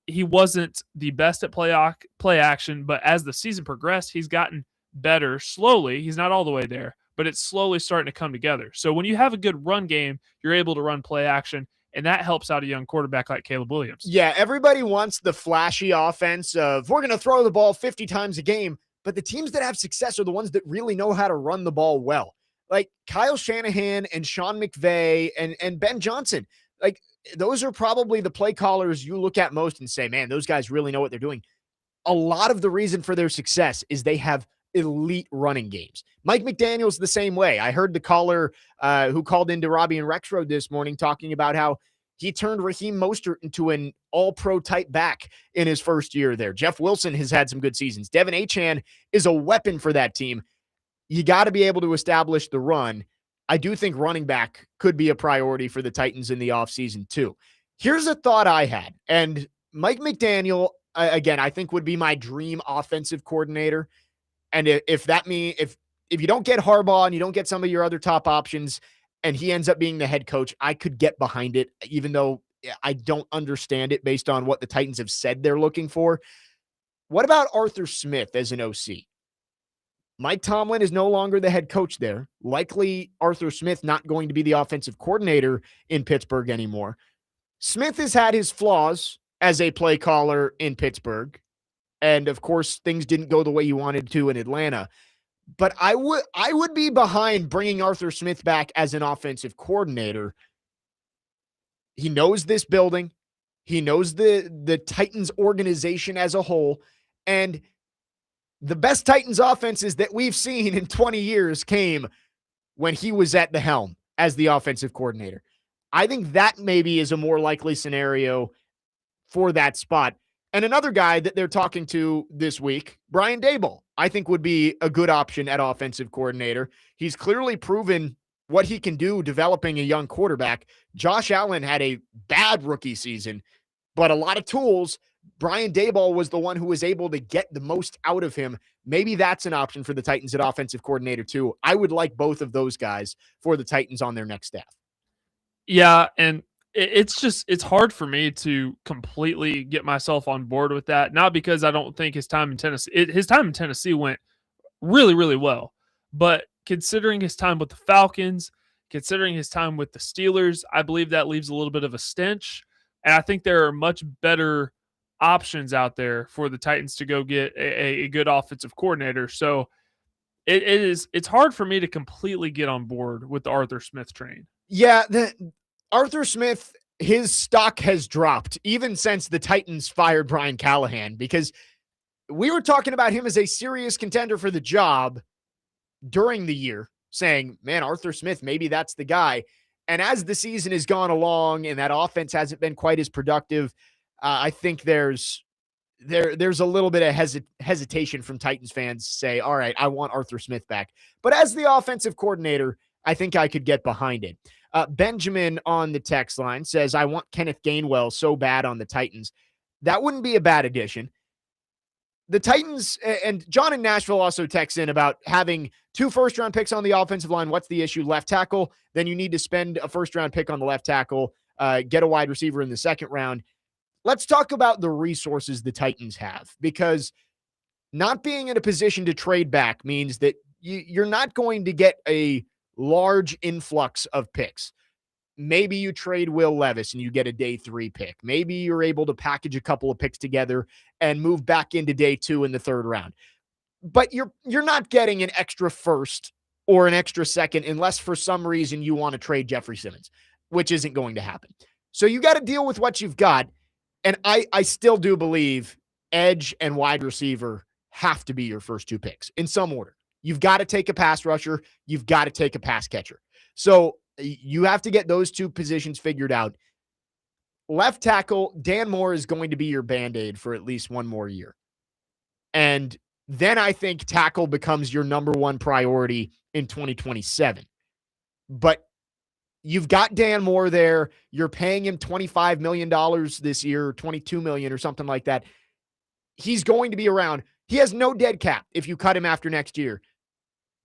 he wasn't the best at play action, but as the season progressed, he's gotten better slowly. He's not all the way there, but it's slowly starting to come together. So when you have a good run game, you're able to run play action, and that helps out a young quarterback like Caleb Williams. Yeah, everybody wants the flashy offense of we're going to throw the ball 50 times a game, but the teams that have success are the ones that really know how to run the ball well. Like Kyle Shanahan and Sean McVay and Ben Johnson. Like those are probably the play callers you look at most and say, man, those guys really know what they're doing. A lot of the reason for their success is they have elite running games. Mike McDaniel's the same way. I heard the caller who called into Robbie and Rexroad this morning talking about how he turned Raheem Mostert into an all-pro type back in his first year there. Jeff Wilson has had some good seasons. Devin Achane is a weapon for that team. You got to be able to establish the run. I do think running back could be a priority for the Titans in the offseason too. Here's a thought I had, and Mike McDaniel, again, I think would be my dream offensive coordinator. And if you don't get Harbaugh and you don't get some of your other top options and he ends up being the head coach, I could get behind it, even though I don't understand it based on what the Titans have said they're looking for. What about Arthur Smith as an OC? Mike Tomlin is no longer the head coach there. Likely Arthur Smith not going to be the offensive coordinator in Pittsburgh anymore. Smith has had his flaws as a play caller in Pittsburgh. And of course, things didn't go the way you wanted to in Atlanta. But I would be behind bringing Arthur Smith back as an offensive coordinator. He knows this building. He knows the Titans organization as a whole. And the best Titans offenses that we've seen in 20 years came when he was at the helm as the offensive coordinator. I think that maybe is a more likely scenario for that spot. And another guy that they're talking to this week, Brian Daboll, I think would be a good option at offensive coordinator. He's clearly proven what he can do developing a young quarterback. Josh Allen had a bad rookie season, but a lot of tools. Brian Daboll was the one who was able to get the most out of him. Maybe that's an option for the Titans at offensive coordinator too. I would like both of those guys for the Titans on their next staff. Yeah, and it's hard for me to completely get myself on board with that. Not because I don't think his time in Tennessee went really, really well, but considering his time with the Falcons, considering his time with the Steelers, I believe that leaves a little bit of a stench. And I think there are much better options out there for the Titans to go get a good offensive coordinator. So it's hard for me to completely get on board with the Arthur Smith train. Yeah, Arthur Smith, his stock has dropped even since the Titans fired Brian Callahan, because we were talking about him as a serious contender for the job during the year, saying, man, Arthur Smith, maybe that's the guy. And as the season has gone along and that offense hasn't been quite as productive, I think there's a little bit of hesitation from Titans fans to say, all right, I want Arthur Smith back. But as the offensive coordinator, I think I could get behind it. Benjamin on the text line says, I want Kenneth Gainwell so bad on the Titans. That wouldn't be a bad addition. The Titans, and John in Nashville also texts in about having 2 first-round picks on the offensive line. What's the issue? Left tackle. Then you need to spend a first-round pick on the left tackle, get a wide receiver in the second round. Let's talk about the resources the Titans have, because not being in a position to trade back means that you're not going to get a large influx of picks. Maybe you trade Will Levis and you get a day 3 pick. Maybe you're able to package a couple of picks together and move back into day 2 in the 3rd round. But you're not getting an extra first or an extra second unless for some reason you want to trade Jeffrey Simmons, which isn't going to happen. So you got to deal with what you've got. And I still do believe edge and wide receiver have to be your first 2 picks in some order. You've got to take a pass rusher. You've got to take a pass catcher. So you have to get those 2 positions figured out. Left tackle, Dan Moore is going to be your Band-Aid for at least 1 more year. And then I think tackle becomes your number 1 priority in 2027. But you've got Dan Moore there. You're paying him $25 million this year, $22 million or something like that. He's going to be around. He has no dead cap if you cut him after next year.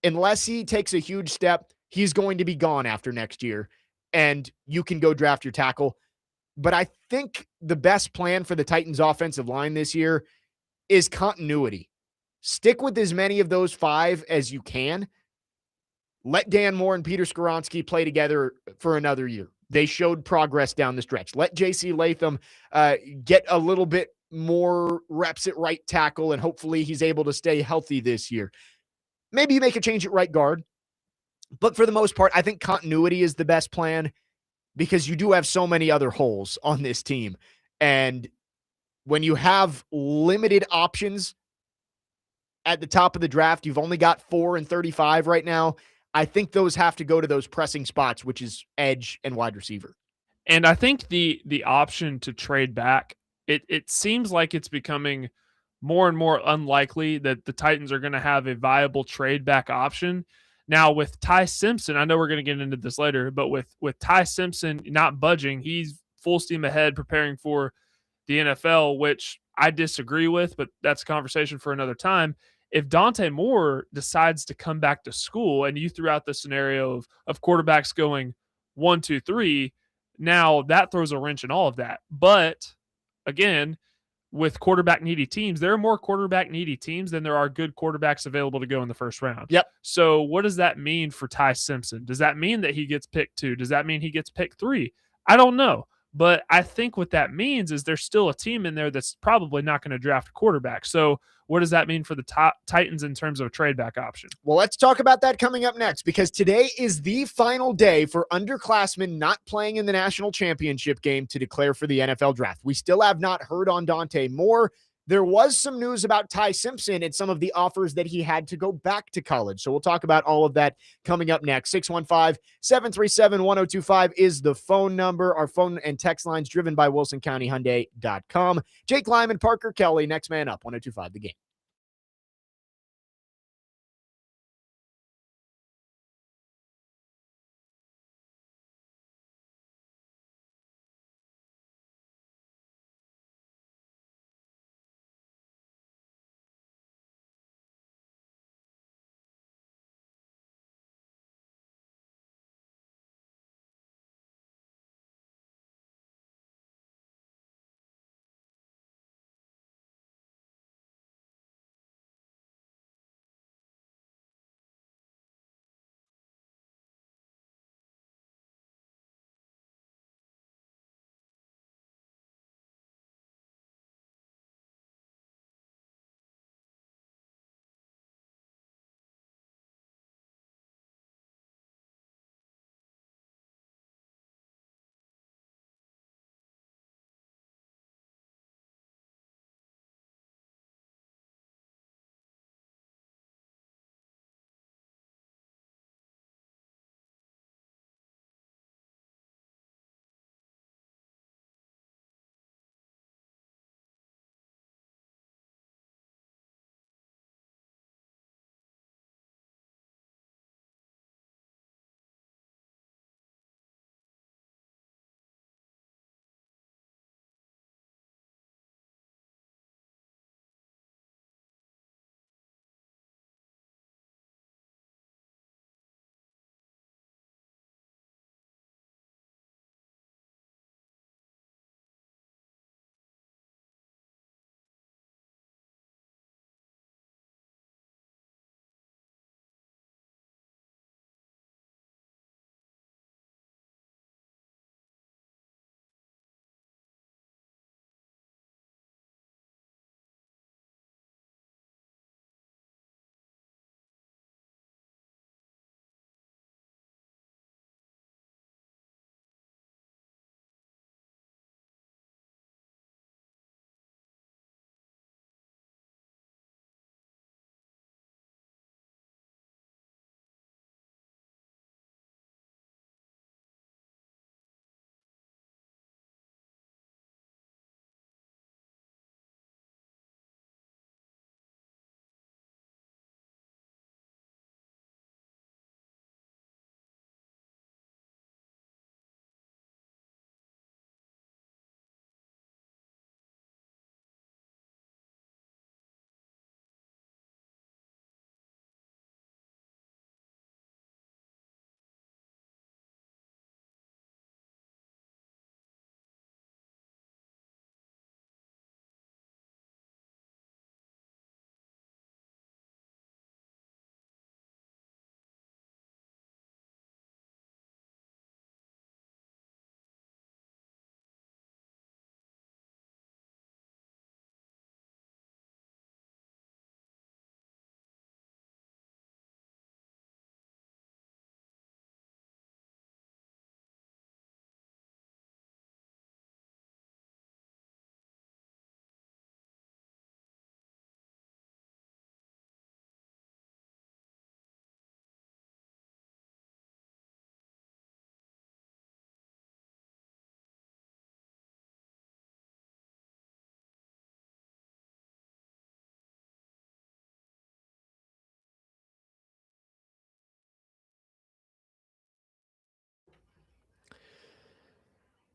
Unless he takes a huge step, he's going to be gone after next year, and you can go draft your tackle. But I think the best plan for the Titans offensive line this year is continuity. Stick with as many of those 5 as you can. Let Dan Moore and Peter Skoronski play together for another year. They showed progress down the stretch. Let J.C. Latham get a little bit more reps at right tackle, and hopefully he's able to stay healthy this year. Maybe you make a change at right guard. But for the most part, I think continuity is the best plan. because you do have so many other holes on this team. And when you have limited options at the top of the draft, you've only got 4 and 35 right now. I think those have to go to those pressing spots, which is edge and wide receiver. And I think the option to trade back, it seems like it's becoming more and more unlikely that the Titans are going to have a viable trade back option. Now with Ty Simpson, I know we're going to get into this later, but with Ty Simpson not budging, he's full steam ahead preparing for the NFL, which I disagree with, but that's a conversation for another time. If Dante Moore decides to come back to school and you threw out the scenario of quarterbacks going 1, 2, 3, now that throws a wrench in all of that. But again, with quarterback needy teams, there are more quarterback needy teams than there are good quarterbacks available to go in the first round. Yep. So what does that mean for Ty Simpson? Does that mean that he gets picked 2? Does that mean he gets picked 3? I don't know. But I think what that means is there's still a team in there that's probably not going to draft a quarterback. So what does that mean for the Titans in terms of a trade back option? Well, let's talk about that coming up next, because today is the final day for underclassmen not playing in the national championship game to declare for the NFL draft. We still have not heard on Dante Moore. There was some news about Ty Simpson and some of the offers that he had to go back to college. So we'll talk about all of that coming up next. 615-737-1025 is the phone number. Our phone and text lines driven by WilsonCountyHyundai.com. Jake Lyman, Parker Kelly, next man up, 1025 The Game.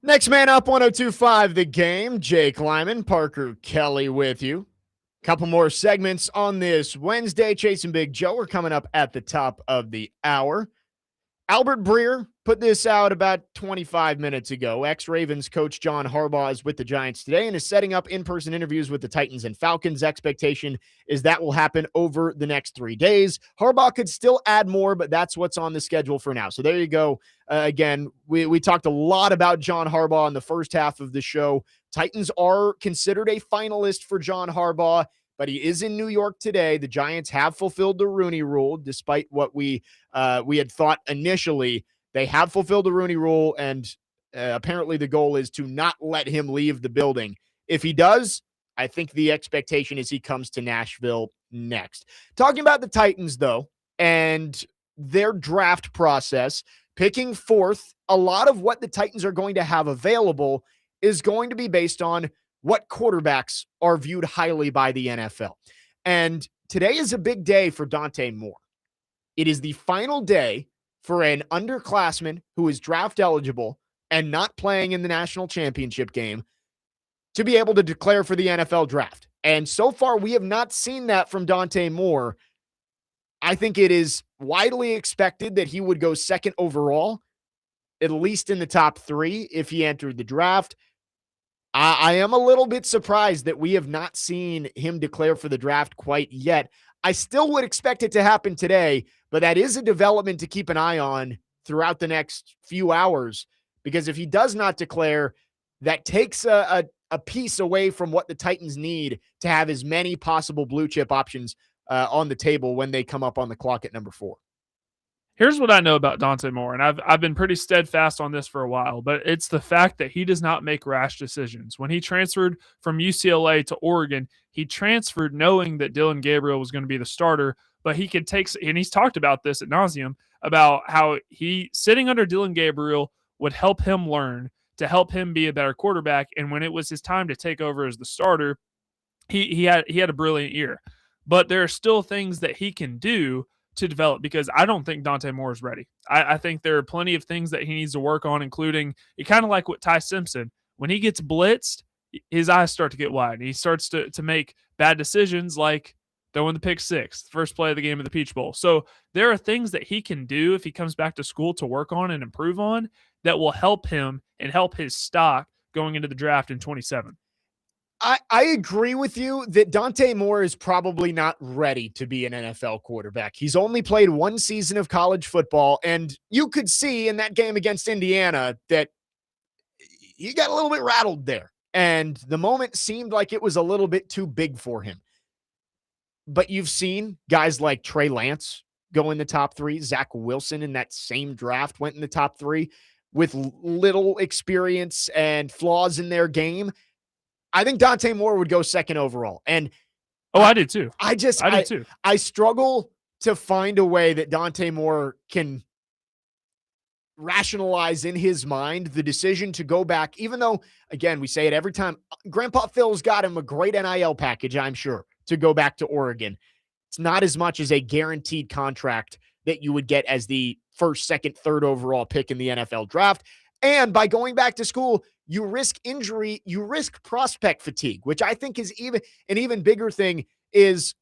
Next man up, 102.5 The Game. Jake Lyman, Parker Kelly with you. Couple more segments on this Wednesday. Chase and Big Joe are coming up at the top of the hour. Albert Breer put this out about 25 minutes ago. Ex-Ravens coach John Harbaugh is with the Giants today and is setting up in-person interviews with the Titans and Falcons. Expectation is that will happen over the next 3 days. Harbaugh could still add more, but that's what's on the schedule for now. So there you go. Again, we talked a lot about John Harbaugh in the first half of the show. Titans are considered a finalist for John Harbaugh, but he is in New York today. The Giants have fulfilled the Rooney Rule, despite what we had thought initially. They have fulfilled the Rooney Rule, and apparently the goal is to not let him leave the building. If he does, I think the expectation is he comes to Nashville next. Talking about the Titans, though, and their draft process, picking fourth, a lot of what the Titans are going to have available is going to be based on what quarterbacks are viewed highly by the NFL. And today is a big day for Dante Moore. It is the final day for an underclassman who is draft eligible and not playing in the national championship game to be able to declare for the NFL draft. And so far, we have not seen that from Dante Moore. I think it is widely expected that he would go second overall, at least in the top 3 if he entered the draft. I am a little bit surprised that we have not seen him declare for the draft quite yet. I still would expect it to happen today, but that is a development to keep an eye on throughout the next few hours, because if he does not declare, that takes a piece away from what the Titans need to have as many possible blue chip options on the table when they come up on the clock at number 4. Here's what I know about Dante Moore, and I've been pretty steadfast on this for a while, but it's the fact that he does not make rash decisions. When he transferred from UCLA to Oregon, he transferred knowing that Dylan Gabriel was going to be the starter, but he could take, and he's talked about this ad nauseum, about how he sitting under Dylan Gabriel would help him learn, to help him be a better quarterback, and when it was his time to take over as the starter, he had a brilliant year. But there are still things that he can do to develop, because I don't think Dante Moore is ready. I think there are plenty of things that he needs to work on, including kind of like with Ty Simpson. When he gets blitzed, his eyes start to get wide. And he starts to make bad decisions, like throwing the pick 6, first play of the game of the Peach Bowl. So there are things that he can do if he comes back to school to work on and improve on that will help him and help his stock going into the draft in 27. I agree with you that Dante Moore is probably not ready to be an NFL quarterback. He's only played 1 season of college football, and you could see in that game against Indiana that he got a little bit rattled there, and the moment seemed like it was a little bit too big for him. But you've seen guys like Trey Lance go in the top 3. Zach Wilson in that same draft went in the top 3 with little experience and flaws in their game. I think Dante Moore would go second overall. And I did too. I did too. I struggle to find a way that Dante Moore can rationalize in his mind the decision to go back, even though, again, we say it every time, Grandpa Phil's got him a great NIL package, I'm sure, to go back to Oregon. It's not as much as a guaranteed contract that you would get as the first, second, third overall pick in the NFL draft. And by going back to school, you risk injury, you risk prospect fatigue, which I think is an even bigger thing. Is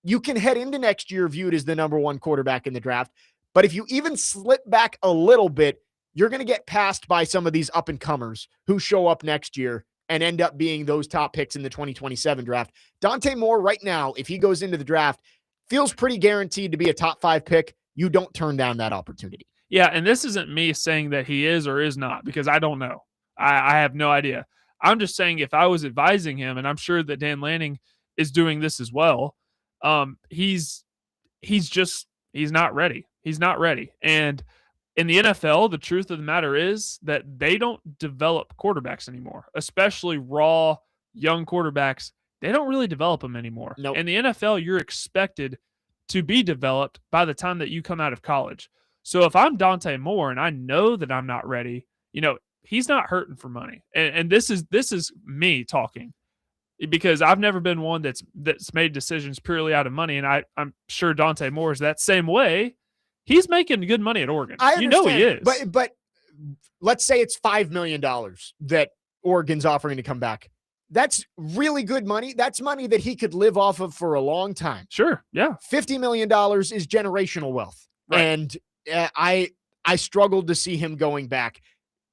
you can head into next year viewed as the number 1 quarterback in the draft, but if you even slip back a little bit, you're going to get passed by some of these up-and-comers who show up next year and end up being those top picks in the 2027 draft. Dante Moore right now, if he goes into the draft, feels pretty guaranteed to be a top 5 pick. You don't turn down that opportunity. Yeah, and this isn't me saying that he is or is not, because I don't know. I have no idea. I'm just saying if I was advising him, and I'm sure that Dan Lanning is doing this as well, he's not ready. He's not ready. And in the NFL, the truth of the matter is that they don't develop quarterbacks anymore, especially raw young quarterbacks. They don't really develop them anymore. Nope. In the NFL, you're expected to be developed by the time that you come out of college. So if I'm Dante Moore and I know that I'm not ready, he's not hurting for money. And this is me talking, because I've never been one that's made decisions purely out of money. And I'm sure Dante Moore is that same way. He's making good money at Oregon. I understand, he is. But let's say it's $5 million that Oregon's offering to come back. That's really good money. That's money that he could live off of for a long time. Sure. Yeah. $50 million is generational wealth. Right. And I struggled to see him going back.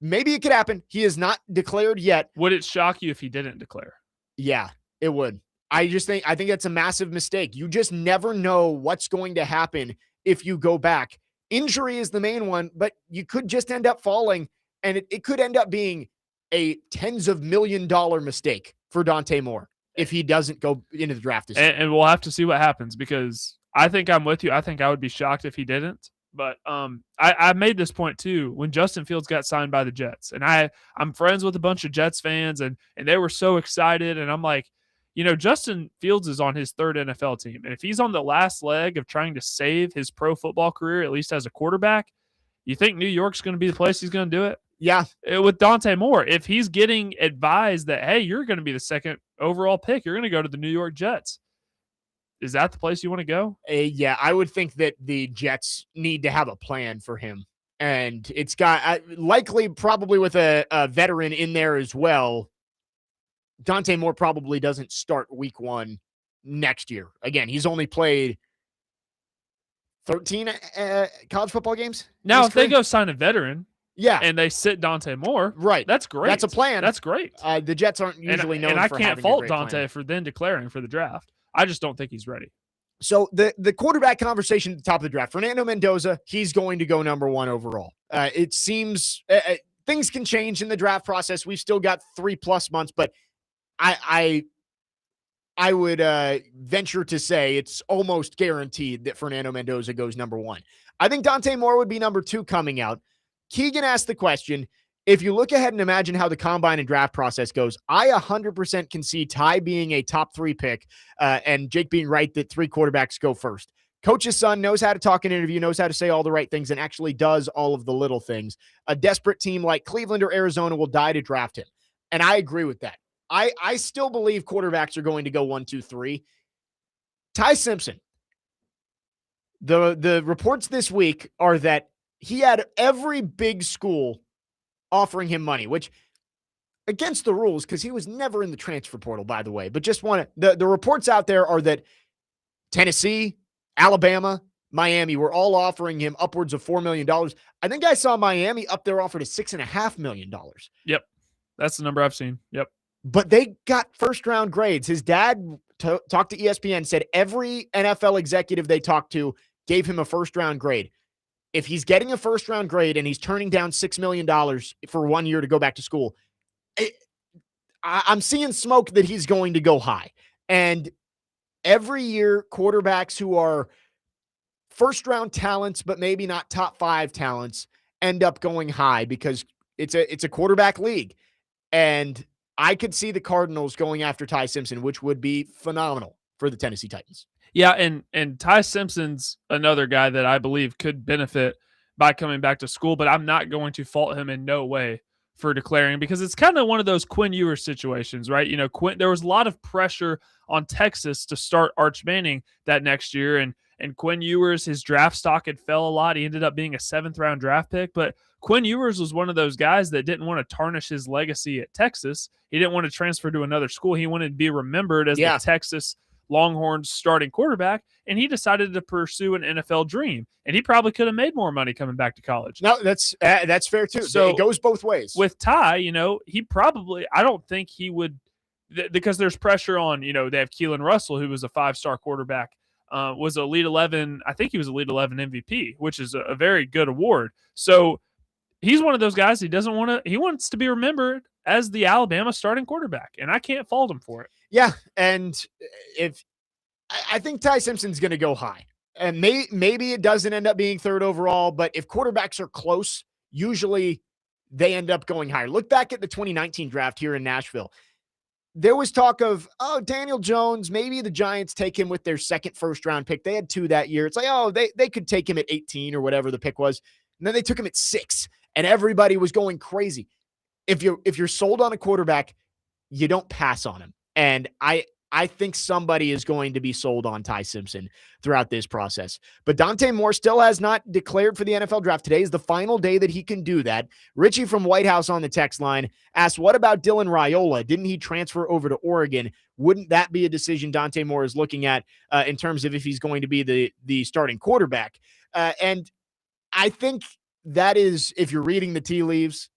Maybe it could happen. He is not declared yet. Would it shock you if he didn't declare? Yeah, it would. I think that's a massive mistake. You just never know what's going to happen if you go back. Injury is the main one, but you could just end up falling, and it could end up being a tens of $1 million mistake for Dante Moore if he doesn't go into the draft this year. And we'll have to see what happens, because I think I'm with you. I think I would be shocked if he didn't. But I made this point too when Justin Fields got signed by the Jets, and I'm friends with a bunch of Jets fans, and they were so excited, and I'm like, Justin Fields is on his third NFL team, and if he's on the last leg of trying to save his pro football career, at least as a quarterback, you think New York's going to be the place he's going to do it? Yeah. With Dante Moore, if he's getting advised that, hey, you're going to be the second overall pick, you're going to go to the New York Jets, is that the place you want to go? Yeah, I would think that the Jets need to have a plan for him. And it's got likely probably with a veteran in there as well. Dante Moore probably doesn't start week 1 next year. Again, he's only played 13 college football games. Now, if they go sign a veteran, yeah, and they sit Dante Moore, right, that's great. That's a plan. That's great. The Jets aren't usually known for having a great plan. And I can't fault Dante for then declaring for the draft. I just don't think he's ready. So the quarterback conversation at the top of the draft, Fernando Mendoza, he's going to go number 1 overall. It seems things can change in the draft process. We've still got 3+ months, but I would venture to say it's almost guaranteed that Fernando Mendoza goes number 1. I think Dante Moore would be number 2 coming out. Keegan asked the question, if you look ahead and imagine how the combine and draft process goes, I 100% can see Ty being a top 3 pick and Jake being right that 3 quarterbacks go first. Coach's son knows how to talk in an interview, knows how to say all the right things, and actually does all of the little things. A desperate team like Cleveland or Arizona will die to draft him. And I agree with that. I still believe quarterbacks are going to go 1, 2, 3. Ty Simpson, the reports this week are that he had every big school offering him money, which against the rules because he was never in the transfer portal, by the way. But just the reports out there are that Tennessee, Alabama, Miami were all offering him upwards of $4 million. I think I saw Miami up there offered a $6.5 million. Yep. That's the number I've seen. Yep. But they got first-round grades. His dad talked to ESPN, said every NFL executive they talked to gave him a first-round grade. If he's getting a first-round grade and he's turning down $6 million for 1 year to go back to school, I'm seeing smoke that he's going to go high. And every year, quarterbacks who are first-round talents but maybe not top 5 talents end up going high because it's a quarterback league. And I could see the Cardinals going after Ty Simpson, which would be phenomenal for the Tennessee Titans. Yeah, and Ty Simpson's another guy that I believe could benefit by coming back to school, but I'm not going to fault him in no way for declaring, because it's kind of one of those Quinn Ewers situations, right? There was a lot of pressure on Texas to start Arch Manning that next year, and Quinn Ewers, his draft stock had fell a lot. He ended up being a 7th-round draft pick, but Quinn Ewers was one of those guys that didn't want to tarnish his legacy at Texas. He didn't want to transfer to another school. He wanted to be remembered as the Texas Longhorns starting quarterback, and he decided to pursue an NFL dream. And he probably could have made more money coming back to college. No, that's fair too. So it goes both ways. With Ty, he probably, I don't think he would, because there's pressure on, they have Keelan Russell, who was a 5-star quarterback, was Elite 11. I think he was Elite 11 MVP, which is a very good award. So he's one of those guys. He wants to be remembered as the Alabama starting quarterback, and I can't fault him for it. Yeah, and I think Ty Simpson's going to go high, and maybe it doesn't end up being 3rd overall, but if quarterbacks are close, usually they end up going higher. Look back at the 2019 draft here in Nashville. There was talk of, Daniel Jones, maybe the Giants take him with their 2nd first-round pick. They had 2 that year. It's like, they could take him at 18 or whatever the pick was, and then they took him at 6, and everybody was going crazy. If you're sold on a quarterback, you don't pass on him. And I I think somebody is going to be sold on Ty Simpson throughout this process. But Dante Moore still has not declared for the NFL draft. Today is the final day that he can do that. Richie from White House on the text line asked, what about Dylan Raiola? Didn't he transfer over to Oregon? Wouldn't that be a decision Dante Moore is looking at in terms of if he's going to be the starting quarterback? And I think that is, if you're reading the tea leaves,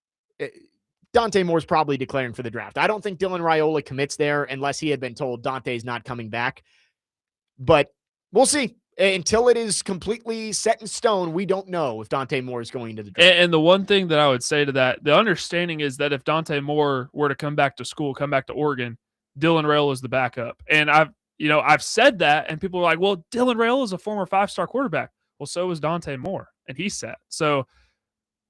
Dante Moore's probably declaring for the draft. I don't think Dylan Raiola commits there unless he had been told Dante's not coming back. But we'll see. Until it is completely set in stone, we don't know if Dante Moore is going to the draft. And the one thing that I would say to that, the understanding is that if Dante Moore were to come back to school, come back to Oregon, Dylan Raiola is the backup. And I've said that, and people are like, well, Dylan Raiola is a former 5-star quarterback. Well, so is Dante Moore, and he's set. So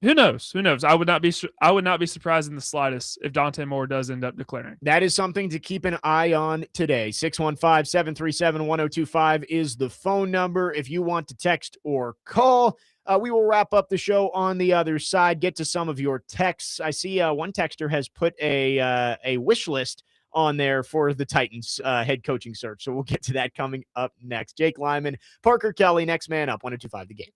who knows? Who knows? I would not be surprised in the slightest if Dante Moore does end up declaring. That is something to keep an eye on today. 615-737-1025 is the phone number if you want to text or call. We will wrap up the show on the other side, get to some of your texts. I see one texter has put a wish list on there for the Titans head coaching search. So we'll get to that coming up next. Jake Lyman, Parker Kelly, next man up, 1025 The Game.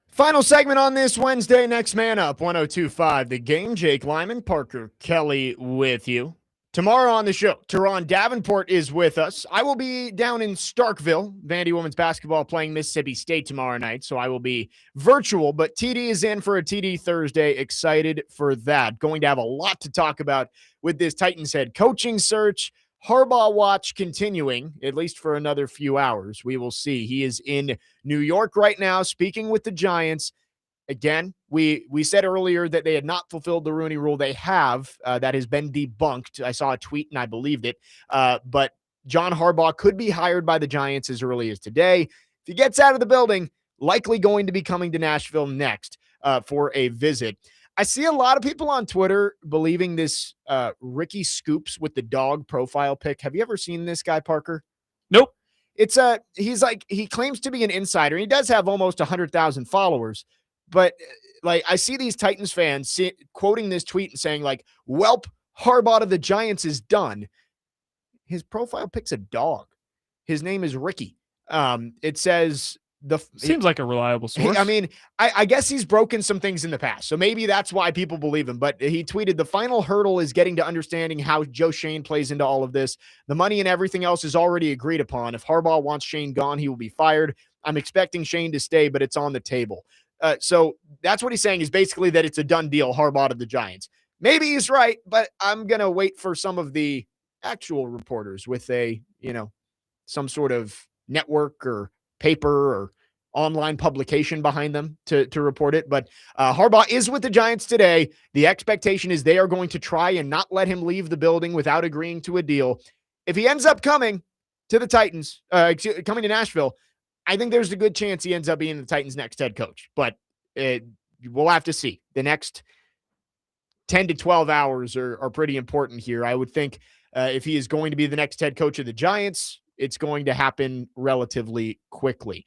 Final segment on this Wednesday. Next man up, 1025 The Game. Jake Lyman, Parker Kelly with you. Tomorrow on the show, Teron Davenport is with us. I will be down in Starkville, Vandy women's basketball playing Mississippi State tomorrow night, so I will be virtual, but TD is in for a TD Thursday. Excited for that. Going to have a lot to talk about with this Titans head coaching search. Harbaugh watch continuing, at least for another few hours. We will see. He is in New York right now, speaking with the Giants. again, we said earlier that they had not fulfilled the Rooney Rule. They have. That has been debunked. I saw a tweet and I believed it. But John Harbaugh could be hired by the Giants as early as today. If he gets out of the building, likely going to be coming to Nashville next for a visit. I see a lot of people on Twitter believing this Ricky Scoops with the dog profile pic. Have you ever seen this guy, Parker? Nope. He claims to be an insider. He does have almost 100,000 followers, but like I see these Titans fans quoting this tweet and saying like, "Welp, Harbaugh to the Giants is done." His profile pic's a dog. His name is Ricky. It says seems like a reliable source. I mean, I guess he's broken some things in the past, so maybe that's why people believe him. But he tweeted, "The final hurdle is getting to understanding how Joe Schoen plays into all of this. The money and everything else is already agreed upon. If Harbaugh wants Schoen gone, he will be fired. I'm expecting Schoen to stay, but it's on the table." So that's what he's saying, is basically that it's a done deal, Harbaugh to the Giants. Maybe he's right, but I'm going to wait for some of the actual reporters with some sort of network or paper or online publication behind them to report it. But Harbaugh is with the Giants today. The expectation is they are going to try and not let him leave the building without agreeing to a deal. If he ends up coming to the Titans, coming to Nashville, I think there's a good chance he ends up being the Titans' next head coach. But we'll have to see. The next 10 to 12 hours are pretty important here. I would think if he is going to be the next head coach of the Giants, it's going to happen relatively quickly.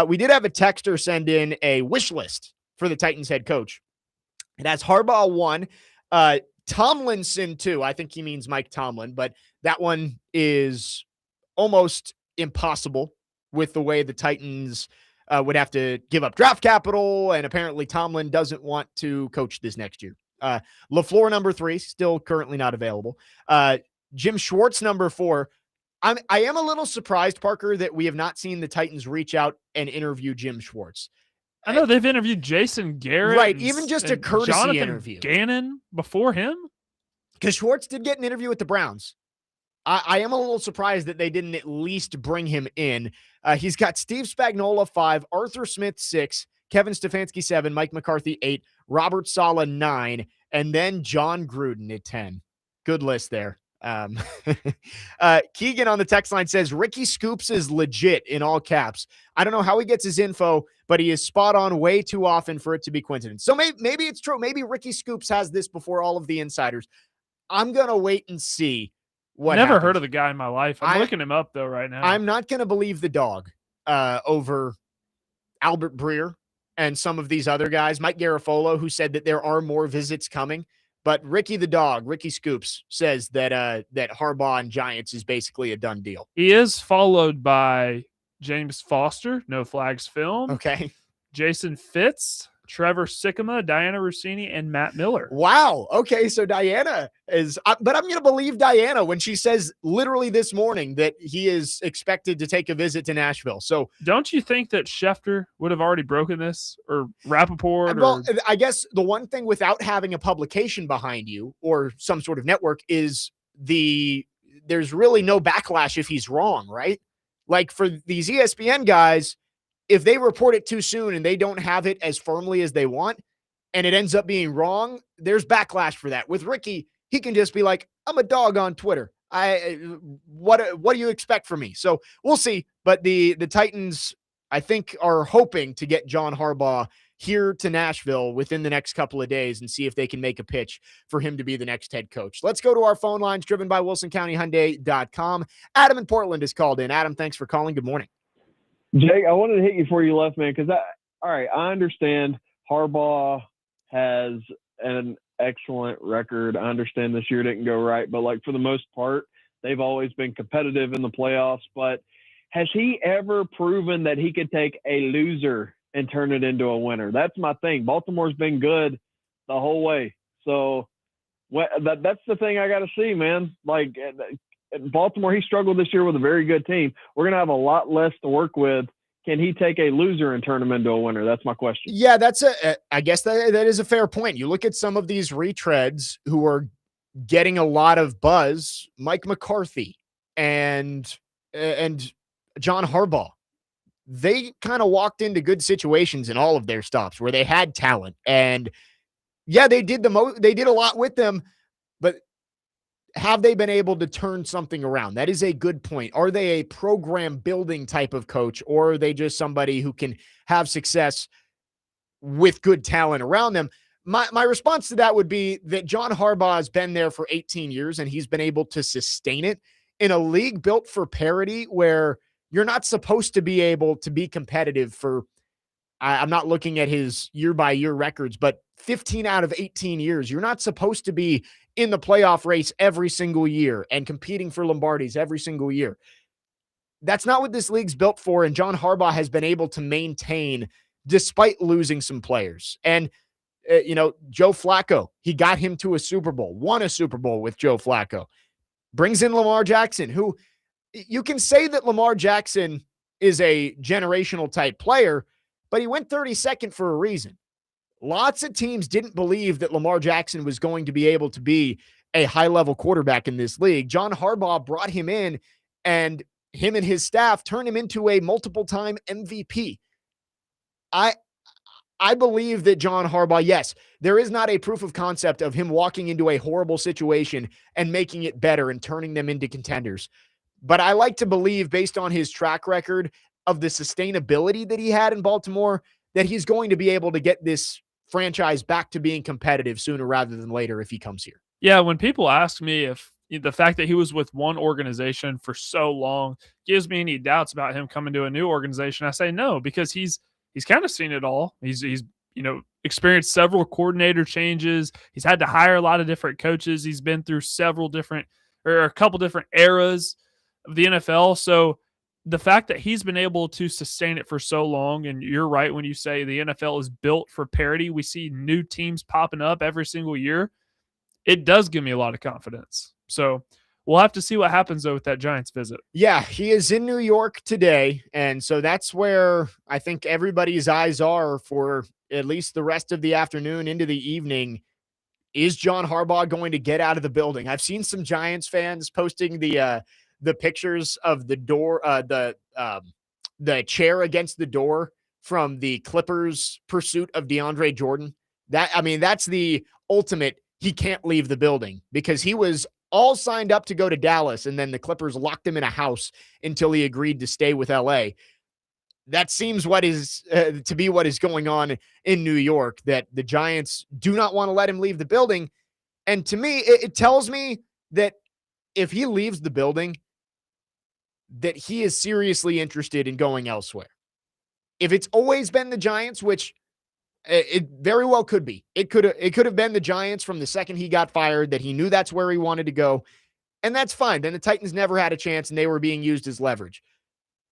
We did have a texter send in a wish list for the Titans head coach. It has Harbaugh 1, Tomlinson 2. I think he means Mike Tomlin, but that one is almost impossible with the way the Titans would have to give up draft capital, and apparently Tomlin doesn't want to coach this next year. LaFleur number 3, still currently not available. Jim Schwartz number 4. I am a little surprised, Parker, that we have not seen the Titans reach out and interview Jim Schwartz. I know they've interviewed Jason Garrett. Right, even just a courtesy Jonathan interview. Gannon before him? Because Schwartz did get an interview with the Browns. I am a little surprised that they didn't at least bring him in. He's got Steve Spagnuolo 5, Arthur Smith 6, Kevin Stefanski 7, Mike McCarthy 8, Robert Saleh 9, and then John Gruden at 10. Good list there. Keegan on the text line says Ricky Scoops is legit in all caps. I don't know how he gets his info, but he is spot on way too often for it to be coincidence. So maybe it's true. Maybe Ricky Scoops has this before all of the insiders. I'm going to wait and see what Never happens. Heard of the guy in my life. I'm looking him up though right now. I'm not going to believe the dog over Albert Breer and some of these other guys. Mike Garafolo, who said that there are more visits coming. But Ricky the dog, Ricky Scoops, says that that Harbaugh and Giants is basically a done deal. He is followed by James Foster, No Flags Film. Okay. Jason Fitz, Trevor Sikkema, Diana Rossini, and Matt Miller. Wow. Okay, so Diana is but I'm going to believe Diana when she says literally this morning that he is expected to take a visit to Nashville. So don't you think that Schefter would have already broken this, or Rappaport? Well, I guess the one thing without having a publication behind you or some sort of network is there's really no backlash if he's wrong, right? Like for these ESPN guys, if they report it too soon and they don't have it as firmly as they want, and it ends up being wrong, there's backlash for that. With Ricky, he can just be like, I'm a dog on Twitter. What do you expect from me? So we'll see. But the Titans, I think, are hoping to get John Harbaugh here to Nashville within the next couple of days and see if they can make a pitch for him to be the next head coach. Let's go to our phone lines driven by WilsonCountyHyundai.com. Adam in Portland is called in. Adam, thanks for calling. Good morning. Jake, I wanted to hit you before you left, man, because I understand Harbaugh has an excellent record. I understand this year didn't go right, but like for the most part, they've always been competitive in the playoffs. But has he ever proven that he could take a loser and turn it into a winner? That's my thing. Baltimore's been good the whole way. So that's the thing I got to see, man. Like Baltimore, he struggled this year with a very good team. We're going to have a lot less to work with. Can he take a loser and turn him into a winner? That's my question. Yeah, I guess that is a fair point. You look at some of these retreads who are getting a lot of buzz, Mike McCarthy and John Harbaugh. they kind of walked into good situations in all of their stops where they had talent. And yeah, they did they did a lot with them, but have they been able to turn something around? That is a good point. Are they a program building type of coach, or are they just somebody who can have success with good talent around them? My response to that would be that John Harbaugh has been there for 18 years and he's been able to sustain it in a league built for parity where you're not supposed to be able to be competitive for, I'm not looking at his year-by-year records, but 15 out of 18 years. You're not supposed to be in the playoff race every single year and competing for Lombardis every single year. That's not what this league's built for, and John Harbaugh has been able to maintain despite losing some players. And, Joe Flacco, he got him to a Super Bowl, won a Super Bowl with Joe Flacco. Brings in Lamar Jackson, who you can say that Lamar Jackson is a generational type player, but he went 32nd for a reason. Lots of teams didn't believe that Lamar Jackson was going to be able to be a high-level quarterback in this league. John Harbaugh brought him in, and him and his staff turned him into a multiple-time MVP. I believe that John Harbaugh, yes, there is not a proof of concept of him walking into a horrible situation and making it better and turning them into contenders. But I like to believe, based on his track record of the sustainability that he had in Baltimore, that he's going to be able to get this franchise back to being competitive sooner rather than later if he comes here. Yeah, when people ask me if the fact that he was with one organization for so long gives me any doubts about him coming to a new organization, I say no, because he's kind of seen it all. He's experienced several coordinator changes. He's had to hire a lot of different coaches. He's been through a couple different eras of the NFL. So the fact that he's been able to sustain it for so long, and you're right when you say the NFL is built for parity. We see new teams popping up every single year. It does give me a lot of confidence. So we'll have to see what happens, though, with that Giants visit. Yeah, he is in New York today, and so that's where I think everybody's eyes are for at least the rest of the afternoon into the evening. Is John Harbaugh going to get out of the building? I've seen some Giants fans posting the pictures of the door, the chair against the door from the Clippers' pursuit of DeAndre Jordan. That's the ultimate. He can't leave the building because he was all signed up to go to Dallas, and then the Clippers locked him in a house until he agreed to stay with LA. That seems what is to be what is going on in New York, that the Giants do not want to let him leave the building. And to me, it tells me that if he leaves the building, that he is seriously interested in going elsewhere. If it's always been the Giants, which it very well could be, it could have been the Giants from the second he got fired, that he knew that's where he wanted to go. And that's fine. Then the Titans never had a chance and they were being used as leverage.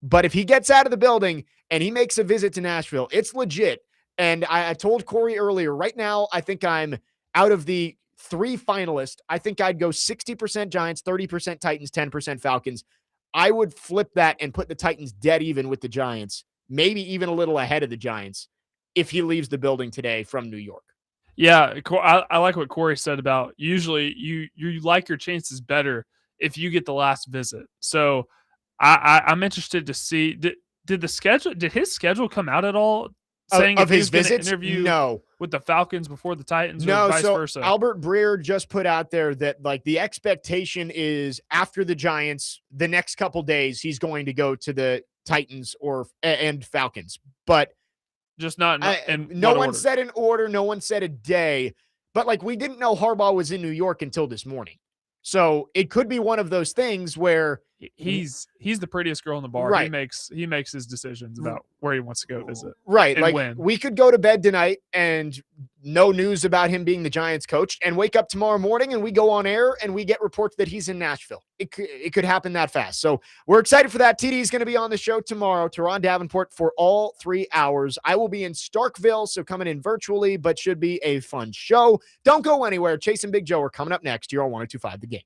But if he gets out of the building and he makes a visit to Nashville, it's legit. And I told Cory earlier, right now, I think I'm out of the 3 finalists. I think I'd go 60% Giants, 30% Titans, 10% Falcons. I would flip that and put the Titans dead even with the Giants, maybe even a little ahead of the Giants if he leaves the building today from New York. Yeah, I like what Cory said about usually you like your chances better if you get the last visit. So I'm interested to see, did his schedule come out at all saying of his visits? Interview no, with the Falcons before the Titans, no, or vice so versa? Albert Breer just put out there that like the expectation is after the Giants, the next couple days he's going to go to the Titans and Falcons, but just not. No one said an order, no one said a day, but like we didn't know Harbaugh was in New York until this morning. So it could be one of those things where he's the prettiest girl in the bar. Right. He makes his decisions about where he wants to go visit. Right. And like when. We could go to bed tonight and no news about him being the Giants coach, and wake up tomorrow morning and we go on air and we get reports that he's in Nashville. It could happen that fast. So we're excited for that. TD is going to be on the show tomorrow, Teron Davenport, for all 3 hours. I will be in Starkville, so coming in virtually, but should be a fun show. Don't go anywhere. Chase and Big Joe are coming up next here on 102.5 The Game.